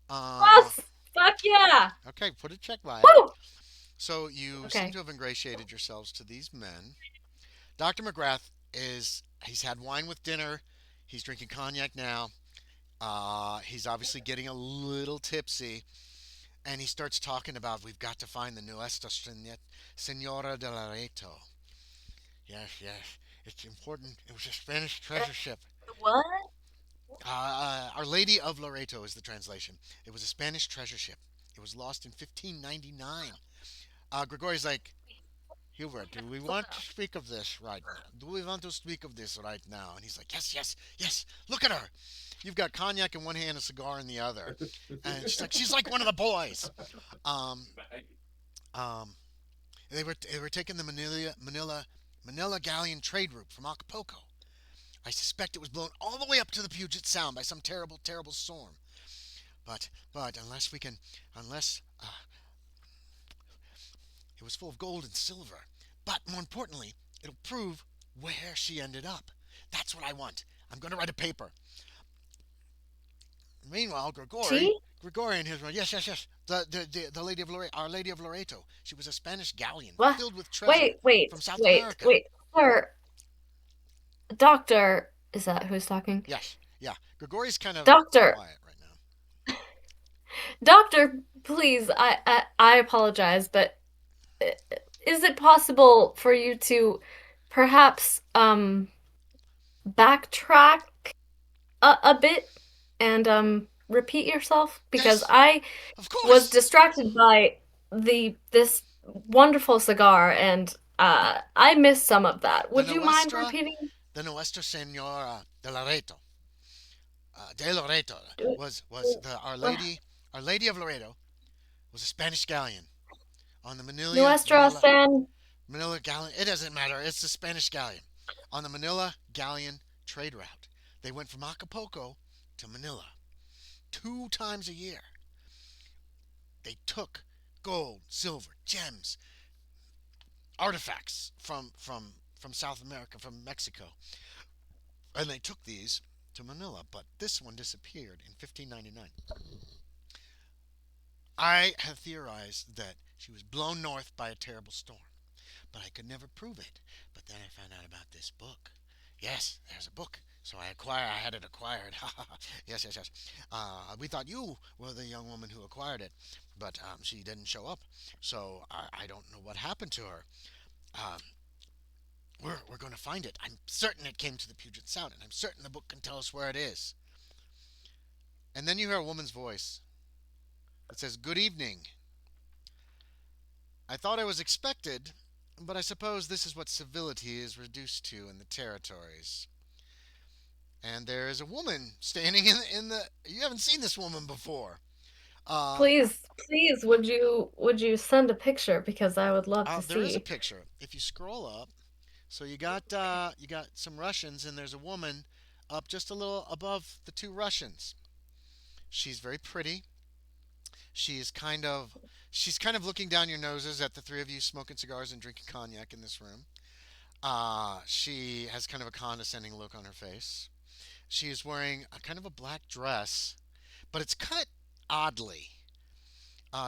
Uh, Yes, fuck yeah. okay, put a check by it. Woo. So you seem Okay. to have ingratiated yourselves to these men. Dr. McGrath he's had wine with dinner. He's drinking cognac now. He's obviously getting a little tipsy. And he starts talking about we've got to find the Nuestra Senora de Loreto. Yes, yes. It's important. It was a Spanish treasure ship. What? Our Lady of Loreto is the translation. It was a Spanish treasure ship. It was lost in 1599. Gregori's like, Hubert, do we want to speak of this right now? Do we want to speak of this right now? And he's like, yes, yes, yes. Look at her. You've got cognac in one hand, a cigar in the other, and she's like one of the boys. Um, um, they were taking the Manila galleon trade route from Acapulco. I suspect it was blown all the way up to the Puget Sound by some terrible, terrible storm. But unless it was full of gold and silver. But more importantly, it'll prove where she ended up. That's what I want. I'm going to write a paper. Meanwhile, Tea? Grigori and his yes, yes, yes. The Lady of Loreto, Our Lady of Loreto. She was a Spanish galleon What? filled with treasure Wait, wait, from South wait, America. wait. Sir, doctor, is that who's talking? Yes, yeah. Grigori's kind of Doctor, quiet right now. doctor, please, I apologize, but uh, is it possible for you to perhaps backtrack a bit and repeat yourself? Because Yes, I of was course. distracted by the this wonderful cigar, and I missed some of that. The Would you mind Nuestra, repeating? the Nuestra Senora de Loreto, de Loreto was the Our Lady of Loreto was a Spanish galleon on the Nuestra San. Manila galleon. It doesn't matter. It's the Spanish galleon on the Manila galleon trade route. They went from Acapulco to Manila 2 times a year. They took gold, silver, gems, artifacts from South America, from Mexico, and they took these to Manila. But this one disappeared in 1599. I have theorized that she was blown north by a terrible storm, but I could never prove it. But then I found out about this book. Yes, there's a book. So I had it acquired. Yes, yes, yes. We thought you were the young woman who acquired it, but she didn't show up. So I don't know what happened to her. Um, we're going to find it. I'm certain it came to the Puget Sound, and I'm certain the book can tell us where it is. And then you hear a woman's voice that says, "Good evening. I thought I was expected, but I suppose this is what civility is reduced to in the territories." And there is a woman standing in the. You haven't seen this woman before. Uh, Please, would you send a picture because I would love to there is a see. picture. If you scroll up, so you got some Russians, and there's a woman up just a little above the two Russians. She's very pretty. She's kind of she's kind of looking down your noses at the three of you smoking cigars and drinking cognac in this room. She has kind of a condescending look on her face. She is wearing a kind of a black dress, but it's cut oddly.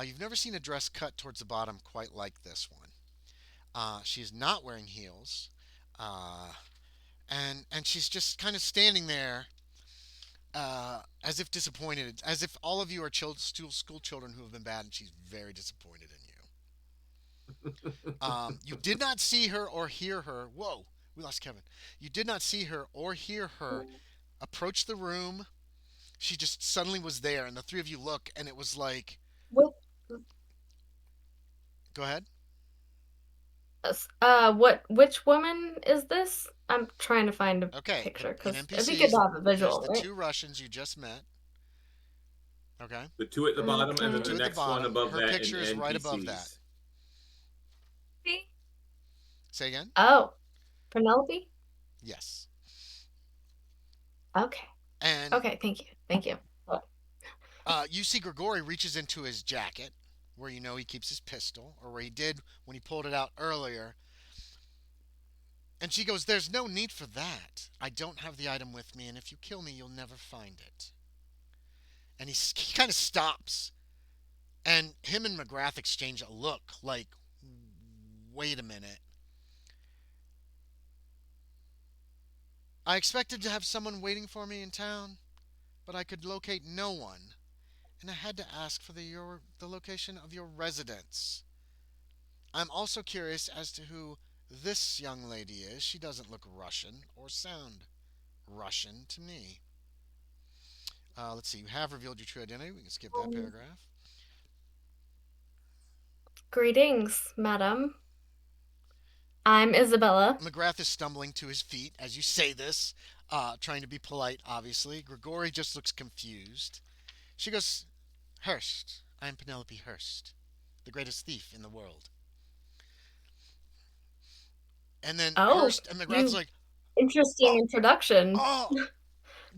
You've never seen a dress cut towards the bottom quite like this one. She is not wearing heels, uh, and she's just kind of standing there, as if disappointed, as if all of you are school children who have been bad, and she's very disappointed in you. You did not see her or hear her. Whoa, we lost Kevin. You did not see her or hear her approach the room. She just suddenly was there, and the three of you look, and it was like, Which, go ahead. which woman is this? I'm trying to find a Okay, picture in because it'd be good to NPCs, have a there's visual, the right? two Russians you just met. Okay, The two at the bottom, and the then two the Okay. at the next one bottom. above Her that in picture is right above that. NPCs. Say again? Oh, Penelope? Yes. Okay. And Okay, thank you. you see Grigori reaches into his jacket, where you know he keeps his pistol, or where he did when he pulled it out earlier. And she goes, "There's no need for that. I don't have the item with me, and if you kill me, you'll never find it." And he kind of stops, and him and McGrath exchange a look like, "Wait a minute. I expected to have someone waiting for me in town, but I could locate no one, and I had to ask for the location of your residence. I'm also curious as to who this young lady is. She doesn't look Russian or sound Russian to me." Let's see. You have revealed your true identity. We can skip that Um, paragraph. Greetings, madam. I'm Isabella. McGrath is stumbling to his feet as you say this, trying to be polite, obviously. Grigori just looks confused. She goes, "Hurst. I'm Penelope Hurst, the greatest thief in the world." And then Oh, Hurst and McGrath's you like, interesting "Oh, introduction. oh,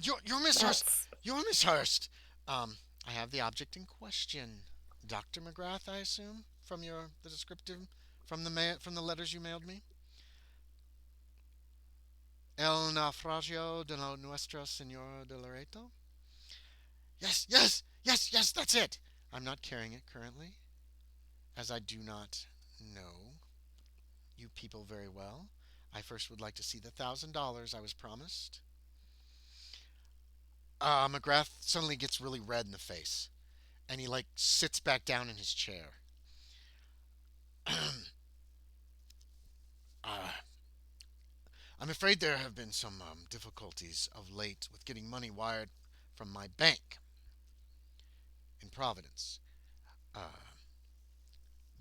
you're Miss Hurst. That's You're Miss Hurst." I have the object in question. Dr. McGrath, I assume, from the descriptive, from the letters you mailed me. El naufragio de la Nuestra Senora de Loreto? Yes, yes, yes, yes, that's it. I'm not carrying it currently, as I do not know you people very well. I first would like to see the $1,000 I was promised. McGrath suddenly gets really red in the face, and he like sits back down in his chair. uh, I'm afraid there have been some difficulties of late with getting money wired from my bank in Providence. Uh,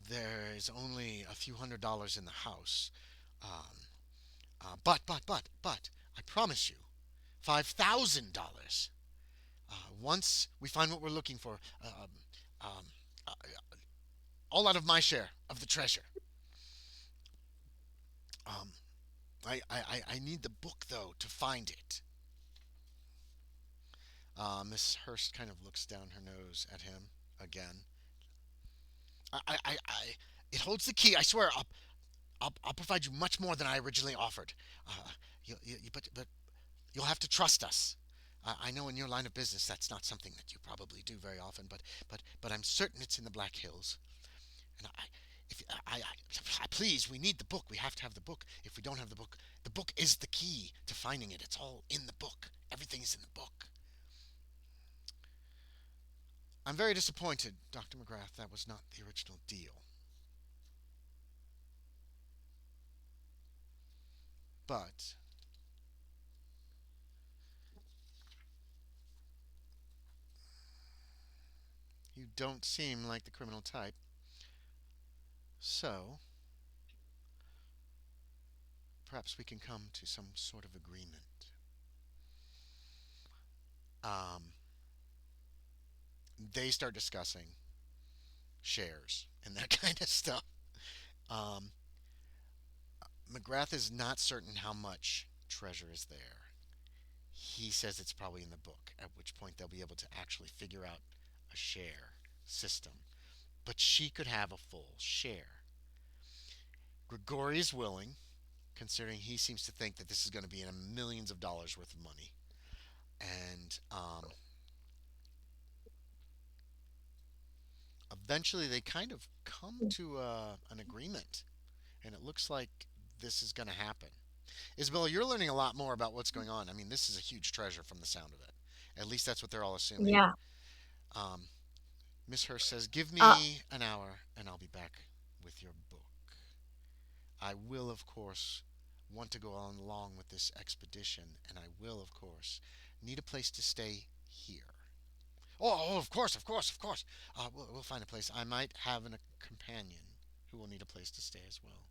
there is only a few $100s in the house. But, I promise you, $5,000. Once we find what we're looking for, um, uh, all out of my share of the treasure. Um, I need the book, though, to find it. Miss Hurst kind of looks down her nose at him again. It holds the key. I swear, I'll provide you much more than I originally offered. But you'll have to trust us. I know in your line of business that's not something that you probably do very often, but I'm certain it's in the Black Hills. And if please, we need the book. We have to have the book. If we don't have the book is the key to finding it. It's all in the book. Everything is in the book. I'm very disappointed, Dr. McGrath. That was not the original deal. But you don't seem like the criminal type. So, perhaps we can come to some sort of agreement. Um, they start discussing shares and that kind of stuff. Um, McGrath is not certain how much treasure is there. He says it's probably in the book, at which point they'll be able to actually figure out a share system. But she could have a full share. Grigori is willing, considering he seems to think that this is going to be in millions of dollars worth of money. And eventually they kind of come to an agreement. And it looks like this is going to happen. Isabella, you're learning a lot more about what's going on. I mean, this is a huge treasure from the sound of it. At least that's what they're all assuming. Yeah. Um, Miss Hurst says, "Give Uh, me an hour and I'll be back with your book. I will, of course, want to go on along with this expedition, and I will, of course, need a place to stay here. Of course, of course, of course. We'll find a place. I might have a companion who will need a place to stay as well.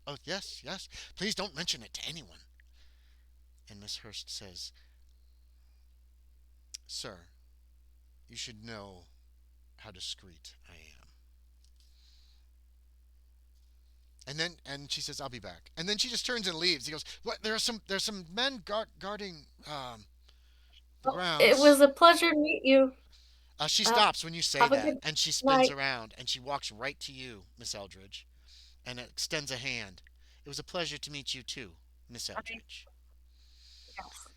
Oh, yes, yes. Please don't mention it to anyone." And Miss Hurst says, "Sir, you should know how discreet I am." And she says, "I'll be back." And then she just turns and leaves. He goes, "What? There's some men guarding the it grounds." was a pleasure to meet you. She Uh, stops when you say have a that, good and she spins night. around and she walks right to you, Miss Eldridge, and extends a hand. "It was a pleasure to meet you too, Miss I, Eldridge." yes.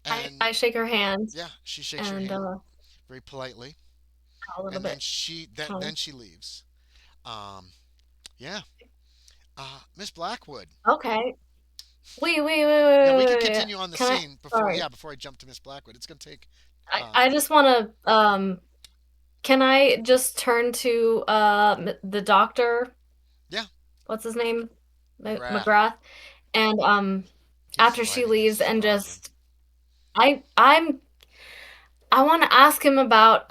And I shake her hand yeah, she shakes your and hand very politely, a little and then bit. she leaves. Um, yeah, Miss Blackwood. Okay. Yeah, we could Wait. continue on the Can I? scene before. Sorry. Yeah, before I jump to Miss Blackwood, it's gonna take. I just want to can I just turn to the doctor? Yeah, What's his name? McGrath. McGrath. And He's after she lighting his leaves and cigar again. just I I want to ask him about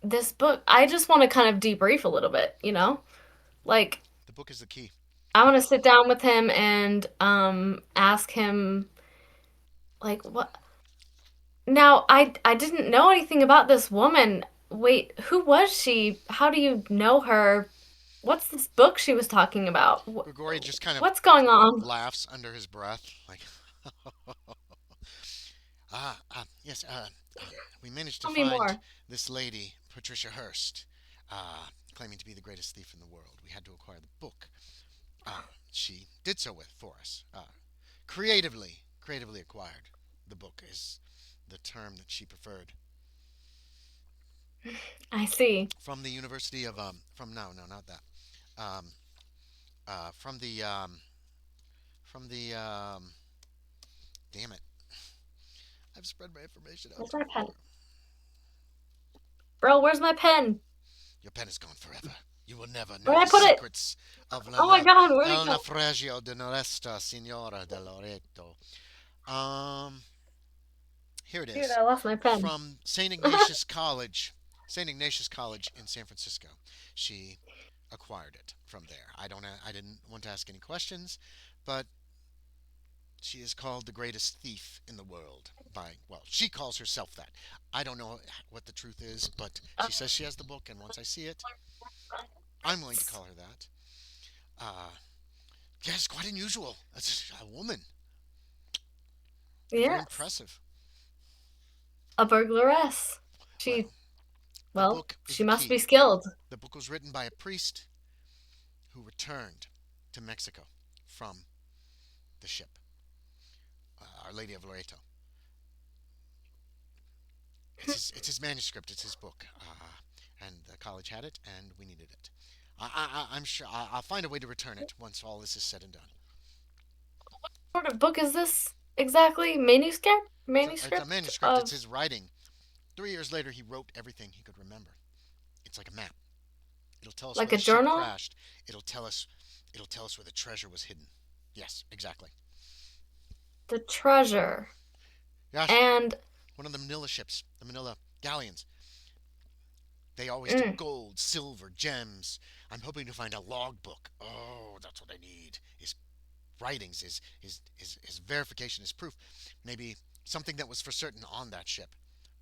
this book. I just want to kind of debrief a little bit, you know? Like The book is the key. I want to sit down with him and ask him like what. Now, I didn't know anything about this woman. Wait, who was she? How do you know her? What's this book she was talking about? Grigori just kind of What's going on? laughs under his breath, like, yes, we managed to Tell me find more. this lady, Patricia Hurst, claiming to be the greatest thief in the world. We had to acquire the book. She did so for us. Creatively acquired. The book is the term that she preferred. I see. From the University of, no, not that. Um, from damn it. I've spread my information out Where's too my pen? far. Bro, where's my pen? Your pen is gone forever. You will never know Where'd I the put it? secrets of Oh my God, where'd it El go? naufragio de Noresta Signora de Loreto. Um, Here it Dude, is. I lost my pen. From St. Ignatius College St. Ignatius College in San Francisco. She acquired it from there. I didn't want to ask any questions, but she is called the greatest thief in the world by, well, she calls herself that. I don't know what the truth is, but she says she has the book, and once I see it, I'm willing to call her that. Uh, yes, quite unusual. That's a woman. Very Yes, impressive. a burglaress. She, Well, the well, book is she the must be key. skilled. The book was written by a priest who returned to Mexico from the ship, Our Lady of Loreto. It's his manuscript. It's his book, and the college had it, and we needed it. I'm sure I'll find a way to return it once all this is said and done. What sort of book is this exactly? Manuscript? It's a Manuscript manuscript. It's of his writing. 3 years later, he wrote everything he could remember. It's like a map. It'll tell us where like the a ship journal? crashed. It'll tell us. It'll tell us where the treasure was hidden. Yes, exactly. The treasure. Yes, And one of the Manila ships, the Manila galleons. They always do mm, gold, silver, gems. I'm hoping to find a logbook. Oh, that's what I need. Is writings, is verification, is proof. Maybe something that was for certain on that ship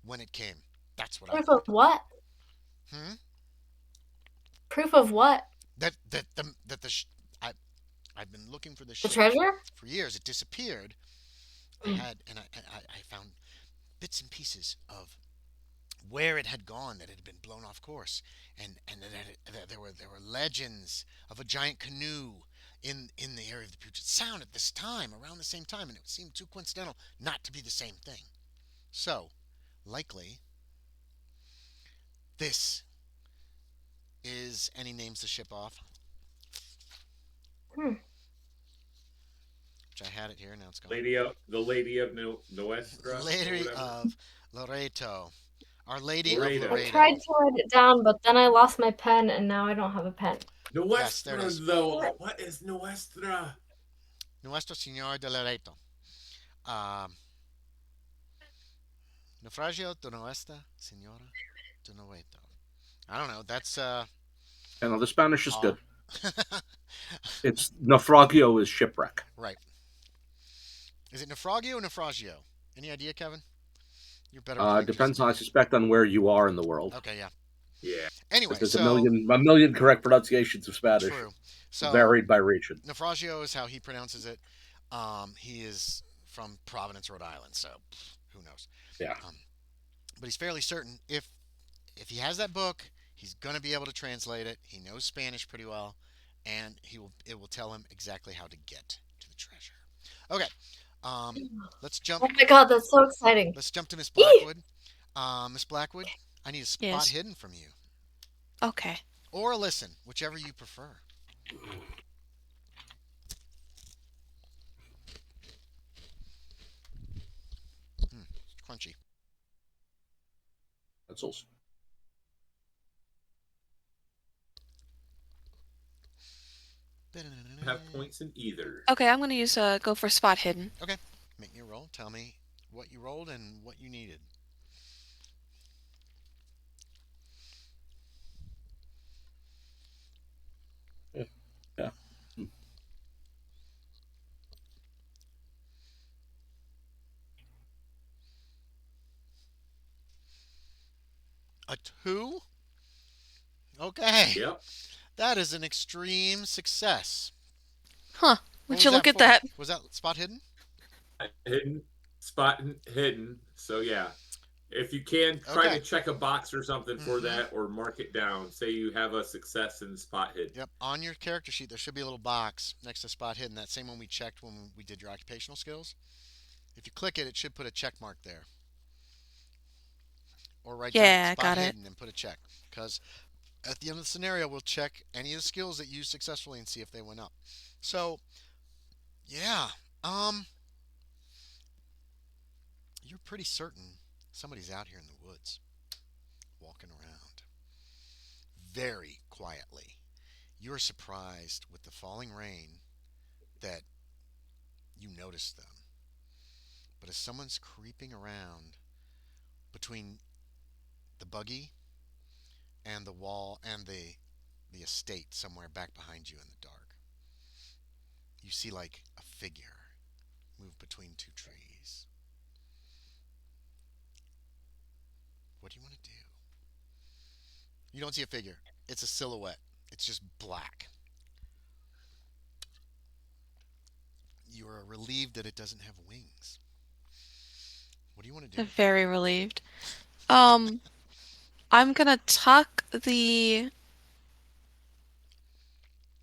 when it came. That's what I proof of need. what? Hmm. Proof of what? I I've been looking for the The ship treasure? for years. It disappeared. Mm. I found bits and pieces of where it had gone, that it had been blown off course, and that there were legends of a giant canoe in the area of the Puget Sound at this time, around the same time, and it seemed too coincidental not to be the same thing. So, likely, this is, and he names the ship off, Hmm. which I had it here, now it's gone. The Lady of Nuestra or Lady whatever. of Loreto. Our Lady of I Laredo. tried Laredo. to write it down, but then I lost my pen and now I don't have a pen. Yes, there it Nuestra is. though. What is Nuestra? Nuestro Señor de Loreto. Um, Naufragio de Nuestra Señora de Loreto. I don't know. That's And the Spanish is R. good. It's naufragio is shipwreck. Right. Is it naufragio or naufragio? Any idea, Kevin? You're better with languages than Depends, me. I suspect, on where you are in the world. Okay, yeah. Yeah. Because Anyway, there's so a million correct pronunciations of Spanish, true. So varied by region. naufragio is how he pronounces it. He is from Providence, Rhode Island, so who knows? Yeah. Um, but he's fairly certain if he has that book, he's gonna be able to translate it. He knows Spanish pretty well, and it will tell him exactly how to get to the treasure. Okay, um, let's jump Oh my god, that's so exciting. let's jump to Miss Eee! Blackwood. Miss Blackwood, I need a spot Yes. hidden from you, Okay. or a listen, whichever you prefer. It's crunchy. Pretzels. Have points in either. Okay, I'm gonna use go for spot hidden. Okay, make me a roll. Tell me what you rolled and what you needed. Yeah. Yeah. A two. Okay, Yep. that is an extreme success. Huh. What Would was you that look at for? that? Was that spot hidden? Hidden. Spot hidden. So yeah. If you can try Okay. to check a box or something for Mm-hmm. that or mark it down. Say you have a success in spot hidden. Yep. On your character sheet, there should be a little box next to spot hidden. That same one we checked when we did your occupational skills. If you click it, it should put a check mark there. Or write down Yeah, I spot got it. hidden and put a check. Because at the end of the scenario, we'll check any of the skills that you used successfully and see if they went up. So, yeah. Um, you're pretty certain somebody's out here in the woods walking around very quietly. You're surprised with the falling rain that you notice them. But as someone's creeping around between the buggy and the wall and the estate somewhere back behind you in the dark. You see like a figure move between two trees. What do you want to do? You don't see a figure. It's a silhouette. It's just black. You are relieved that it doesn't have wings. What do you want to do? I'm very relieved. Um, I'm gonna tuck the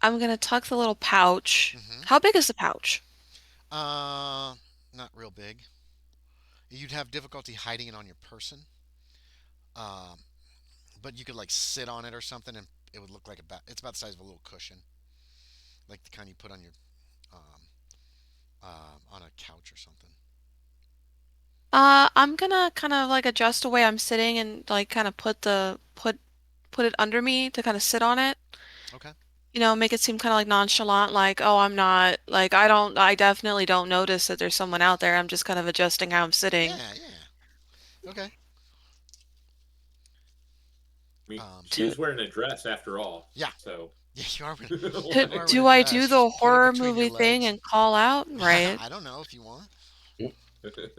I'm gonna tuck the little pouch. Mm-hmm. How big is the pouch? Uh, Not real big. You'd have difficulty hiding it on your person. Um, but you could like sit on it or something, and it would look like it's about the size of a little cushion, like the kind you put on your um, on a couch or something. I'm gonna kind of like adjust the way I'm sitting and like kind of put it under me to kind of sit on it. Okay. Make it seem kind of like nonchalant, like, oh, I'm not, like, I definitely don't notice that there's someone out there. I'm just kind of adjusting how I'm sitting. Yeah, yeah. Okay. I mean, Um, she Do, is wearing a dress after all, yeah, so yeah. do, You are wearing a do I dress. do Just the put it horror between your movie thing legs. and call out? Right. I don't know if you want.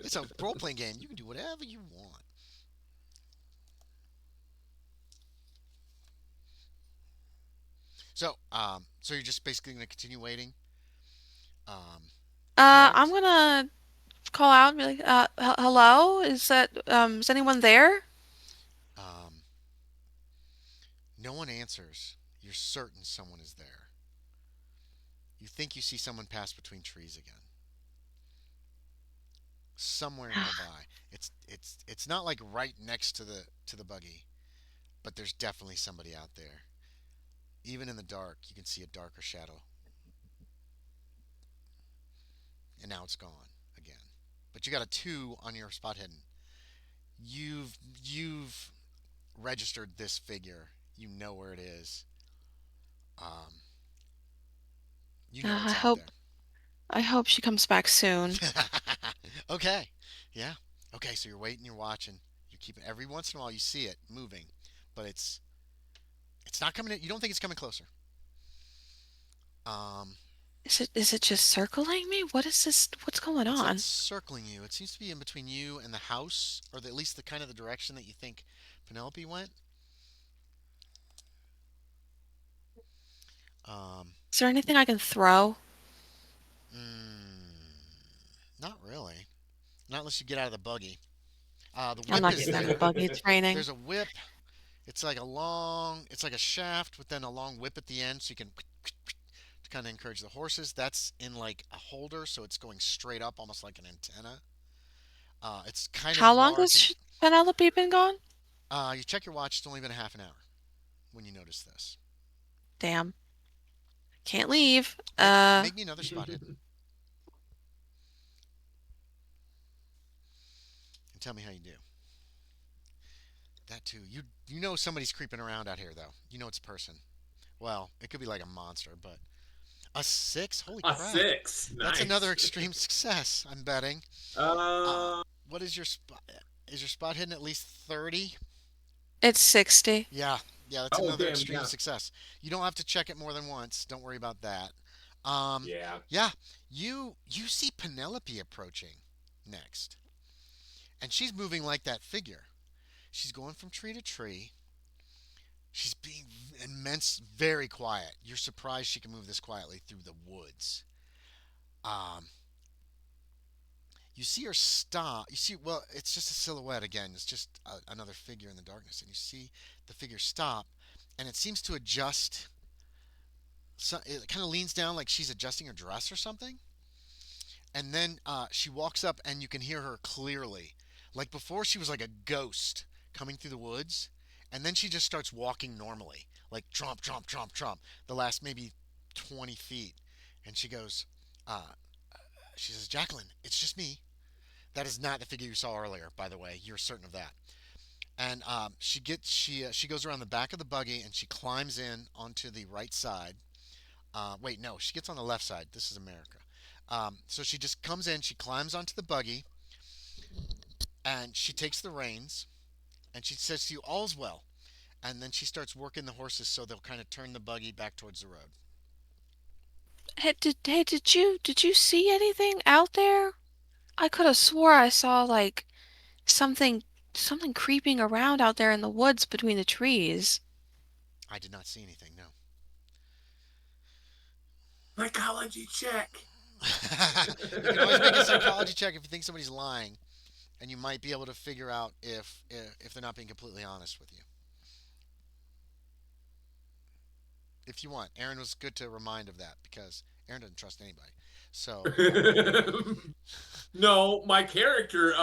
It's a role playing game. You can do whatever you want. So you're just basically going to continue waiting. Um, I'm correct. gonna call out and be like, hello? Is anyone there? Um, no one answers. You're certain someone is there. You think you see someone pass between trees again, somewhere nearby. It's not like right next to the buggy, but there's definitely somebody out there. Even in the dark, you can see a darker shadow, and now it's gone again. But you got a two on your spot hidden. You've registered this figure. You know where it is. Um, you know Uh, I it's out hope there. I hope she comes back soon. Okay. Yeah. Okay. So you're waiting. You're watching. You're keeping. Every once in a while, you see it moving, but it's not coming. You don't think it's coming closer. Um, Is it just circling me? What is this? What's going it's not on? circling you. It seems to be in between you and the house, or at least the kind of the direction that you think Penelope went. Um, Is there anything I can throw? Not really. Not unless you get out of the buggy. The I'm whip not is getting out of the there. buggy. It's raining. There's a whip. It's like a long. It's like a shaft with then a long whip at the end, so you can to kind of encourage the horses. That's in like a holder, so it's going straight up, almost like an antenna. It's kind How of long has large, and Penelope been gone? you check your watch. It's only been a half an hour when you notice this. Damn. Can't leave. Make me another spot hidden and tell me how you do. That too. You know somebody's creeping around out here though. You know it's a person. Well, it could be like a monster, but a six. Holy a crap! six. That's another Nice. extreme success. I'm betting. Uh, Uh, what is your spot? Is your spot hidden at least 30? It's 60. Yeah, yeah, that's oh another damn, extreme yeah, success. You don't have to check it more than once. Don't worry about that. Um, yeah. yeah, you see Penelope approaching next, and she's moving like that figure. She's going from tree to tree. She's being very quiet. You're surprised she can move this quietly through the woods. Um, you see her stop. You see, well, it's just a silhouette again. It's just another figure in the darkness, and you see the figure stop, and it seems to adjust. So it kind of leans down like she's adjusting her dress or something, and then she walks up, and you can hear her clearly. Like before, she was like a ghost coming through the woods, and then she just starts walking normally, like tromp, tromp, tromp, tromp. The last maybe 20 feet, and she goes, uh, she says, "Jacqueline, it's just me." That is not the figure you saw earlier, by the way. You're certain of that. And she goes around the back of the buggy and she climbs in onto the right side. Wait, no, she gets on the left side. This is America. So she just comes in. She climbs onto the buggy and she takes the reins and she says to you, "All's well." and then she starts working the horses so they'll kind of turn the buggy back towards the road. Hey, did you see anything out there? I could have swore I saw like something something creeping around out there in the woods between the trees. I did not see anything, no. Psychology check. You can always make a psychology check if you think somebody's lying, and you might be able to figure out if they're not being completely honest with you. If you want, Aaron was good to remind of that because Aaron doesn't trust anybody. So yeah, No, my character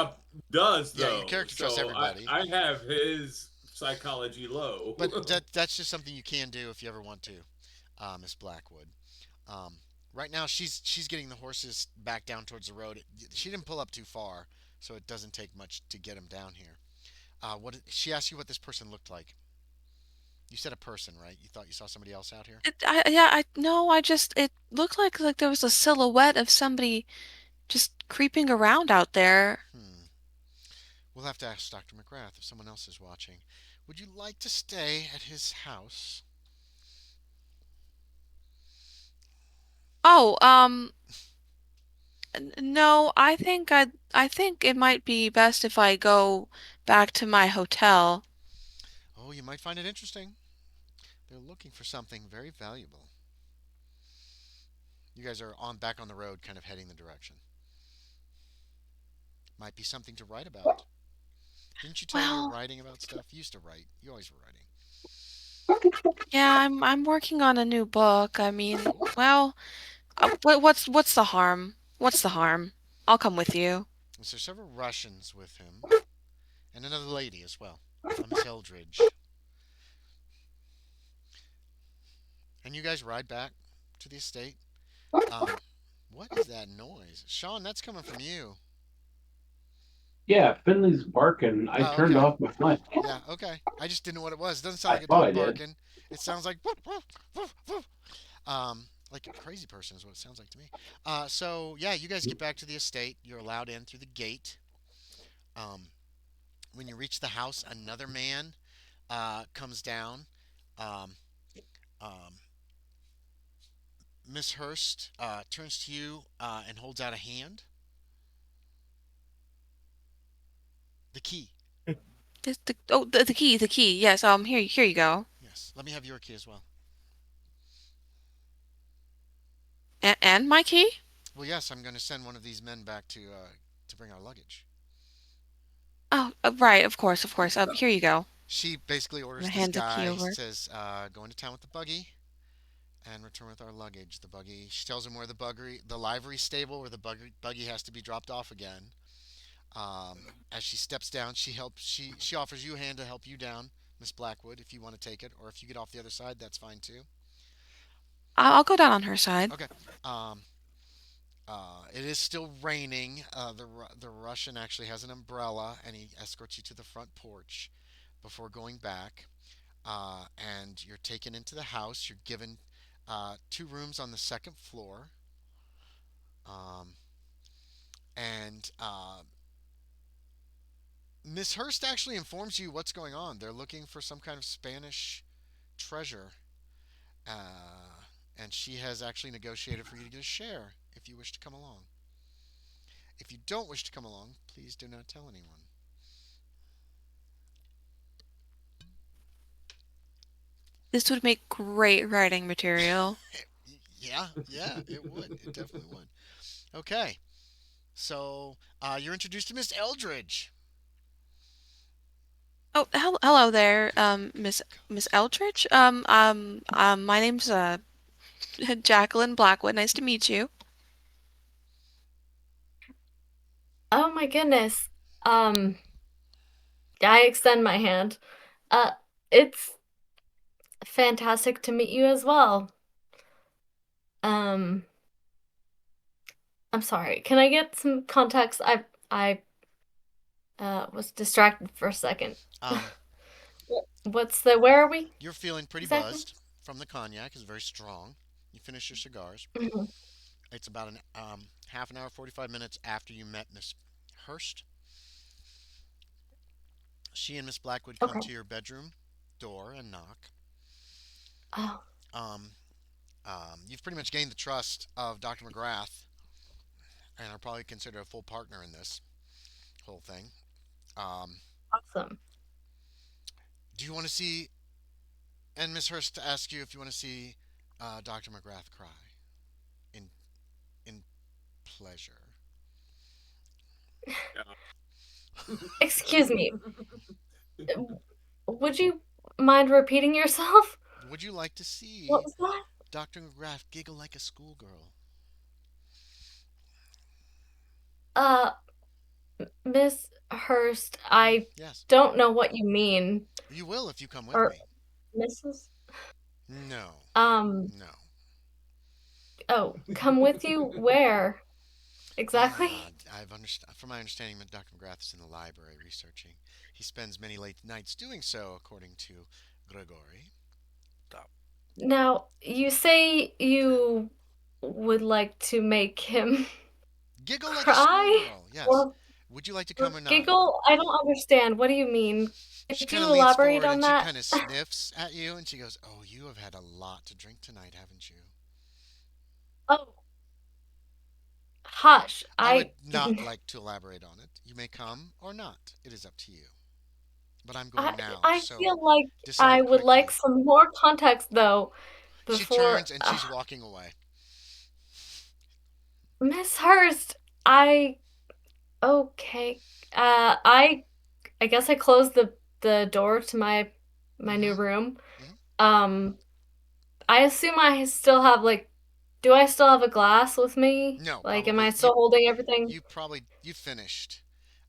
does yeah, your though. character trusts So everybody. I have his psychology low. But that's just something you can do if you ever want to, Miss Blackwood. Um, right now, she's getting the horses back down towards the road. She didn't pull up too far, so it doesn't take much to get them down here. What she asked you what this person looked like? You said a person, right? You thought you saw somebody else out here. Yeah, I no, I just it looked like there was a silhouette of somebody just creeping around out there. Hmm. We'll have to ask Dr. McGrath if someone else is watching. Would you like to stay at his house? Oh, no, I think it might be best if I go back to my hotel. Oh, you might find it interesting. They're looking for something very valuable. You guys are on back on the road, kind of heading the direction. Might be something to write about. Didn't you tell him you're Well, writing about stuff? You used to write. You always were writing. yeah, I'm working on a new book. I mean, well, what's the harm? What's the harm? I'll come with you. And so several Russians with him, and another lady as well, Miss Eldridge. And you guys ride back to the estate. Um, what is that noise, Sean? That's coming from you. Yeah, Finley's barking. I Oh, turned okay. off my mic. Yeah, okay. I just didn't know what it was. It doesn't sound I like a thought dog I did. barking. It sounds like woof, woof, woof, woof. Like a crazy person is what it sounds like to me. So yeah, you guys get back to the estate. You're allowed in through the gate. Um, when you reach the house, another man comes down. Um, um, Miss Hurst turns to you and holds out a hand. The key. The key. Yes, here you go. Yes. Let me have your key as well. And my key? Well, yes, I'm going to send one of these men back to bring our luggage. Oh, right, of course. Here you go. She basically I'm orders gonna this hand the key guy. He over. says, "Go into town with the buggy and return with our luggage." The buggy. She tells him where the livery stable, where the buggy has to be dropped off again. As she steps down, she helps. She offers you a hand to help you down, Miss Blackwood, if you want to take it, or if you get off the other side, that's fine too. I'll go down on her side. Okay. Um, it is still raining. The Russian actually has an umbrella, and he escorts you to the front porch before going back. And you're taken into the house. You're given two rooms on the second floor. Um, and Miss Hurst actually informs you what's going on. They're looking for some kind of Spanish treasure. And she has actually negotiated for you to get a share if you wish to come along. If you don't wish to come along, please do not tell anyone. This would make great writing material. Yeah, yeah, it would. It definitely would. Okay, so you're introduced to Miss Eldridge. Oh, hello there, Miss Eldridge. My name's Jacqueline Blackwood. Nice to meet you. Oh my goodness. Um, I extend my hand. Uh, it's fantastic to meet you as well. Um, I'm sorry. Can I get some context? I was distracted for a second. Um, Where are we you're feeling pretty exactly? buzzed from the cognac. It's very strong. You finish your cigars. Mhm. It's about an half an hour, 45 minutes after you met Miss Hurst. She and Miss Blackwood come Okay. to your bedroom. door and knock. Oh, Um, you've pretty much gained the trust of Dr. McGrath and are probably considered a full partner in this whole thing. Um, awesome. do you want to see, and Miss Hurst asks you if you want to see Dr. McGrath cry in in pleasure. Excuse me. Would you mind repeating yourself? Would you like to What see was that? Dr. McGrath giggle like a schoolgirl? Uh, Miss Hurst, I Yes. don't know what you mean. You will if you come with Or me. Mrs. No. Um, No. oh, come with you? Where? Exactly? From my understanding, Dr. McGrath is in the library researching. He spends many late nights doing so, according to Gregory. Now, you say you would like to make him Giggle like a cry? schoolgirl. Yes. Or, Would you like to or come or not? giggle? I don't understand. What do you mean? She Could kind of you leans elaborate forward on and she that? kind of sniffs at you and she goes, "Oh, you have had a lot to drink tonight, haven't you?" Oh, hush. I would not like to elaborate on it. You may come or not. It is up to you. But I'm I going now, I so feel like I decide would like quickly. some more context though She before turns and she's walking away. Miss Hurst. I okay. I guess I closed the door to my new Mm-hmm. room. Mm-hmm. Um, I assume I still have like, do I still have a glass with me? No, Like, am I probably you. still holding everything? You finished.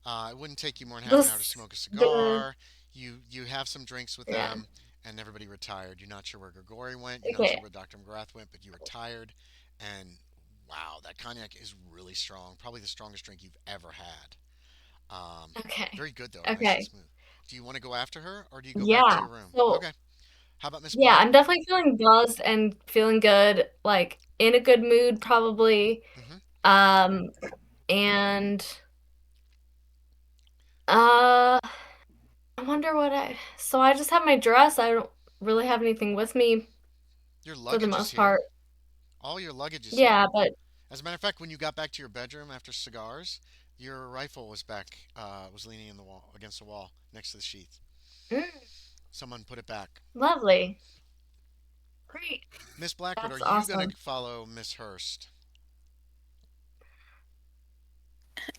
It wouldn't take you more than half an hour to This smoke a the cigar. You have some drinks with yeah. them, and everybody retired. You're not sure where Grigori went. You're not sure Okay. where Dr. McGrath went, but you were tired. And wow, that cognac is really strong. Probably the strongest drink you've ever had. Um, Okay. very good though, nice and Okay. smooth. Do you want to go after her, or do you go back to Yeah. your room? So Okay. How about Miss yeah, I'm Blackwood? definitely feeling buzzed and feeling good, like in a good mood probably. Mm-hmm. Um, and uh I wonder what so I just have my dress. I don't really have anything with me Your for the luggage is most here. part. All your luggage is Yeah, here. but As a matter of fact, when you got back to your bedroom after cigars, your rifle was back, was leaning in the wall against the wall next to the sheath. mm, Someone put it back. lovely. Great. Miss Blackwood, are That's you gonna awesome. follow Miss Hurst?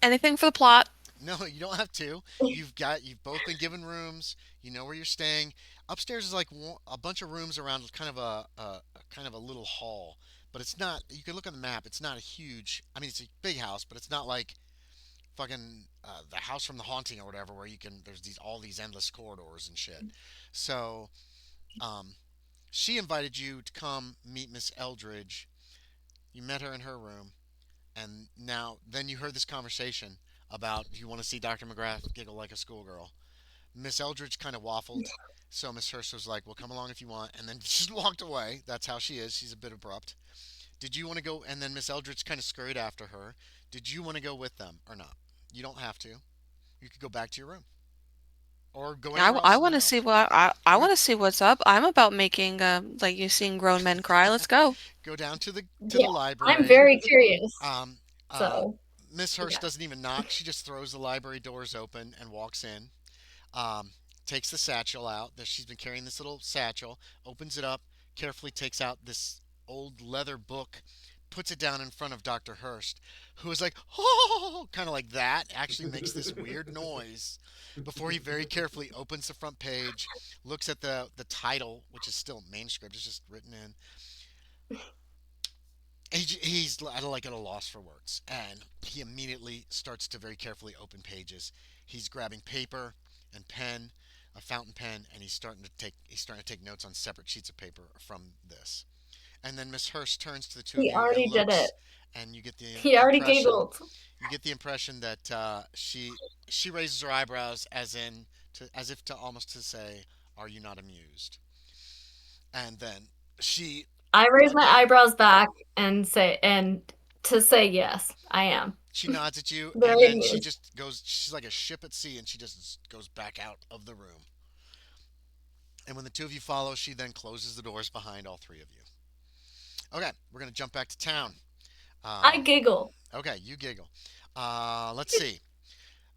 Anything for the plot. No, you don't have to. You've both been given rooms. You know where you're staying. Upstairs is like a bunch of rooms around kind of a kind of a little hall, but it's not. You can look on the map. It's not a huge. I mean, it's a big house, but it's not like fucking the house from the haunting or whatever, where you can. There's these all these endless corridors and shit. So, um, she invited you to come meet Miss Eldridge. You met her in her room, and now then you heard this conversation about you want to see Dr. McGrath giggle like a schoolgirl. Miss Eldridge kind of waffled, so Miss Hurst was like, "Well, come along if you want," and then just walked away. That's how she is. She's a bit abrupt. Did you want to go? And then Miss Eldridge kind of scurried after her. Did you want to go with them or not? You don't have to. You could go back to your room or go I, anywhere I else in the want to see house. what I Okay. want to see what's up. I'm about making like you seeing grown men cry. Let's go. Go down to the Yeah, I'm library. very curious. Um, uh, So, Miss Hurst yeah. doesn't even knock. She just throws the library doors open and walks in. Um, takes the satchel out. She's been carrying this little satchel. Opens it up. Carefully takes out this old leather book. Puts it down in front of Dr. Hurst, who is like, oh, kind of like that. Actually makes this weird noise before he very carefully opens the front page, looks at the title, which is still manuscript. It's just written in, he's like at a loss for words, and he immediately starts to very carefully open pages. He's grabbing paper and pen, a fountain pen, and he's starting to take notes on separate sheets of paper from this. And then Miss Hurst turns to the two of He you and already did it. looks, and you get the He already impression giggled. that she raises her eyebrows as if to almost to say, "Are you not amused?" And then she I raise my again eyebrows back and to say yes, I am. she nods at you, and Very then she amused. just goes. She's like a ship at sea, and she just goes back out of the room. And when the two of you follow, she then closes the doors behind all three of you. Okay, we're gonna jump back to town. I Uh, giggle. okay, you giggle. Let's see.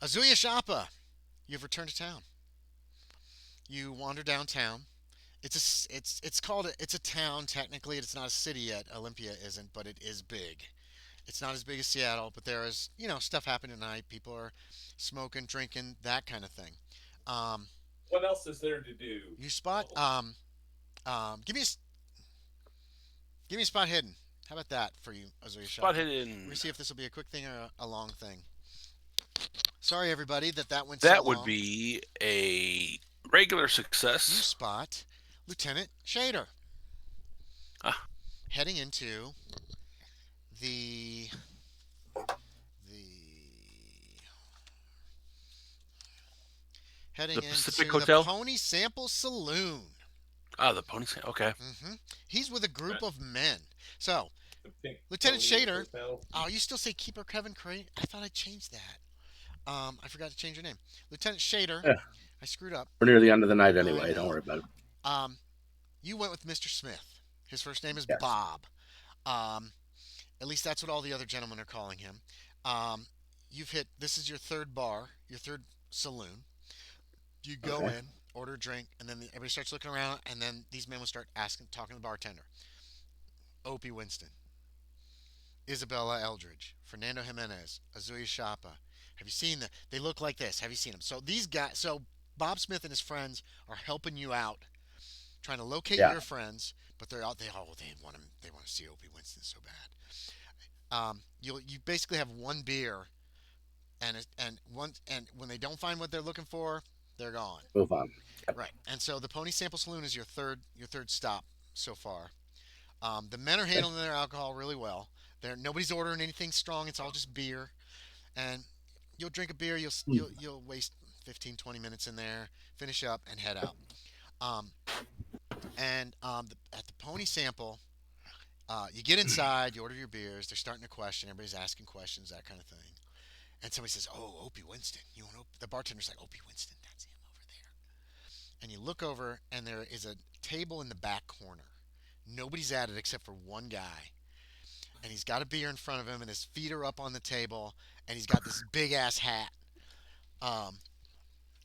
Azuya Shappa, you've returned to town. You wander downtown. It's called it's a town technically. It's not a city yet. Olympia isn't, but it is big. It's not as big as Seattle, but there is stuff happening at night. People are smoking, drinking, that kind of thing. Um, What else is there to do? you spot give me a spot hidden. How about that for you, Ozuya Spot Shopper? We're hidden. gonna see if this will be a quick thing or a long thing. Sorry, everybody, that went so That would long. be a regular You success. spot Lieutenant Shaeder Ah, heading into the the heading the Pacific into the Hotel. Pony Sample Saloon. Ah, the pony. Okay. He's with a group of men. So, The Pink Lieutenant Pony Shaeder. Hotel. Oh, you still say Keeper Kevin Crane? I thought I changed that. I forgot to change your name, Lieutenant Shaeder. Yeah, I screwed up. we're near the end of the night I anyway. Don't know. worry about it. Um, you went with Mr. Smith. His first name is Yes. Bob. Um, at least that's what all the other gentlemen are calling him. Um, you've hit. This is your third bar, your third saloon. You go Okay. in, order a drink, and then everybody starts looking around, and then these men will start asking, talking to the bartender. Opie Winston, Isabella Eldridge, Fernando Jimenez, Azuya Shappa. Have you seen them? They look like this. Have you seen them? So these guys, so Bob Smith and his friends are helping you out, trying to locate Yeah. your friends, but they're out. They want him. They want to see Opie Winston so bad. You basically have one beer, and when they don't find what they're looking for, they're gone. Move on. Yep. Right. And so the Pony Sample Saloon is your third stop so far. The men are Okay. handling their alcohol really well. Nobody's ordering anything strong. It's all just beer, and you'll drink a beer. You'll waste 15, 20 minutes in there, finish up, and head out. Um, at the Pony Sample, you get inside, you order your beers. They're starting to question. Everybody's asking questions, that kind of thing. And somebody says, "Oh, Opie Winston." The bartender's like, "Opie Winston, that's him over there." And you look over, and there is a table in the back corner. Nobody's at it except for one guy, and he's got a beer in front of him, and his feet are up on the table, and he's got this big ass hat. Um,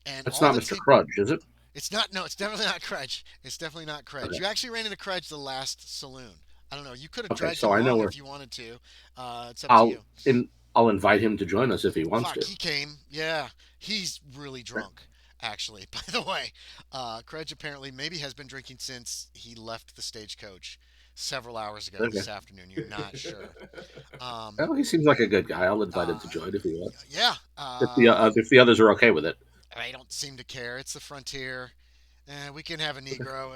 and That's all not the Mr. ta- Crudge, is it? It's not. No, it's definitely not Kredge. It's definitely not Kredge. Okay. You actually ran into Kredge the last saloon. I don't know. You could have Okay. dragged So I know along where. if you wanted to. It's up to I'll you. in. I'll invite him to join us if he wants Fuck, to. he came. Yeah, he's really drunk. Actually, by the way, Kredge apparently maybe has been drinking since he left the stagecoach several hours ago Okay. this afternoon. You're not sure. Um, Well, he seems like a good guy. I'll invite him uh, to join if he wants. yeah. If the others are okay with it. They don't seem to care. It's the frontier. We can have a Negro.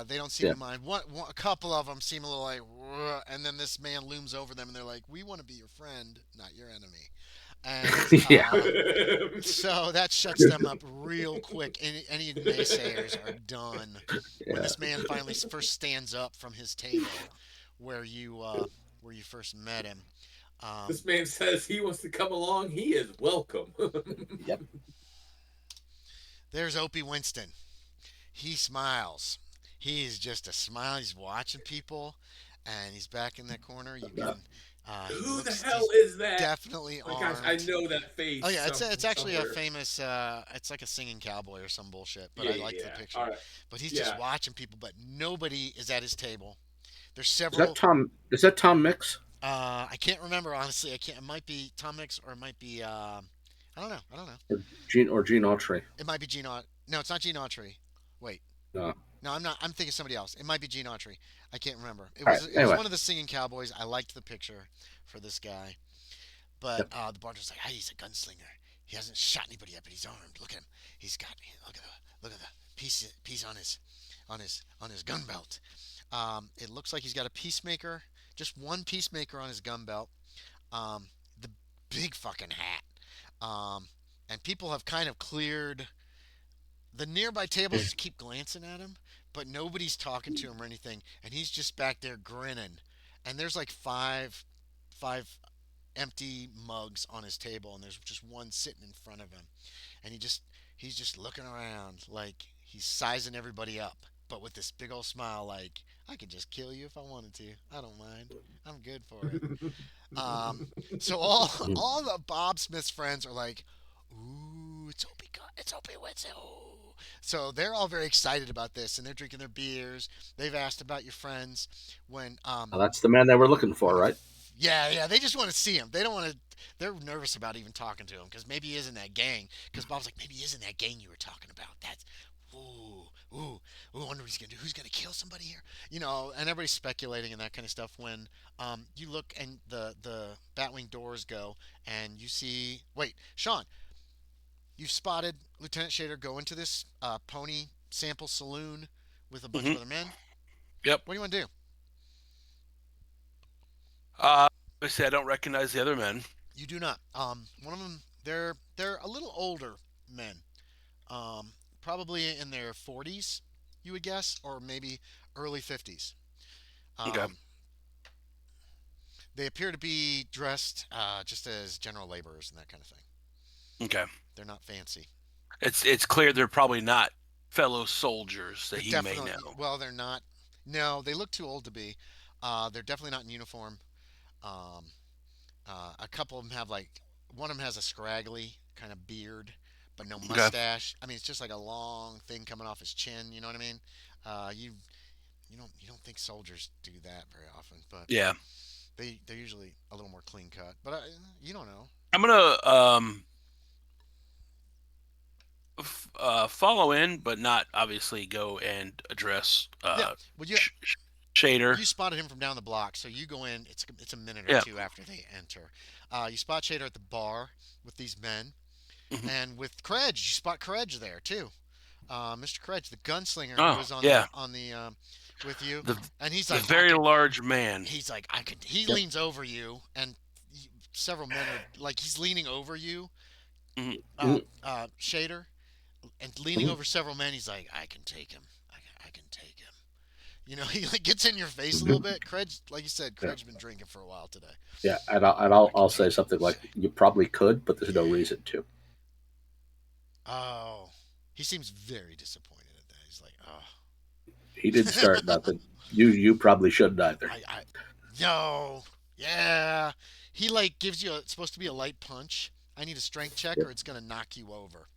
They don't seem Yeah. to mind. A couple of them seem a little like, "Whoa," and then this man looms over them, and they're like, "We want to be your friend, not your enemy." And Yeah. so that shuts them up real quick. Any naysayers are done when Yeah. this man finally first stands up from his table where you first met him. Um, This man says he wants to come along. He is welcome. Yep. there's Opie Winston. He smiles. He's just a smile. He's watching people, and he's back in that corner. You can. Who the He's hell is that? definitely Oh my gosh, I armed. know that face. Oh yeah, it's actually a somewhere. famous. It's like a singing cowboy or some bullshit. But I Yeah, like the yeah. picture. All right. But he's just Yeah. watching people. But nobody is at his table. There's Is that several. Tom? Is that Tom Mix? I can't remember honestly. I can't. It might be Tom Mix or it might be. I don't know. I don't know. Or Gene Autry? It might be Gene Aut. No, it's not Gene Autry. Wait. No. No, I'm not. I'm thinking somebody else. It might be Gene Autry. I can't remember. It All was right. it was Anyway. one of the singing cowboys. I liked the picture for this guy, but Yep. the bartender's like, "Hey, he's a gunslinger. He hasn't shot anybody yet, but he's armed. Look at him. He's got look at the piece on his gun belt. It looks like he's got a peacemaker, just one peacemaker on his gun belt. The big fucking hat. And people have kind of cleared the nearby tables just keep glancing at him, but nobody's talking to him or anything, and he's just back there grinning. And there's like five empty mugs on his table, and there's just one sitting in front of him, and He's just looking around like he's sizing everybody up, but with this big old smile, like I could just kill you if I wanted to. I don't mind. I'm good for it. Um, so all Mhm. all the Bob Smith's friends are like, "Ooh, it's Opie Wednesday!" Ooh. So they're all very excited about this, and they're drinking their beers. They've asked about your friends when Now, that's the man they were looking for, when the right? yeah, yeah, they just want to see him. They don't want to. They're nervous about even talking to him because maybe he isn't that gang. Because Bob's like, maybe he isn't that gang you were talking about. That's ooh, ooh, ooh. I wonder what he's gonna do. Who's gonna kill somebody here? And everybody's speculating and that kind of stuff. When you look and the Batwing doors go, and you see. Wait, Sean, you've spotted Lieutenant Shaeder go into this pony sample saloon with a bunch of Hmm. other men. Yep. What do you want to do? Obviously, I don't recognize the other men. You do not. One of them, they're a little older men, probably in their 40s, you would guess, or maybe early 50s. Okay. Um, they appear to be dressed just as general laborers and that kind of thing. Okay. They're not fancy. It's clear they're probably not fellow soldiers that They're he may definitely know. well. They're not. No, they look too old to be. They're definitely not in uniform. Um, a couple of them have like one of them has a scraggly kind of beard, but no Okay. mustache. I mean, it's just like a long thing coming off his chin. You know what I mean? You don't think soldiers do that very often, but Yeah. they're usually a little more clean cut. But you don't know. I'm gonna follow in, but not obviously go and address Yeah. Well, Shaeder. you spotted him from down the block, so you go in. It's a minute or Yeah. two after they enter. You spot Shader at the bar with these men, Hmm. and with Kredge, you spot Kredge there too. Mr. Kredge, the gunslinger who Oh, was on yeah. the with you, The and he's the like, I very could. large man. He's like, I could. He Yep. leans over you, and several men are like, he's leaning over you, Hmm. Mhm. Shader, and leaning Mhm. over several men. He's like, I can take him. I can take him. He like gets in your face a little Mhm. bit. Kredge, like you said, Yeah, Kredge's been drinking for a while today. yeah, and I'll I can I'll take say him, something like, Jose. "You probably could, but there's no reason to." Oh, he seems very disappointed at that. He's like, He didn't start oh, nothing. You probably shouldn't either. I, no, yeah. He like gives you it's supposed to be a light punch. I need a strength check Yep. or it's gonna knock you over.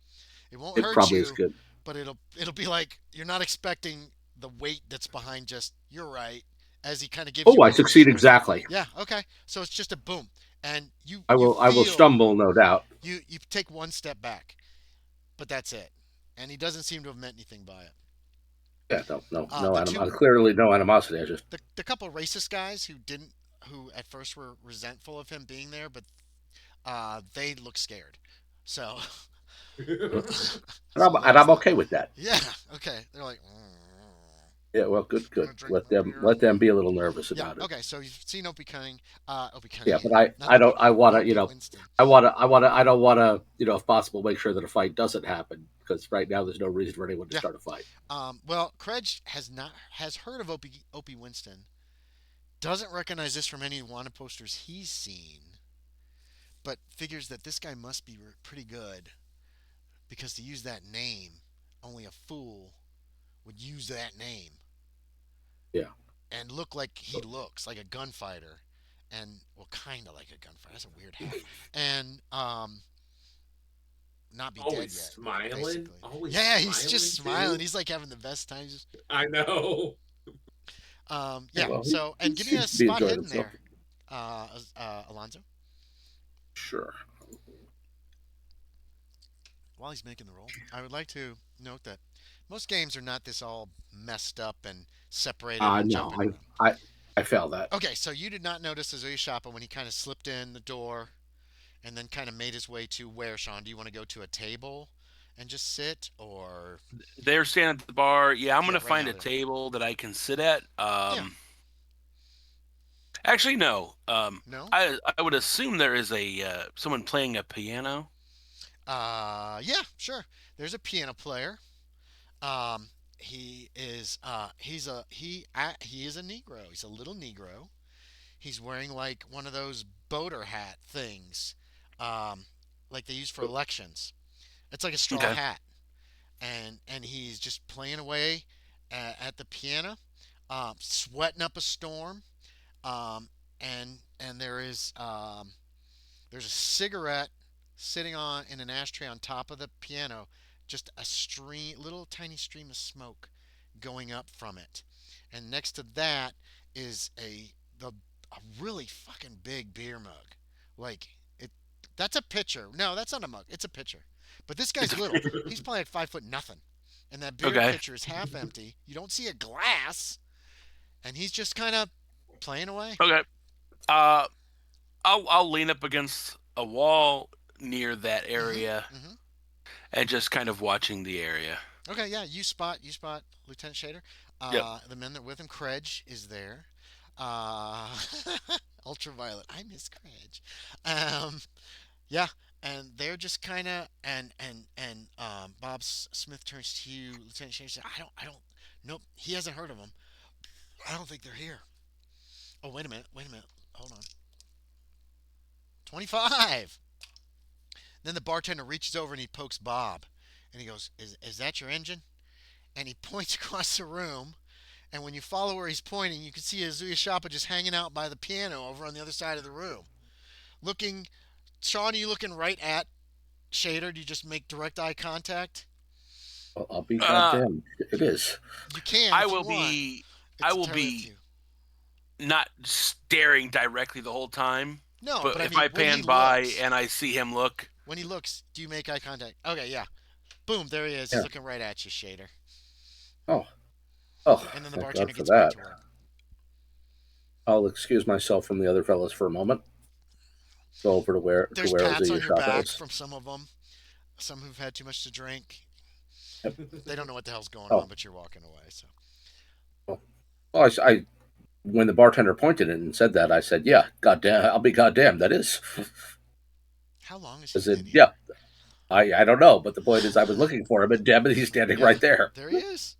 It won't It hurt probably is you, good. but it'll be like you're not expecting the weight that's behind just you're right as he kind of gives you Oh, I one with his succeed strength. exactly. Yeah, okay. So it's just a boom, and you I you will feel stumble, no doubt. you take one step back, but that's it. And he doesn't seem to have meant anything by it. Yeah, no, no, no The two clearly no animosity. I just the couple racist guys who at first were resentful of him being there, but they look scared. So so and there's I'm that. okay with that. Yeah. Okay. They're like, Yeah, well, good, I'm good. gonna drink Let more them beer. let them be a little nervous Yeah. about it. Okay. So you've seen Opie Cunning, Opie Yeah, Cunning, but I not I Opie, don't I want to Opie Winston. I don't want to if possible make sure that a fight doesn't happen because right now there's no reason for anyone to Yeah. start a fight. Well, Kredge has heard of Opie Winston. Doesn't recognize this from any wanted posters he's seen, but figures that this guy must be pretty good because to use that name, only a fool would use that name Yeah. and look like he looks like a gunfighter, and well, kind of like a gunfighter. That's a weird hat, and not be dead Always yet, smiling. basically. Always Yeah, he's just smiling smiling. too. He's like having the best time. I know. Yeah, Yeah. well, So, he and give me a seems to be spot enjoying hidden himself. there, Alonzo. Sure. While he's making the roll, I would like to note that most games are not this all messed up and separated and No, jumping. I failed that. Okay, so you did not notice Ozuye Shappa when he kind of slipped in the door and then kind of made his way to where, Sean? Do you want to go to a table and just sit, or They're standing at the bar. Yeah, I'm yeah, gonna right find now a they're table that I can sit at. yeah, Actually, no. no, I would assume there is a someone playing a piano. yeah, sure. There's a piano player. Um, he is a Negro. He's a little Negro. He's wearing like one of those boater hat things, um, like they use for elections. It's like a straw Okay. hat. and he's just playing away at the piano, sweating up a storm. Um, and there's a cigarette sitting on in an ashtray on top of the piano, just a little tiny stream of smoke going up from it. And next to that is a really fucking big beer mug. Like it that's a pitcher. No, that's not a mug. It's a pitcher. But this It's guy's little. He's probably like 5 foot nothing. And that beer okay. pitcher is half empty. You don't see a glass, and he's just kind of playing away. Okay. Uh, I'll lean up against a wall near that area Mm-hmm. and just kind of watching the area. Okay, yeah, you spot Lieutenant Shaeder. Yep. The men that with him, Krej is there. Uh, Ultraviolet, I miss Krej. Yeah, and they're just kind of and Bob Smith turns to you, Lieutenant Shaeder. Says, I don't, nope, he hasn't heard of them. I don't think they're here. Oh, wait a minute, hold on. 25. Then the bartender reaches over and he pokes Bob, and he goes, "Is that your engine?" And he points across the room. And when you follow where he's pointing, you can see Ozuye Shappa just hanging out by the piano over on the other side of the room. Looking, Sean, are you looking right at Shaeder? Do you just make direct eye contact? I'll be Uh, goddamn. It is. You can I if you will want. be. It's I will entirely up to be you. not staring directly the whole time. No, But but I if mean, I pan by and I see him look, when he looks, do you make eye contact? Okay, yeah. Boom, there he is. Yeah. He's looking right at you, Shaeder. Oh, And then the thank bartender God for gets back that. to work. I'll excuse myself from the other fellas for a moment. Go over to where There's where pats on Ozuye your Shappa back is. from some of them. Some who've had too much to drink. Yep. They don't know what the hell's going Oh, on, but you're walking away. So well, I when the bartender pointed it and said that, I said, "Yeah, goddamn, I'll be goddamn. That is." how long has I he said, been here? "Yeah, I don't know, but the point is, I was looking for him, and damn it, he's standing Yeah, right there." there he is.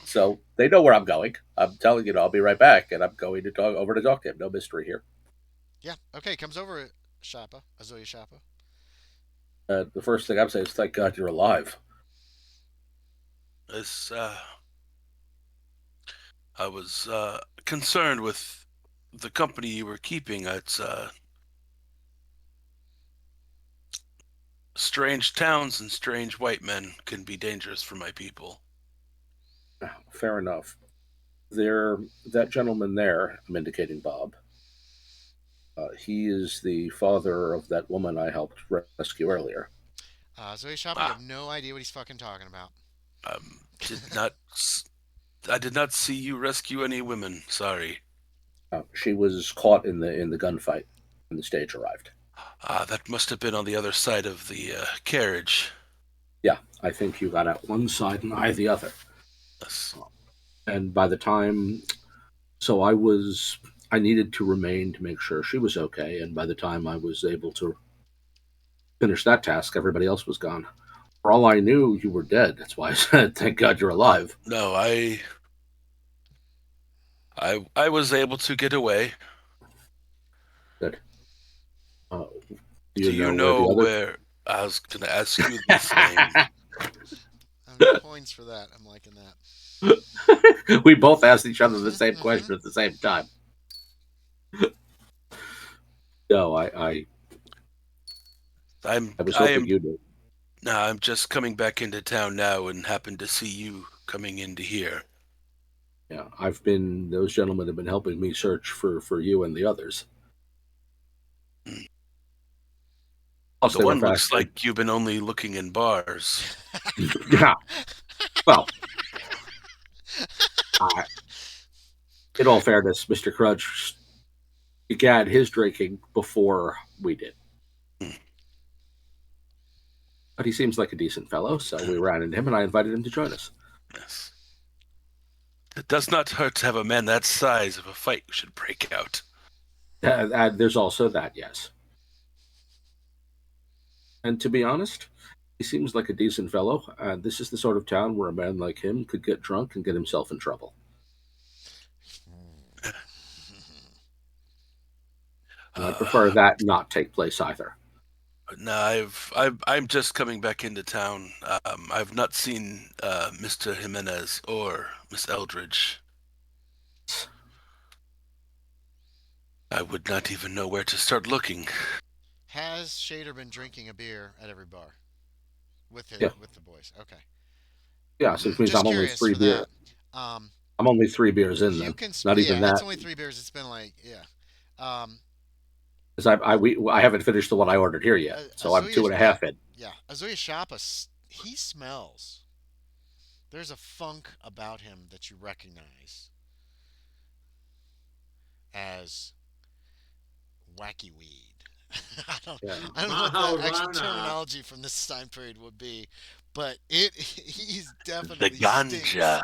So they know where I'm going. I'm telling you, I'll be right back, and I'm going to talk over to talk to him. No mystery here. Yeah. Okay, comes over Shappa, Ozuye Shappa. The first thing I'm saying is, "Thank God you're alive." as I was concerned with the company you were keeping. It's strange towns and strange white men can be dangerous for my people. Fair enough. That gentleman there, I'm indicating Bob. He is the father of that woman I helped rescue earlier. Ozuye Shappa, you have Ah, no idea what he's fucking talking about. did not. I did not see you rescue any women. Sorry. She was caught in the gunfight when the stage arrived. That must have been on the other side of the carriage. Yeah, I think you got out one side and I the other. Yes. And by the time, I needed to remain to make sure she was okay. And by the time I was able to finish that task, everybody else was gone. For all I knew, you were dead. That's why I said, "Thank God you're alive." No, I was able to get away. Good. Do Do you know know where the where? I was going to ask you the same. Points for that. I'm liking that. other? We both asked each other the same Mhm. question at the same time. No, I'm I was I hoping am you knew. no, I'm just coming back into town now and happened to see you coming into here. Yeah, those gentlemen have been helping me search for you and the others. Plus, The they were one looks faster. like you've been only looking in bars. Yeah. Well, in all fairness, Mr. Crunch began his drinking before we did. But he seems like a decent fellow, so we ran into him and I invited him to join us. Yes. It does not hurt to have a man that size if a fight should break out. There's also that, yes. And to be honest, he seems like a decent fellow. This is the sort of town where a man like him could get drunk and get himself in trouble. And I prefer that not take place either. No, I'm just coming back into town. I've not seen Mr. Jimenez or Miss Eldridge. I would not even know where to start looking. Has Shaeder been drinking a beer at every bar Yeah, with the boys? Okay. yeah. So which means Just curious for that. Um, I'm only 3 beers in you then. can Not even yeah, it's that, only 3 beers. It's been like yeah. Um, because I haven't finished the one I ordered here yet. So I'm two Azuya's and a half in. yeah, Azuya Shappa. He smells. There's a funk about him that you recognize as wacky weed. I don't Yeah. I don't know what the actual Maharana. terminology from this time period would be, but it he's The definitely stinks ganja.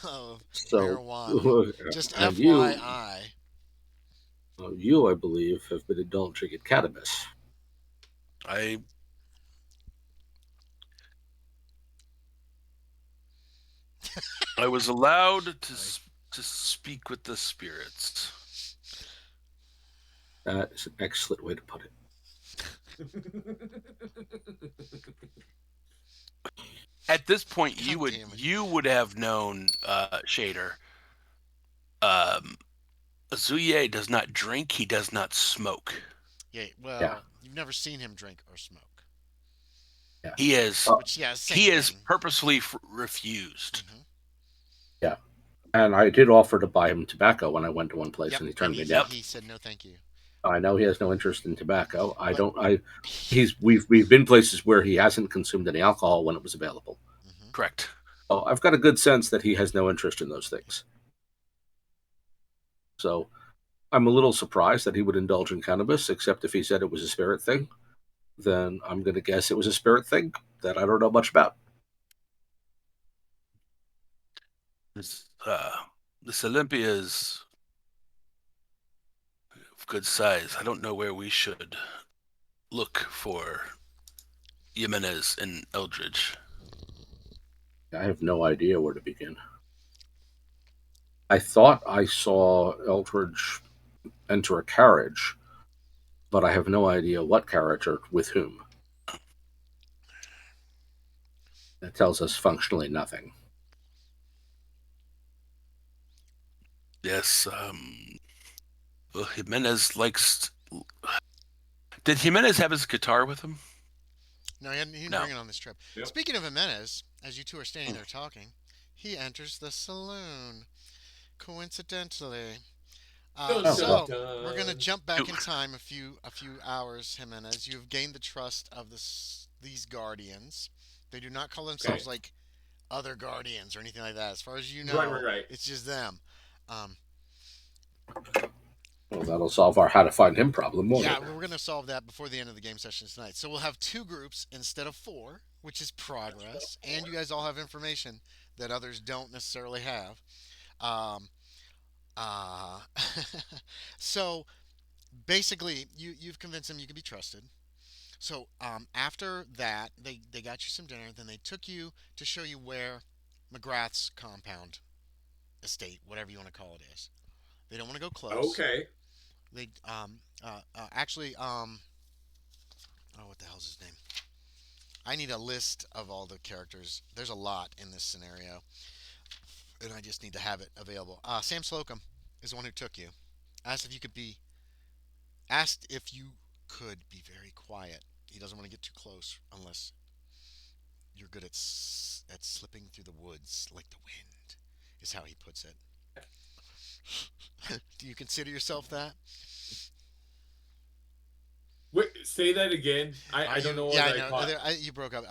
of So, marijuana. Just and you, FYI. you, I believe, have been indulging in cannabis. I I was allowed to speak with the spirits. That is an excellent way to put it. At this point, God damn it. you would have known Shaeder. Um, Ozuye does not drink. He does not smoke. Yeah, Yeah, well, you've never seen him drink or smoke. yeah. He is Uh, Which yeah, same he is thing. purposely refused. yeah. And I did offer to buy him tobacco when I went to one place, Yep, and he and turned me he down. Yep. he said no, thank you. I know he has no interest in tobacco. I But don't. We've been places where he hasn't consumed any alcohol when it was available. mhm. Correct. So I've got a good sense that he has no interest in those things. So I'm a little surprised that he would indulge in cannabis, except if he said it was a spirit thing. Then I'm going to guess it was a spirit thing that I don't know much about. This this Olympia is of good size. I don't know where we should look for Jimenez and Eldridge. I have no idea where to begin. I thought I saw Eldridge enter a carriage, but I have no idea what carriage or with whom. That tells us functionally nothing. Yes. Well, Jimenez likes. Did Jimenez have his guitar with him? No, he didn't No. bring it on this trip. Yep. Speaking of Jimenez, as you two are standing there talking, he enters the saloon. Coincidentally. Dun, Oh, dun, So well, we're gonna dun. jump back in time a few hours, Jimenez. You've gained the trust of these guardians. They do not call themselves Okay. like other guardians or anything like that. As far as you Right, right, know, right. it's just them. Um, well, that'll solve our how to find him problem, won't yeah, it? we're gonna solve that before the end of the game session tonight. So we'll have two groups instead of four, which is progress, and you guys all have information that others don't necessarily have. Um, uh, so basically, you've convinced them you can be trusted. So after that, they got you some dinner. Then they took you to show you where McGrath's compound, estate, whatever you want to call it, is. They don't want to go close. Okay. They actually oh, what the hell's his name? I need a list of all the characters. There's a lot in this scenario, and I just need to have it available. Sam Slocum is the one who took you. Asked if you could be asked if you could be very quiet. He doesn't want to get too close unless you're good at slipping through the woods like the wind, is how he puts it. Do you consider yourself that? Wait, say that again. I don't know Yeah, what I I know. caught. You broke up.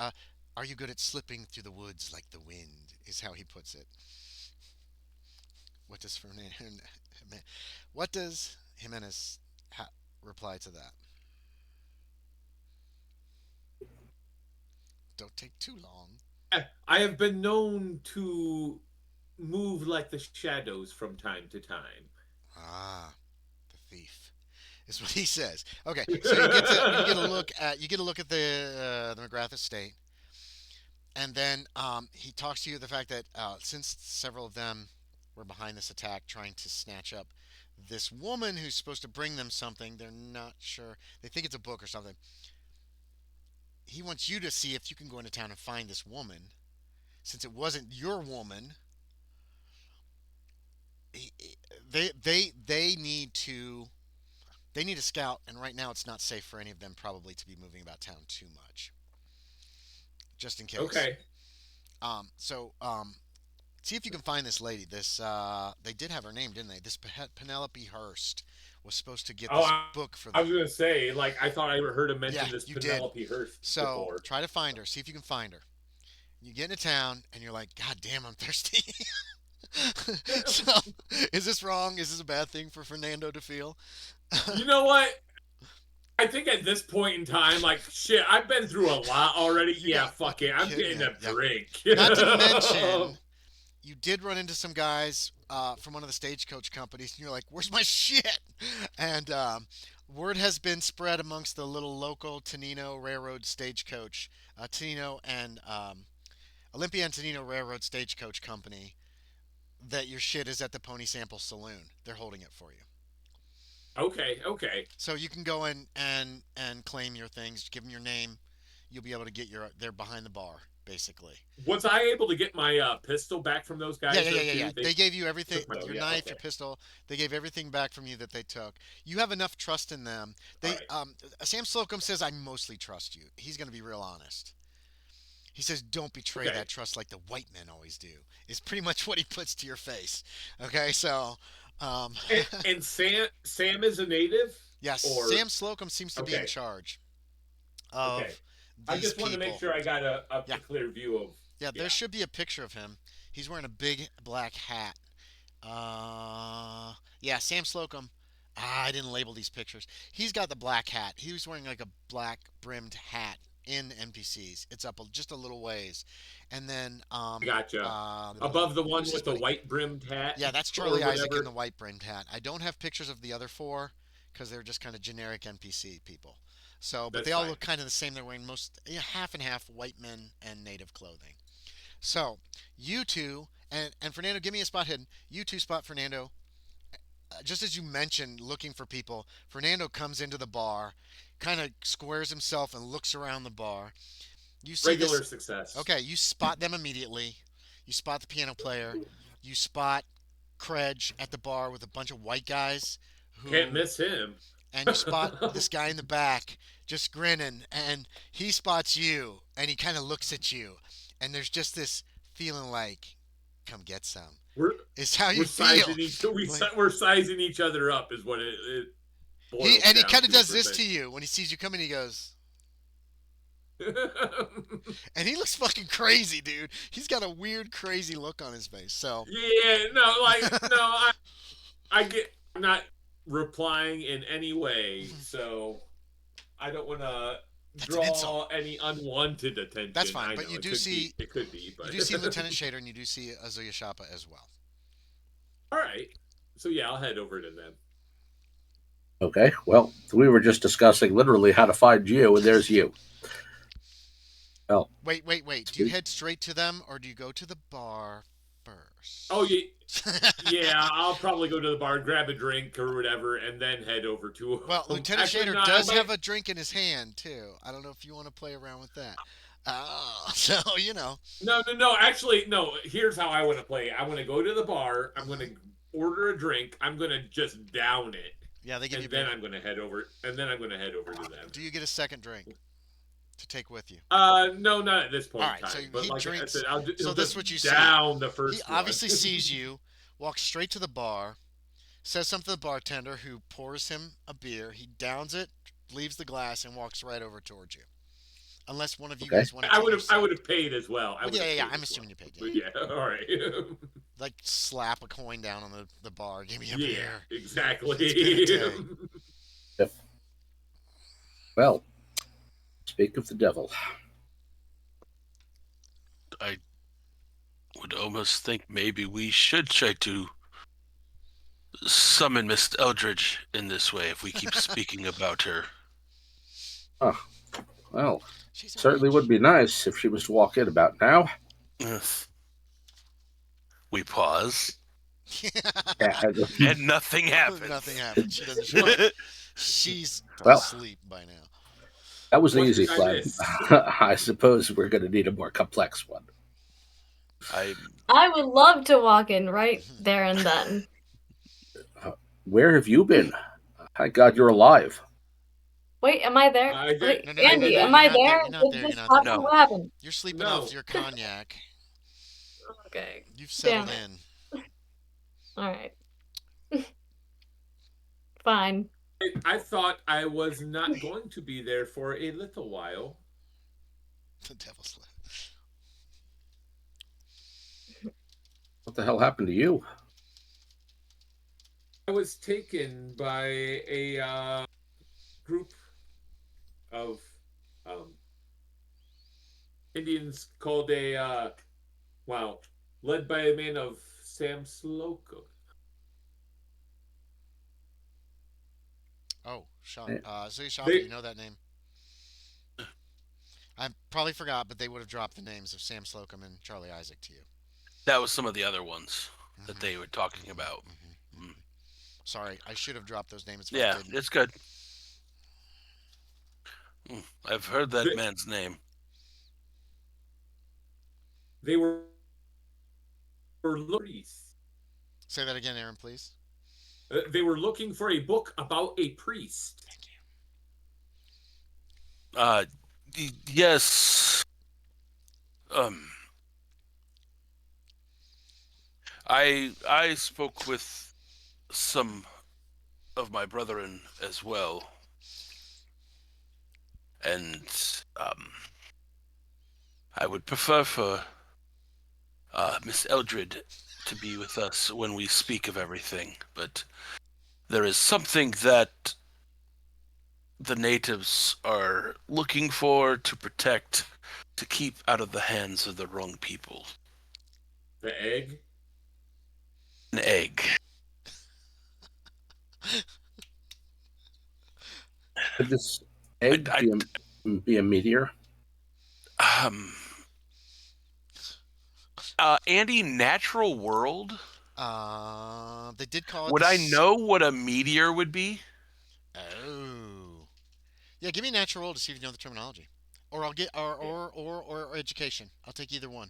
Are you good at slipping through the woods like the wind? Is how he puts it. What does Fernando? What does Jimenez reply to that? Don't take too long. I have been known to move like the shadows from time to time. Ah, the thief is what he says. Okay, so you get a look at the McGrath estate, and then he talks to you the fact that since several of them were behind this attack, trying to snatch up this woman who's supposed to bring them something, they're not sure. They think it's a book or something. he wants you to see if you can go into town and find this woman. Since it wasn't your woman, he, they need to scout, and right now it's not safe for any of them probably to be moving about town too much, just in case. Okay. So see if you can find this lady. This they did have her name, didn't they? This Penelope Hurst was supposed to get Oh, this book for I them. was gonna say, like, I thought I heard him Yeah, mention this you did. Penelope Hurst So before. try to find her. See if you can find her. You get into town and you're like, God damn, I'm thirsty. So, is this wrong? Is this a bad thing for Fernando to feel? You know what? I think at this point in time, like, shit, I've been through a lot already. You Yeah, got fuck it. I'm getting a yeah. drink. Not to mention, you did run into some guys from one of the stagecoach companies, and you're like, "Where's my shit?" And word has been spread amongst the little local Tenino Railroad stagecoach, Tenino and Olympia and Tenino Railroad Stagecoach Company, that your shit is at the Pony Sample Saloon. They're holding it for you. Okay, okay. So you can go in and claim your things, give them your name. You'll be able to get they're behind the bar, basically. Was I able to get my pistol back from those guys? Yeah. They gave you everything, your knife, okay. your pistol. They gave everything back from you that they took. You have enough trust in them. They, Right. Sam Slocum says, I mostly trust you. He's going to be real honest. He says, don't betray Okay. that trust like the white men always do. Is pretty much what he puts to your face. Okay, so. And Sam is a native? Yes, Or... Sam Slocum seems to be in charge of okay. I these just want to make sure I got a clear view of. Yeah, there should be a picture of him. He's wearing a big black hat. Yeah, Sam Slocum. I didn't label these pictures. He's got the black hat. He was wearing like a black brimmed hat in NPCs. It's up just a little ways, and then Gotcha. Above the one with the white brimmed hat. Yeah, that's Charlie Isaac in the white brimmed hat. I don't have pictures of the other four because they're just kind of generic NPC people. So, but That's they all fine. look kind of the same. They're wearing half and half white men and native clothing. So, you two, and Fernando, give me a spot hidden. You two spot Fernando. Just as you mentioned looking for people, Fernando comes into the bar, kind of squares himself and looks around the bar. You see regular success. Okay, you spot them immediately. You spot the piano player. You spot Kredge at the bar with a bunch of white guys. Can't miss him. And you spot this guy in the back just grinning, and he spots you, and he kind of looks at you, and there's just this feeling like, "Come get some." It's how you feel. We're sizing each other up, is what it boils he down kind of does for this me. to you when he sees you coming. He goes, and he looks fucking crazy, dude. He's got a weird, crazy look on his face. So yeah, I'm not replying in any way, so I don't want to draw any unwanted attention. That's fine, but you do see it could be, but you do see Lieutenant Shaeder and you do see Ozuye Shappa as well. All right, so yeah, I'll head over to them. Okay, well, we were just discussing literally how to find you, and there's you. Oh. Wait. Do you head straight to them, or do you go to the bar first? Oh, yeah, I'll probably go to the bar, grab a drink or whatever, and then head over to... Well, Lieutenant Shaeder does have a drink in his hand, too. I don't know if you want to play around with that. So, you know. No, actually, no, here's how I want to play. I want to go to the bar, I'm going to order a drink, I'm going to just down it. Yeah, they give you then I'm going to head over, to them. Do you get a second drink to take with you? No, not at this point in time. So but he like drinks. I said, So this is what you down see. The first He obviously sees you, walks straight to the bar, says something to the bartender, who pours him a beer. He downs it, leaves the glass, and walks right over towards you. Unless one of you guys want to. I would have paid as well. Yeah. I'm assuming you paid. Yeah, all right. Like slap a coin down on the bar. Give me a beer. Exactly. Yep. Well, speak of the devil. I would almost think maybe we should try to summon Miss Eldridge in this way if we keep speaking about her. Oh, well, certainly would be nice if she was to walk in about now. We pause. And nothing happens. Nothing happens. She doesn't show up. She's asleep by now. That was the What easy did I plan. miss? I suppose we're going to need a more complex one. I I would love to walk in right there and then. Where have you been? Thank God you're alive. Wait, am I there? I did. Wait, No, no, no, no, Andy, no. am You're I not there. there? You're not Did there. You're this not there. happen? No. What happened? You're sleeping No. off your cognac. Okay. You've Damn settled in. All right. Fine. I thought I was not going to be there for a little while. The devil's laugh. What the hell happened to you? I was taken by a group of um, Indians called led by a man of Sam Slocum. Oh, Eh, Zoe Shappa, They you know that name? I probably forgot, but they would have dropped the names of Sam Slocum and Charlie Isaac to you. That was some of the other ones that Mhm. they were talking about. Mm. Sorry, I should have dropped those names. If I Yeah, didn't. it's good. I've heard that they, man's name. they were priests. Say that again, Aaron, please. They were looking for a book about a priest. Thank you. Yes. I spoke with some of my brethren as well, and I would prefer for Miss Eldridge to be with us when we speak of everything, but there is something that the natives are looking for to protect, to keep out of the hands of the wrong people. The egg. An egg. Could this egg I, be a meteor? um, Andy, natural world? They did call it Would I know what a meteor would be? Oh, yeah. Give me natural roll to see if you know the terminology, or I'll get or education. I'll take either one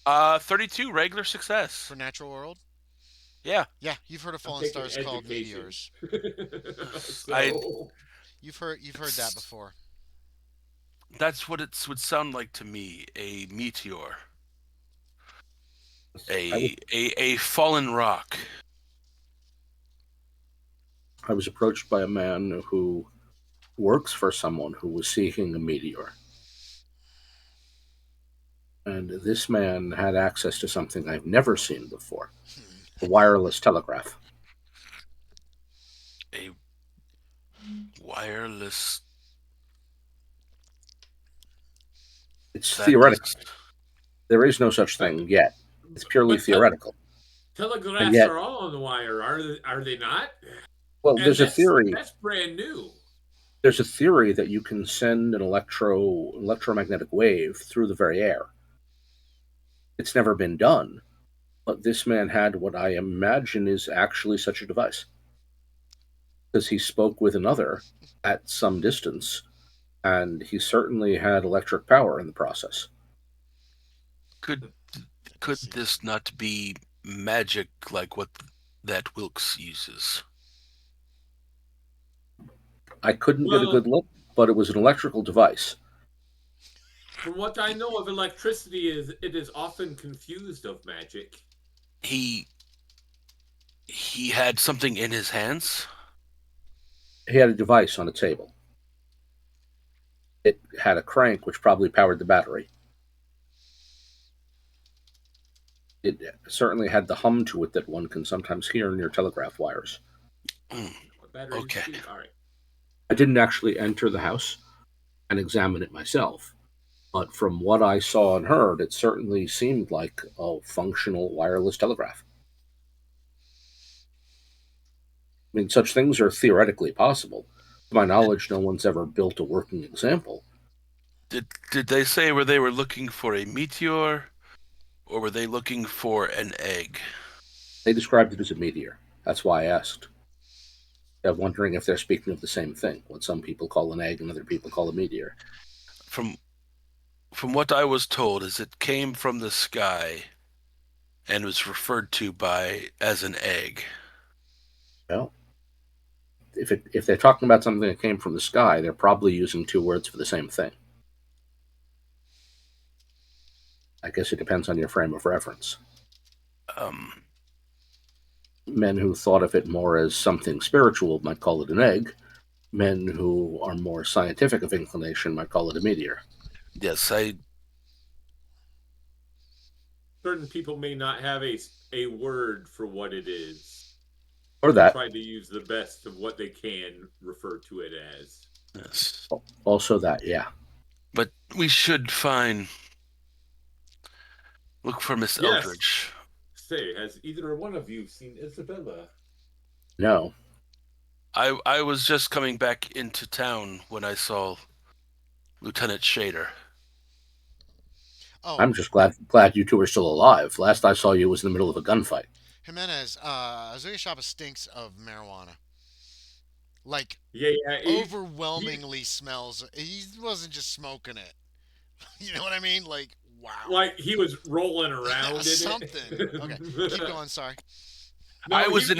32, regular success. for natural world. Yeah. Yeah, you've heard of I'm fallen taking stars called education. meteors. I You've heard that before. That's what it would sound like to me, a meteor. A fallen rock. I was approached by a man who works for someone who was seeking a meteor. And this man had access to something I've never seen before, a wireless telegraph. A wireless. It's That theoretical. is- There is no such thing yet. It's purely But theoretical. And telegraphs yet, are all on the wire, are they not? well, And there's a theory. That's brand new. There's a theory that you can send an electromagnetic wave through the very air. It's never been done, but this man had what I imagine is actually such a device. Because he spoke with another at some distance, and he certainly had electric power in the process. Could this not be magic like what that Wilkes uses? I couldn't get a good look, but it was an electrical device. From what I know of electricity, it is often confused of magic. He had something in his hands? He had a device on a table. It had a crank which probably powered the battery. It certainly had the hum to it that one can sometimes hear near telegraph wires. Okay. All right. I didn't actually enter the house and examine it myself, but from what I saw and heard, it certainly seemed like a functional wireless telegraph. I mean, such things are theoretically possible. To my knowledge, no one's ever built a working example. Did they say where they were looking for a meteor, or were they looking for an egg? They described it as a meteor. That's why I asked. I'm wondering if they're speaking of the same thing, what some people call an egg and other people call a meteor. From what I was told, is it came from the sky and was referred to as an egg. Well, if they're talking about something that came from the sky, they're probably using two words for the same thing. I guess it depends on your frame of reference. Men who thought of it more as something spiritual might call it an egg. Men who are more scientific of inclination might call it a meteor. Yes, Certain people may not have a word for what it is. Or that. Try to use the best of what they can refer to it as. Yes. Also that, yeah. But we should look for Miss Eldridge. Say, has either one of you seen Isabella? No. I was just coming back into town when I saw Lieutenant Shaeder. Oh, I'm just glad you two are still alive. Last I saw you was in the middle of a gunfight. Jimenez, Ozuye Shappa stinks of marijuana. Like, overwhelmingly smells. He wasn't just smoking it. You know what I mean? Like, wow. Like he was rolling around in something. it. Okay, keep going. Sorry. No, I was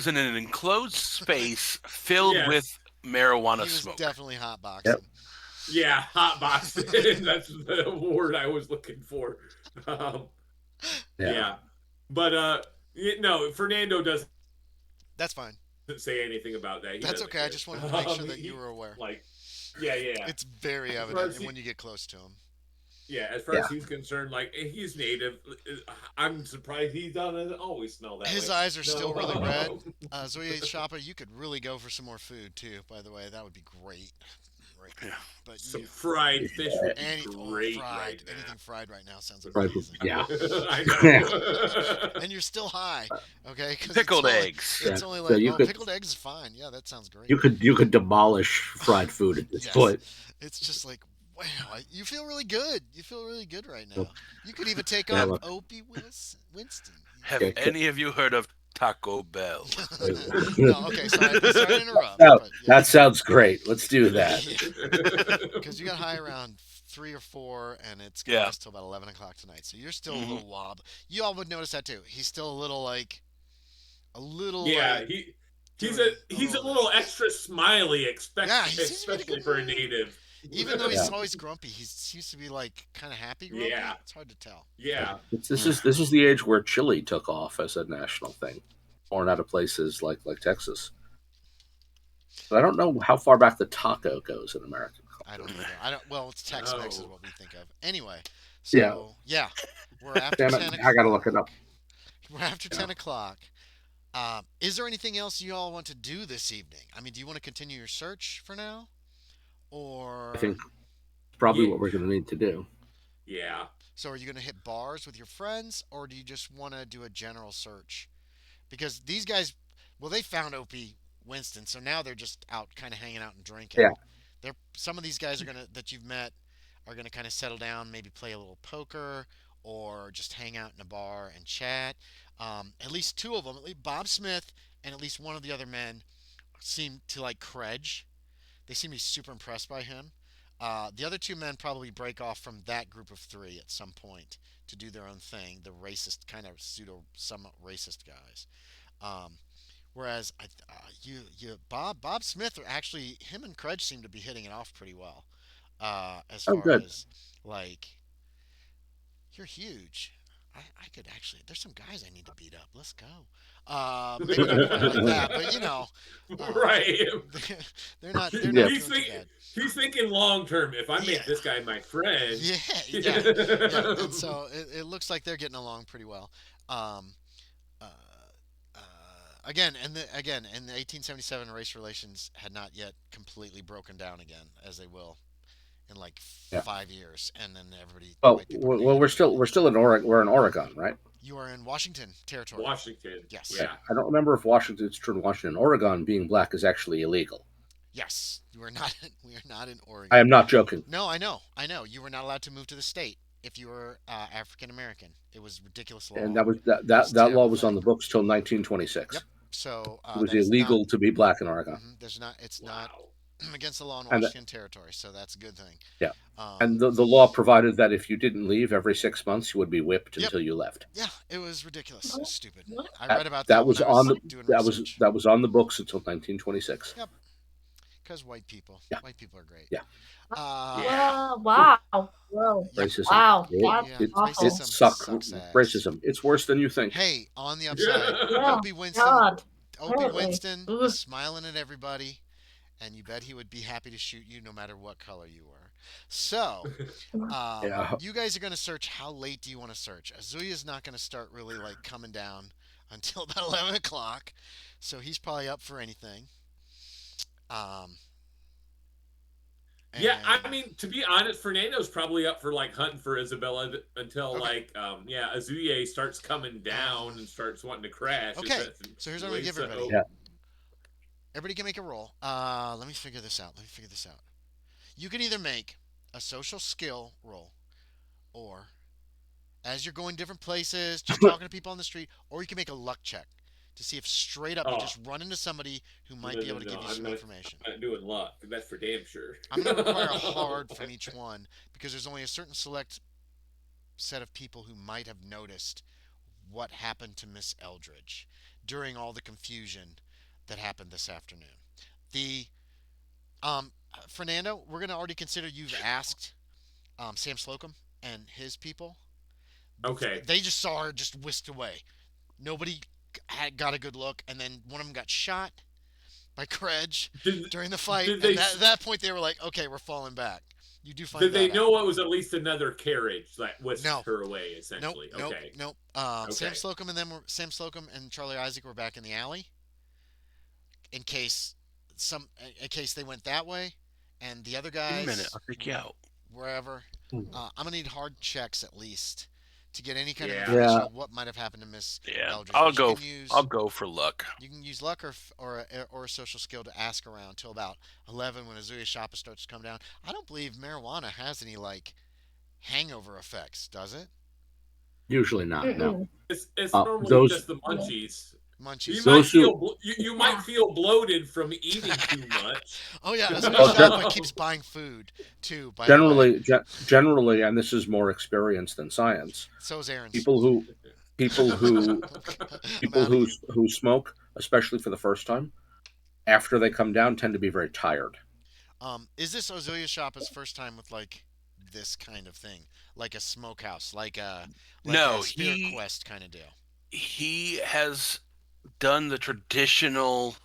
in an enclosed space filled with marijuana smoke. He was definitely hotboxing. Yep. Yeah, hotboxing. That's the word I was looking for. Yeah. But no, Fernando doesn't. That's fine. Say anything about that. That's okay. I just wanted to make sure that you were aware. Yeah. It's very evident when you get close to him. Yeah, as far as he's concerned, like, he's native. I'm surprised he doesn't always smell that His way. eyes are still really red. Zoe Shappa, you could really go for some more food too. By the way, that would be great. Right. Yeah. But some fried fish would be great. Fried. Anything fried right now sounds amazing. Yeah. I know. And you're still high, okay? Pickled eggs. It's only like, pickled eggs is fine. Yeah, that sounds great. You could demolish fried food at this point. It's just like, wow, you feel really good. You feel really good right now. You could even take on Opie Winston. Have any of you heard of Taco Bell? No, okay, sorry to interrupt. No, that sounds great. Let's do that. Because you got high around 3 or 4, and it's going to last till about 11 o'clock tonight. So you're still a little wob. You all would notice that too. He's still a little yeah. He's a little extra smiley, especially for a native. Even though he's always grumpy, he seems to be like kind of happy grumpy. Yeah. It's hard to tell. Yeah. This is the age where chili took off as a national thing, born out of places like Texas. But I don't know how far back the taco goes in American culture. I don't. Well, it's Tex-Mex is what we think of. Anyway. So yeah, we're after 10 o'clock. I gotta look it up. We're after 10 o'clock. Is there anything else you all want to do this evening? I mean, do you want to continue your search for now? Or I think probably what we're going to need to do. Yeah. So are you going to hit bars with your friends, or do you just want to do a general search? Because these guys, they found Opie Winston, so now they're just out kind of hanging out and drinking. Yeah. Some of these guys that you've met are going to kind of settle down, maybe play a little poker, or just hang out in a bar and chat. At least 2 of them, at least Bob Smith and at least one of the other men, seem to like Krej. They seem to be super impressed by him. The other 2 men probably break off from that group of 3 at some point to do their own thing. The racist, kind of somewhat racist guys. Whereas Bob Smith, actually, him and Krej seem to be hitting it off pretty well. As far as like, you're huge. I could actually. There's some guys I need to beat up. Let's go. Maybe not quite like that, but right? They're not. They're not he's thinking long term. If I make this guy my friend, yeah. And so it looks like they're getting along pretty well. Again, in the 1877, race relations had not yet completely broken down again, as they will in like 5 years, and then everybody. We're still in Oregon. We're in Oregon, right? You are in Washington territory. Washington. Yes. Yeah. I don't remember if Washington's true in Washington. Oregon, being black is actually illegal. Yes, we are not in Oregon. I am not joking. No, I know. You were not allowed to move to the state if you were African American. It was ridiculous law. And that law was on the books till 1926. Yep. So It was that is not. illegal to be black in Oregon. There's not. It's not Wow. against the law in And Washington Territory. So that's a good thing. yeah, Um, and the law provided that if you didn't leave every 6 months, you would be whipped yep. until you left. Yeah. It was ridiculous. It was stupid. What? I That read about that that when was I was on the doing that was research. that was on the books until 1926. Yep. Because white people. Yeah, White people are great. yeah. Yeah. Wow. Whoa. Yeah. Racism. Wow. It That's Yeah. it it awful. Racism suck. sucks ass. Racism. It's worse than you think. Hey, on the upside, Yeah. Opie Winston. God. Opie Apparently. Winston was Ugh. smiling at everybody, and you bet he would be happy to shoot you no matter what color you were. So, Yeah. you guys are going to search. How late do you want to search? Azuya's not going to start really like coming down until about 11 o'clock, so he's probably up for anything. Um, Yeah, I and mean, to be honest, Fernando's probably up for like hunting for Isabella until okay, like Ozuye starts coming down and starts wanting to crash. okay. So here's what I'm going to give everybody. Yeah. Everybody can make a roll. Let me figure this out. You can either make a social skill roll, or as you're going different places, just talking to people on the street, or you can make a luck check to see if straight up you just run into somebody who might be able to give you some information. I'm not doing luck. That's for damn sure. I'm going to require a hard from each one because there's only a certain select set of people who might have noticed what happened to Miss Eldridge during all the confusion that happened this afternoon. The Fernando, we're going to already consider you've asked Sam Slocum and his people. Okay. They just saw her just whisked away. Nobody had got a good look, and then one of them got shot by Krej during the fight. And at that point, they were like, "Okay, we're falling back." You do find Did they that know out. it was at least another carriage that whisked No. her away? Nope, Essentially. nope, Okay. nope. Okay. Sam Slocum and Charlie Isaac were back in the alley in case they went that way, and the other Wait a minute, guys I'll take you out. wherever. I'm gonna need hard checks at least to get any kind of Yeah. information Yeah. on what might have happened to Miss Yeah, Eldridge. I'll But you go. can use I'll go for luck. you can use luck or a social skill to ask around till about 11 when Azuya Shappa starts to come down. I don't believe marijuana has any like hangover effects, does it? Usually not. No. Mm-mm. It's Uh, normally those just the munchies. Munchies. You those who might feel bloated from eating too much. Oh yeah, Azuya well, Shappa keeps buying food too. By the way, generally, and this is more experience than science. so is Aaron's. People who people who I'm out of you. who smoke, especially for the first time, after they come down, tend to be very tired. Is this Ozuya Shoppa's first time with like this kind of thing, like a smokehouse, like a No, Spirit Quest kind of deal? he has done the traditional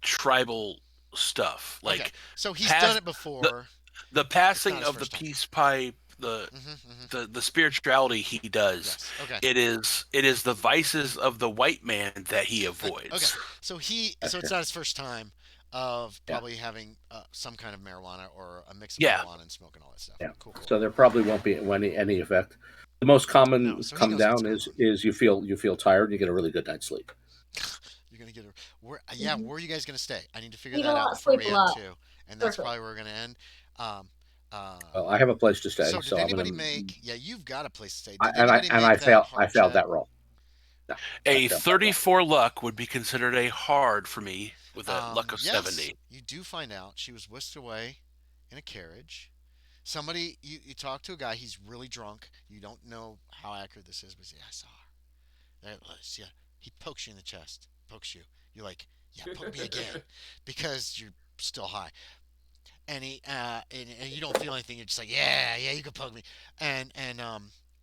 tribal stuff, Okay, like so he's pass done it before. the It's passing not his of the first time. peace pipe, the spirituality he does. Yes. Okay. It is the vices of the white man that he avoids. Okay. So it's not his first time of Yeah. probably having some kind of marijuana or a mix of Yeah. marijuana and smoking all that stuff. Yeah. Cool. So there probably won't be any effect. The most common No, so he come knows what's down going is you feel tired and you get a really good night's sleep. You're gonna get where? Yeah, where are you guys gonna stay? I need to figure Eat a that lot, out before sleep we a end lot. too, and that's Perfect. probably where we're gonna end. Um, Well, I have a place to stay, so so did I'm anybody gonna. make? Yeah, you''ve got a place to stay. I, Did and I anybody and make I that failed. I hard failed check? that roll. No, A I failed that roll. 34 luck would be considered a hard for me with a luck of Yes, 70. you do find out she was whisked away in a carriage. Somebody, you talk to a guy, he's really drunk. You don't know how accurate this is, but yeah, I saw her. There it was, yeah. He pokes you in the chest, pokes you. You're like, yeah, poke me again, because you're still high. And and you don't feel anything. You're just like, yeah, you can poke me. And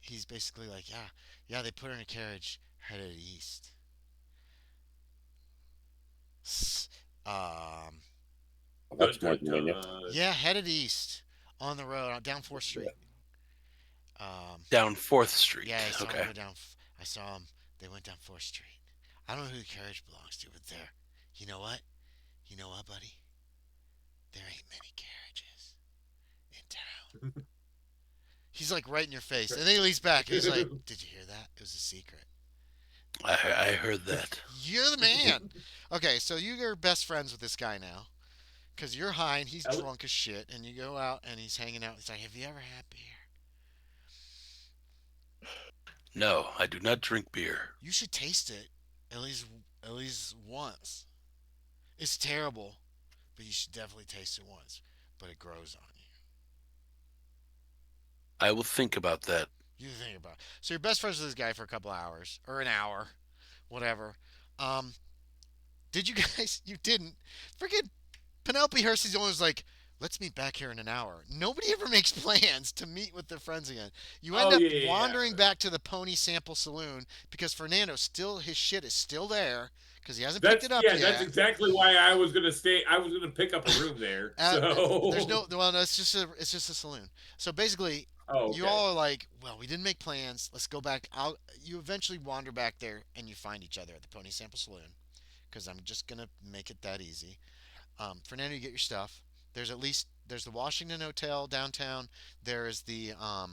he's basically like, yeah, they put her in a carriage, headed east. Um, Well, that's more than we knew. yeah, headed east on the road down 4th Street. Down 4th Street. Yeah, I saw Okay. them go down. I saw them. They went down 4th Street. I don't know who the carriage belongs to, but there. You know what? You know what, buddy? There ain't many carriages in town. He's like right in your face, and then he leans back. He's like, "Did you hear that? It was a secret." I heard that. You're the man. Okay, so you're best friends with this guy now, because you're high and he's drunk as shit, and you go out and he's hanging out. He's like, "Have you ever had beer?" No, I do not drink beer. You should taste it. At least at least once. It's terrible, but you should definitely taste it once. But it grows on you. I will think about that. You think about it. So you're best friends with this guy for a couple hours or an hour, whatever. Um, did you guys? You didn't. Freaking Penelope Hersey's the one who's like, let's meet back here in an hour. Nobody ever makes plans to meet with their friends again. You end Oh up yeah, yeah, yeah. wandering back to the Pony Sample Saloon because Fernando still his shit is still there because he hasn't picked That's it up yeah. That's yet. exactly why I was gonna stay. I was gonna pick up a room there. There's So. no well, no, it's just a saloon. So basically, Oh, you okay. all are like, well, we didn't make plans. Let's go back. I'll. You eventually wander back there and you find each other at the Pony Sample Saloon because I'm just gonna make it that easy. Fernando, you get your stuff. There's the Washington Hotel downtown. There is the Oh,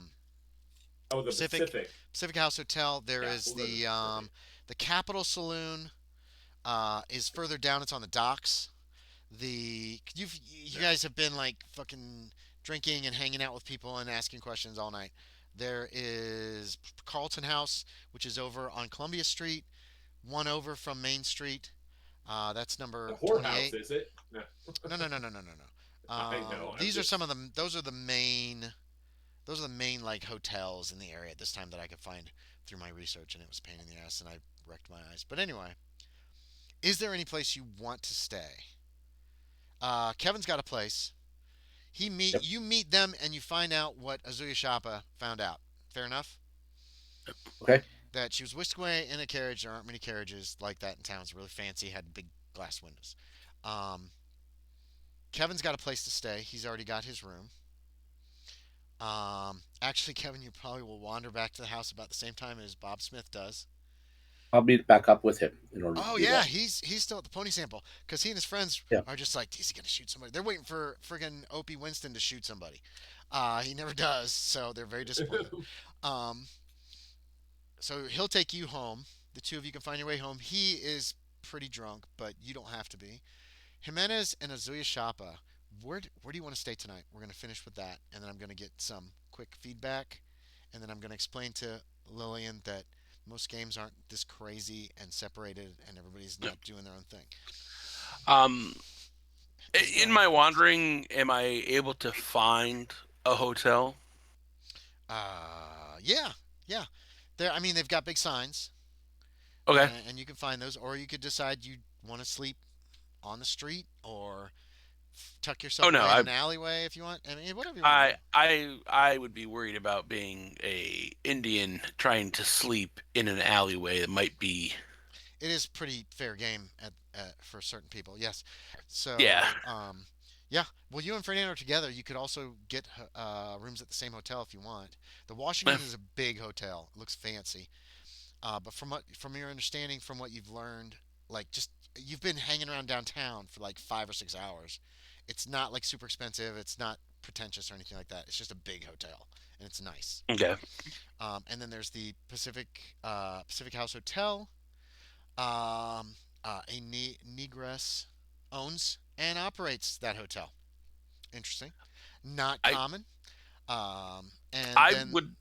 the Pacific Pacific. Pacific House Hotel. There Yeah, is we'll go to the Pacific. the Capitol Saloon. Is further down. It's on the docks. You Yeah. guys have been like fucking drinking and hanging out with people and asking questions all night. There is Carlton House, which is over on Columbia Street, one over from Main Street. That's The number whorehouse, 28. is it? No. No, no, no, no, no, no, no. I know. I'm These are some just. of the. Those are the main. Those are the main like hotels in the area at this time that I could find through my research, and it was a pain in the ass, and I wrecked my eyes. But anyway, is there any place you want to stay? Kevin's got a place. Yep. You meet them and you find out what Azuya Shappa found out. Fair enough. Okay. That she was whisked away in a carriage. There aren't many carriages like that in town. It's really fancy. Had big glass windows. Um, Kevin's got a place to stay. He's already got his room. Actually, Kevin, you probably will wander back to the house about the same time as Bob Smith does. I'll meet back up with him in order to Oh do yeah, that. he's still at the pony sample because he and his friends Yeah. are just like, is he gonna shoot somebody? They're waiting for friggin' Opie Winston to shoot somebody. He never does, so they're very disappointed. Um, so he'll take you home. The two of you can find your way home. He is pretty drunk, but you don't have to be. Jimenez and Azuya Shapa, where do you want to stay tonight? We're gonna finish with that, and then I'm gonna get some quick feedback, and then I'm gonna explain to Lillian that most games aren't this crazy and separated, and everybody's not doing their own thing. Um, Just go in ahead. my wandering, am I able to find a hotel? Yeah, yeah. I mean, they've got big signs, Okay. and you can find those, or you could decide you want to sleep on the street, or tuck Oh yourself no, away in an alleyway if you want. I mean, whatever you want to do. I would be worried about being a Indian trying to sleep in an alleyway that might be. It is pretty fair game for certain people. Yes. Yeah. So, yeah. Well, you and Fernando are together. You could also get rooms at the same hotel if you want. The Washington is a big hotel. It looks fancy. But from your understanding, from what you've learned, like just you've been hanging around downtown for like 5 or 6 hours. It's not like super expensive. It's not pretentious or anything like that. It's just a big hotel and it's nice. Okay. And then there's the Pacific House Hotel. A negress owns and operates that hotel. Interesting. Not I common. And I then would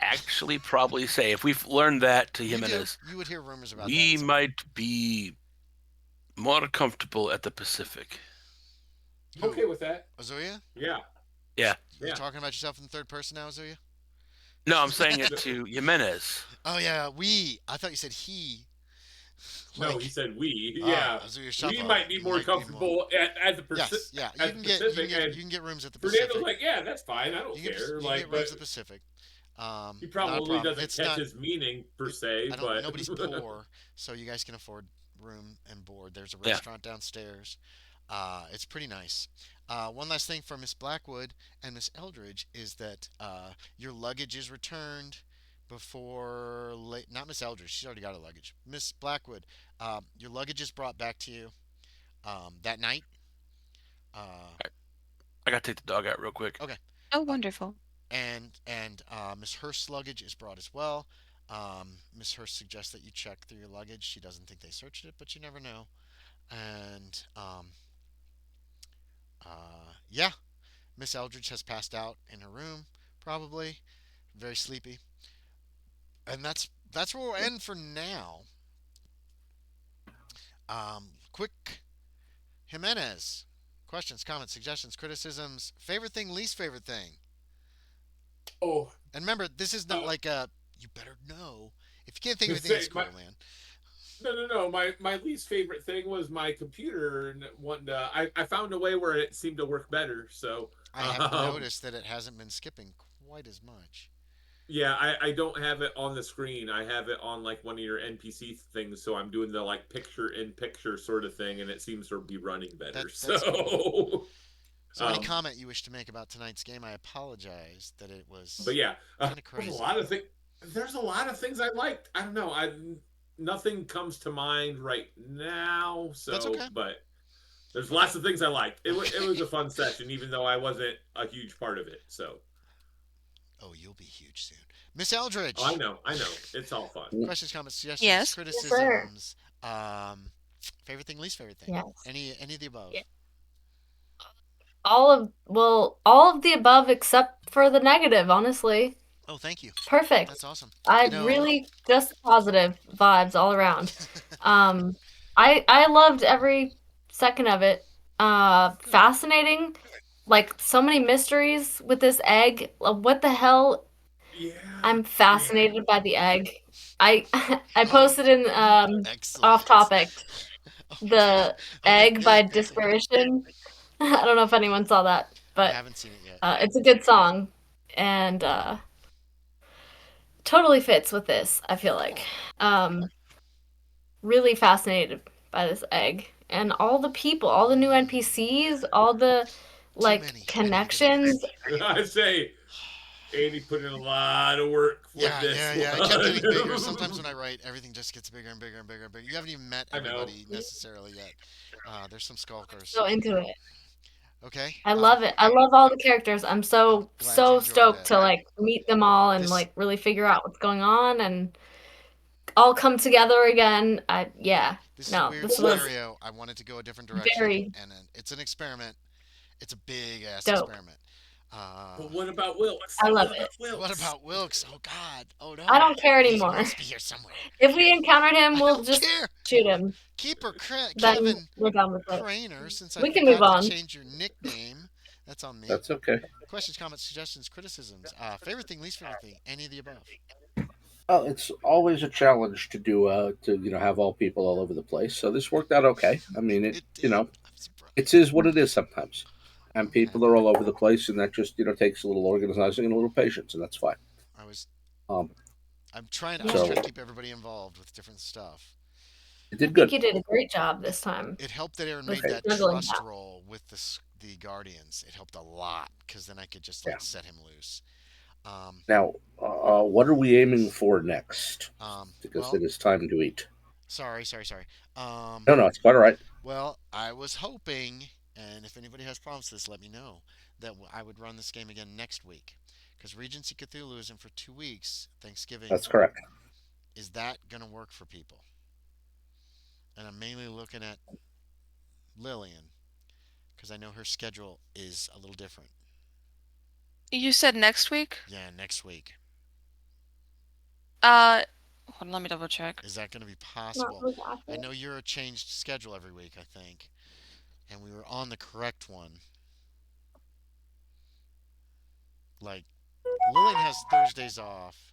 actually probably say if we've learned that to you do. Jimenez, You would hear rumors about that we at some point. might be more comfortable at the Pacific. Who? Okay with that. Azuya? Yeah. Yeah. You Yeah. talking about yourself in the third person now, Azuya? No, I'm saying it to Jimenez. Oh yeah, we. I thought you said he. No, he Like said we. Yeah. Azuya We Shapa might be more might be more. comfortable Yes, yeah. at the Pacific, and You can get rooms at the Fernando's Pacific. like, yeah, that's fine. I don't care. You can Like, get rooms but at the Pacific. he Not a probably problem. doesn't It's catch not. his meaning per It, se, I don't. but Nobody's poor, so you guys can afford room and board. There's a Yeah. restaurant downstairs. It's pretty nice. One last thing for Miss Blackwood and Miss Eldridge is that your luggage is returned before late. Not Miss Eldridge. She's already got her luggage. Miss Blackwood, your luggage is brought back to you that night. Uh, I gotta take the dog out real quick. okay. Oh, Uh, wonderful. and Miss Hurst's luggage is brought as well. Miss Hurst suggests that you check through your luggage. She doesn't think they searched it, but you never know. And yeah, Miss Eldridge has passed out in her room, probably very sleepy. And that's where we'll end for now. Quick Jimenez. Questions, comments, suggestions, criticisms, favorite thing, least favorite thing. Oh, And remember, this is not uh, like a you better know. If you can't think of anything, say that's my cool, man. no. My least favorite thing was my computer, and one I found a way where it seemed to work better. So, I have um, noticed that it hasn't been skipping quite as much. yeah, I don't have it on the screen. I have it on like one of your NPC things. So I'm doing the like picture in picture sort of thing, and it seems to be running better. That's cool. So, So, any um, comment you wish to make about tonight's game? I apologize that it but was yeah, kind of there's a crazy. lot of things. There's a lot of things I liked. I don't know. I nothing comes to mind right now. That's So, okay. but there's Okay. lots of things I liked. It Okay. was a fun session, even though I wasn't a huge part of it. So, Oh, you'll be huge soon. Miss oh, I Eldridge. know, I know, it's all fun. Questions, comments, suggestions, Yes. Yes, sir. criticisms. Um, favorite thing, least favorite thing. Yes. Any of the above. Yeah. All of the above except for the negative, honestly. Oh, thank you. Perfect. That's awesome. I You know, really just positive vibes all around. Um, I loved every second of it. good. Fascinating. Like so many mysteries with this egg. What the hell? Yeah, I'm yeah. fascinated by the egg. I I Oh, posted in off excellent. topic Okay. the Okay. egg by Good. Good. Good. Disparition. I don't know if anyone saw that, I but haven't seen it yet. it's a good song and totally fits with this, I feel like. Cool. Um, really fascinated by this egg and all the people, all the new NPCs, all the Too like many. I need to get rid of them. connections. I say Andy put in a lot of work with Yeah, this yeah, yeah. It kept one. getting bigger. Sometimes when I write, everything just gets bigger and bigger and bigger and bigger. You haven't even met I know. everybody necessarily yet. There's some skulkers. So into it. Okay. I love it. I love all the characters. I'm I'm so glad you so enjoyed stoked that. to like meet them all and This like really figure out what's going on and all come together again. I yeah. this is a No, weird this was scenario. I wanted to go a different direction, very and it's an experiment. It's a big ass dope. experiment. Uh, But what about Wilkes? I love What it. about what Wilkes? about Wilkes? Oh God. Oh I no. don't care He anymore. must be here somewhere. If we encountered him, I we'll don't just care. shoot him. Keeper Then Kevin we're done with it. Kreiner, since I We can move forgot to on. change your nickname. That's on me. That's okay. Questions, comments, suggestions, criticisms. Favorite thing, least favorite thing. Any of the above. Well, it's always a challenge to do to have all people all over the place. So this worked out okay. I mean, It did. I'm it surprised. is what it is sometimes, and Okay. people are all over the place, and that just takes a little organizing and a little patience, and that's fine. I was. Um, I'm trying. I was Yeah, so trying to keep everybody involved with different stuff. it I did think good. you did a great job It this time it helped that Aaron with made Okay. that juggling trust that. roll with the guardians. It helped a lot because then I could just Yeah. like set him loose. Um, Now, what are we aiming for next? Because well, it is time to eat. sorry. Um, No, no, it's quite all right. well, I was hoping, and if anybody has problems with this, let me know, that I would run this game again next week. Because Regency Cthulhu isn't for 2 weeks, Thanksgiving. That's correct. Is that going to work for people? And I'm mainly looking at Lillian, because I know her schedule is a little different. You said next week? Yeah, next week. Hold on, let me double check. Is that going to be Not possible? really I accurate. know you're a changed schedule every week, I think. And we were on the correct one. Like, Lillian has Thursdays off,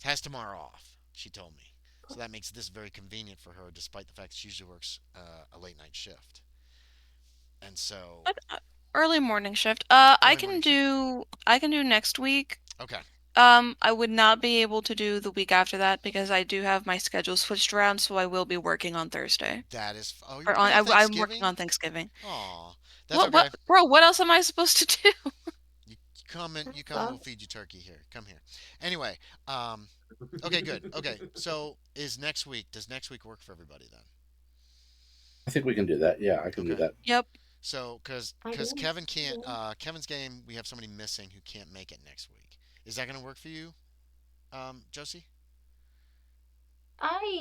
has tomorrow off, she told me. So that makes this very convenient for her, despite the fact she usually works a late night shift. And so, What? Early morning shift. early morning shift. I can do next week. Okay. I would not be able to do the week after that because I do have my schedule switched around, so I will be working on Thursday. That is. Oh, you're Or working on I'm working Thanksgiving? on Thanksgiving. Aw. That's What, okay. bro? What else am I supposed to do? You come and you come. So, We'll feed you turkey here. Come here. Anyway. Okay. Good. Okay. So is next week? Does next week work for everybody then? I think we can do that. Yeah, I can do Okay. that. Yep. So I because do. Kevin can't. Yeah. Kevin's game. We have somebody missing who can't make it next week. Is that going to work for you, Josie?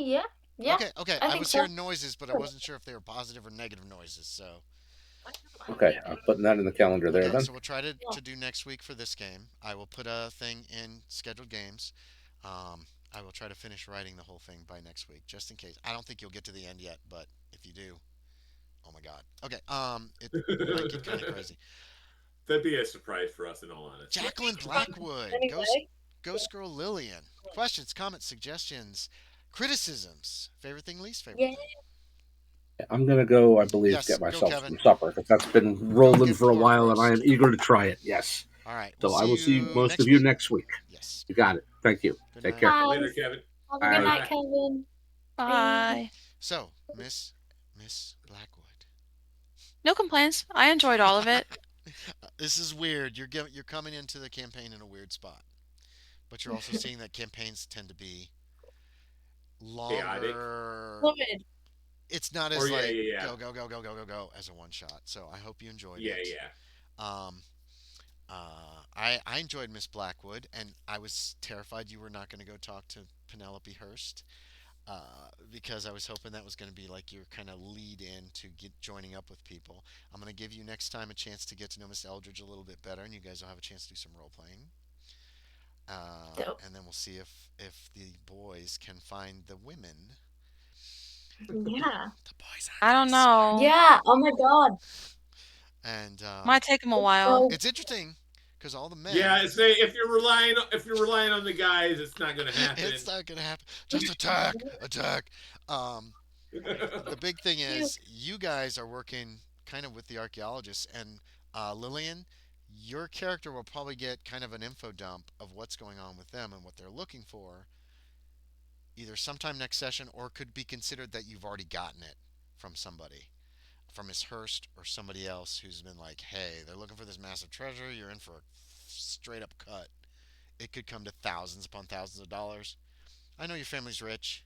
Yeah. Yeah. Okay. Okay. I I think was so. hearing noises, but I wasn't sure if they were positive or negative noises. So Okay, I'm putting that in the calendar there okay. then. So we'll try to Yeah. do next week for this game. I will put a thing in scheduled games. I will try to finish writing the whole thing by next week, just in case. I don't think you'll get to the end yet, but if you do, oh my god. Okay, it might get kind of crazy. That'd be a surprise for us, in all honesty. Jacqueline Blackwood, Anyway, Ghost Girl Lillian. Questions, comments, suggestions, criticisms. Favorite thing, least favorite yeah. thing. I'm gonna go, I believe, Yes, get go myself Kevin. some supper because that's been Go rolling get for a pork while, and I am roast. eager to try it. Yes. All right, we'll So I see will see you most of next you week. next week. Yes. You got it. Thank you. Good Take night. care. Bye. Later, Kevin. Have a good Bye. night, Bye. Kevin. Bye. Bye. So, Miss Blackwood. No complaints. I enjoyed all of it. This is weird. You're coming into the campaign in a weird spot, but you're also seeing that campaigns tend to be Chaotic. longer. Fluid. It's not Or as yeah, like yeah, yeah. go go go go go go go as a one shot. So I hope you enjoyed Yeah, it. yeah. Um, I enjoyed Miss Blackwood, and I was terrified you were not going to go talk to Penelope Hurst. Because I was hoping that was going to be like your kind of lead in to get joining up with people. I'm going to give you next time a chance to get to know Miss Eldridge a little bit better, and you guys will have a chance to do some role playing. Dope. And then we'll see if the boys can find the women. Yeah. The boys aren't I very don't smart. know. Yeah. Oh my God. And Might take them a It's while. so it's interesting because all the men. Yeah, say if you're relying on the guys, it's not gonna happen. It's not gonna happen. Just attack, attack. Um, the big thing cute. is you guys are working kind of with the archaeologists, and Lillian, your character will probably get kind of an info dump of what's going on with them and what they're looking for, either sometime next session or could be considered that you've already gotten it from somebody, from Miss Hurst or somebody else who's been like, hey, they're looking for this massive treasure. You're in for a straight up cut. It could come to thousands upon thousands of dollars. I know your family's rich,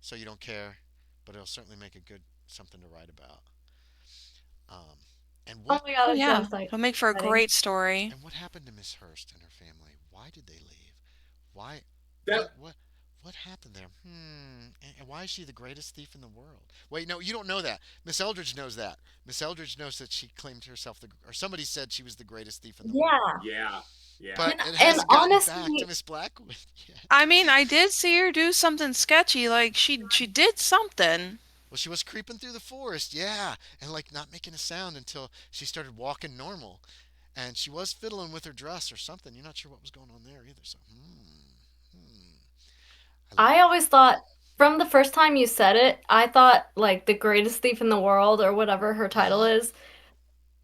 so you don't care, but it'll certainly make a good something to write about. Um, and Oh what my God. Oh, It yeah. sounds like It'll make for a exciting. great story. and what happened to Miss Hurst and her family? Why did they leave? Why? that What happened there? And why is she the greatest thief in the world? Wait, no, you don't know that. Miss Eldridge knows that. Miss Eldridge knows that she claimed herself or somebody said she was the greatest thief in the world. Yeah. yeah, yeah. But it And hasn't gotten back to honestly, Miss Blackwood yet. I mean, I did see her do something sketchy. Like she did something. Well, she was creeping through the forest, yeah, and like not making a sound until she started walking normal. And she was fiddling with her dress or something. You're not sure what was going on there either. So, hmm. I love. I always thought from the first time you said it, I thought like the greatest thief in the world or whatever her title Uh-huh. is.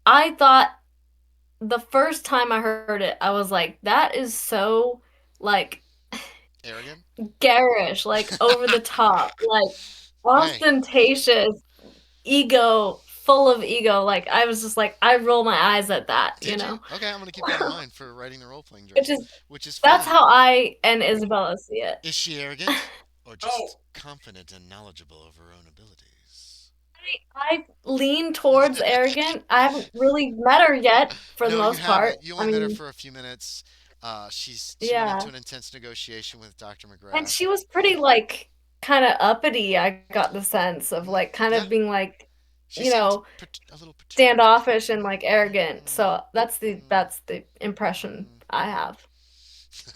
I thought the first time I heard it, I was like, that is so like Arrogant. garish, like over the top, like Hey, ostentatious, ego, full of ego. Like I was just like, I roll my eyes at that, you did you? know? Okay, I'm gonna keep that in mind for writing the role playing Which dresses, is which is that's fine. how I and Isabella see it. Is she arrogant or just Oh, confident and knowledgeable of her own abilities? I lean towards arrogant. I haven't really met her yet for the No, you most part. haven't. You I only met her mean, for a few minutes. She went into yeah. an intense negotiation with Dr. And McGrath. she was pretty like kind of uppity, I got the sense of like kind Yeah, of being like, she you seemed know, a little perturbed. standoffish and like arrogant. Mm, So that's the mm, that's the impression mm, I have.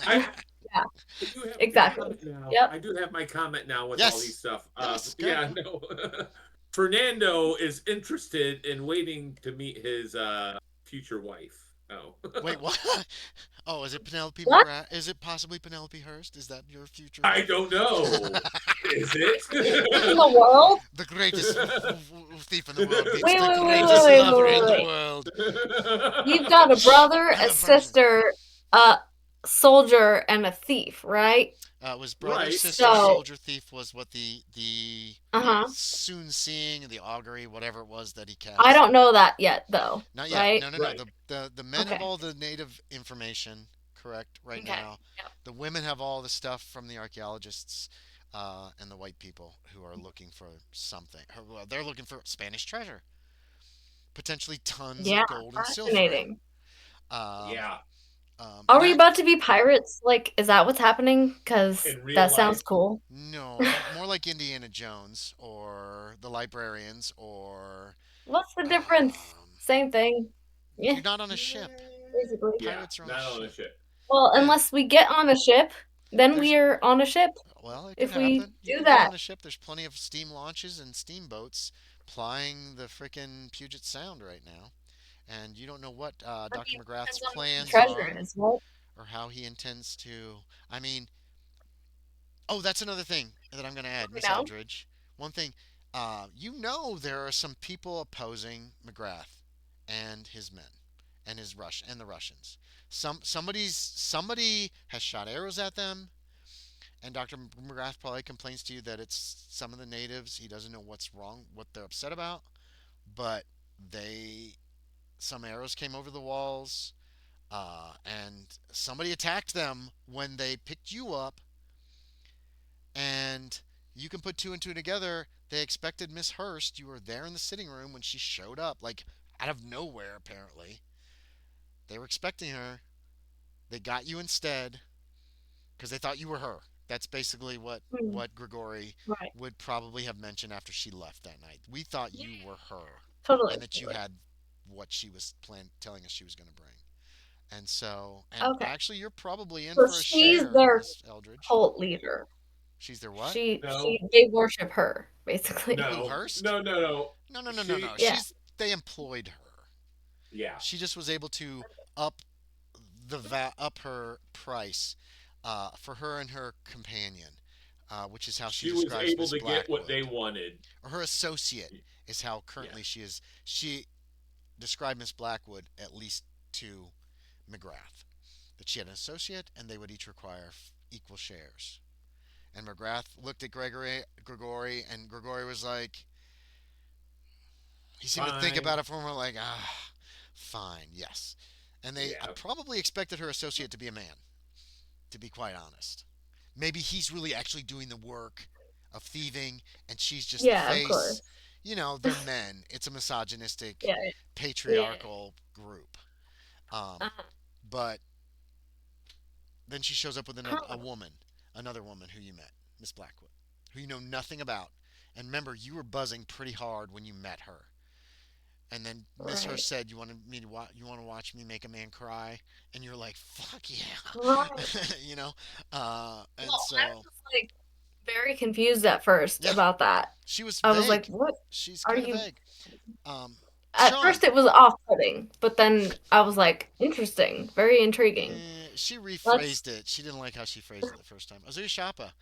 I Yeah, I do have my exactly. comment now. Yep. I do have my comment now with all these yes, stuff. yes, go Yeah, ahead. no. Fernando is interested in waiting to meet his future wife. Oh. Wait, what? Oh, is it Penelope What McGrath? Is it possibly Penelope Hurst? Is that your future I wife? don't know. Is in it? the world? The greatest thief in the world meets Wait, the wait, wait, wait, greatest wait, wait, lover wait, in the wait. world. You've got a brother, I'm a the version. sister, a soldier, and a thief, right? It was brother, Right. sister, So, soldier, thief was what the uh-huh. soon seeing, the augury, whatever it was that he I cast. don't know that yet, though, Not yet. right? No, no, no. Right. The men have Okay. all the native information, correct, right Okay. now. Yep. The women have all the stuff from the archaeologists and the white people who are looking for something. Well, they're looking for Spanish treasure, potentially tons Yeah, of gold and silver. fascinating. Um, Yeah. Are and we I about to be pirates? Like, is that what's happening? Because In real that sounds life. cool. no, more like Indiana Jones or the librarians or What's the difference? um, Same thing. Yeah, you're not on a ship. basically. Yeah. Pirates are on a Not on the ship. ship. Well, Yeah. unless we get on a ship Then There's we're on a ship Well, it could if we happen. You do could get that. on a ship. There's plenty of steam launches and steamboats plying the frickin' Puget Sound right now. And you don't know what I Dr. mean, McGrath's depends on what the plans treasure are is, right? or how he intends to. I mean, oh, that's another thing that I'm going to add, We Miss know. Eldridge. One thing, there are some people opposing McGrath and his men and the Russians. Somebody has shot arrows at them, and Dr. McGrath probably complains to you that it's some of the natives. He doesn't know what's wrong, what they're upset about, but they some arrows came over the walls, and somebody attacked them when they picked you up, and you can put two and two together. They expected Miss Hurst. You were there in the sitting room when she showed up, like out of nowhere. Apparently, they were expecting her. They got you instead because they thought you were her. That's basically what Hmm. what Grigori Right. would probably have mentioned after she left that night. We thought Yeah. you were her, Totally. and that you had what she was telling us she was going to bring. And Okay. actually, you're probably in So for a she's share, their Miss Eldridge. cult leader. She's their what? She No, they worship her, basically. Who, no, Hurst? no, no, no. No, no, no, no, She, no. Yeah. They employed her. yeah, She just was able to up up her price for her and her companion, which is how she she was describes able Miss to get what they Blackwood, wanted. or her associate is how Yeah, currently she is. She described Miss Blackwood at least to McGrath that she had an associate and they would each require equal shares. And McGrath looked at Grigori, and Grigori was like, he seemed to think fine. about it for a moment, like, fine, yes. And they Yeah, probably expected her associate to be a man, to be quite honest. Maybe he's really actually doing the work of thieving, and she's just the Yeah, of course. face. They're men. It's a misogynistic, Yeah. Yeah. patriarchal group. Um, Uh-huh. but then she shows up with Huh. another woman who you met, Miss Blackwood, who you know nothing about. And remember, you were buzzing pretty hard when you met her. And then Miss Hurst Right. said, you want to watch me make a man cry?" And you're like, "Fuck Right. yeah," you know. And Well, I was so just like very confused at first yeah, about that. she was I was like, vague. "What She's are kind of you?" vague. Um, At first, Sean, it was off-putting, but then I was like, "Interesting, very intriguing." she Let's. rephrased it. She didn't like how she phrased it the first time. Ozuye Shappa,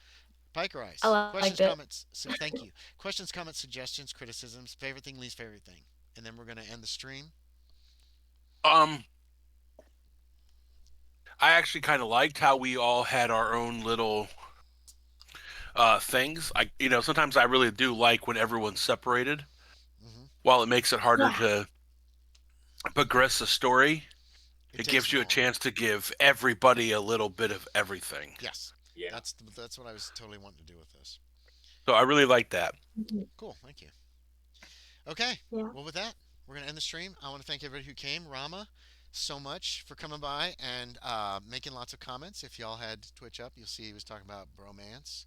Pike Rice. I Questions, liked it. comments. Thank you. Questions, comments, suggestions, criticisms. Favorite thing, least favorite thing. And then we're gonna end the stream. Um, I actually kind of liked how we all had our own little things. Sometimes I really do like when everyone's separated. Hmm. While it makes it harder Yeah. to progress the story, It it takes gives you a longer. chance to give everybody a little bit of everything. Yes, yeah. that's what I was totally wanting to do with this. So I really like that. Mhm. Cool, thank you. Okay, Yeah. well with that, we're gonna end the stream. I want to thank everybody who came. Rama, so much for coming by and making lots of comments. If y'all had Twitch up, you'll see he was talking about bromance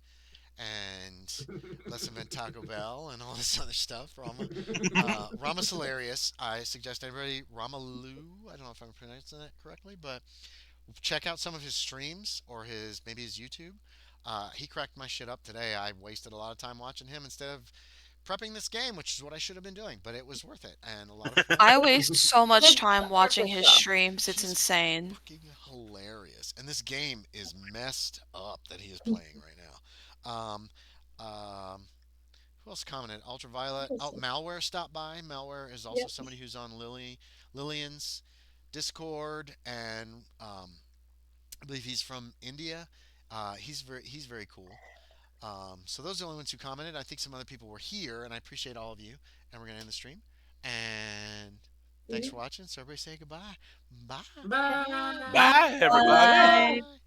and let's invent Taco Bell and all this other stuff. Rama's hilarious. I suggest everybody Ramalu. I don't know if I'm pronouncing that correctly, but check out some of his streams or his YouTube. He cracked my shit up today. I wasted a lot of time watching him instead of prepping this game, which is what I should have been doing, but it was worth it and a lot of fun. I waste so much Good time stuff. watching Good his stuff. streams. It's He's insane. fucking hilarious, and this game is messed up that he is playing right now. Um, who else commented? Ultraviolet. Oh, Interesting. Malware stopped by. Malware is also Yep. somebody who's on Lillian's Discord, and I believe he's from India. He's very cool. So those are the only ones who commented. I think some other people were here, and I appreciate all of you. And we're gonna end the stream. And thanks Yeah. for watching. So everybody say goodbye. Bye. Bye. Bye. Bye, everybody. Bye. Bye.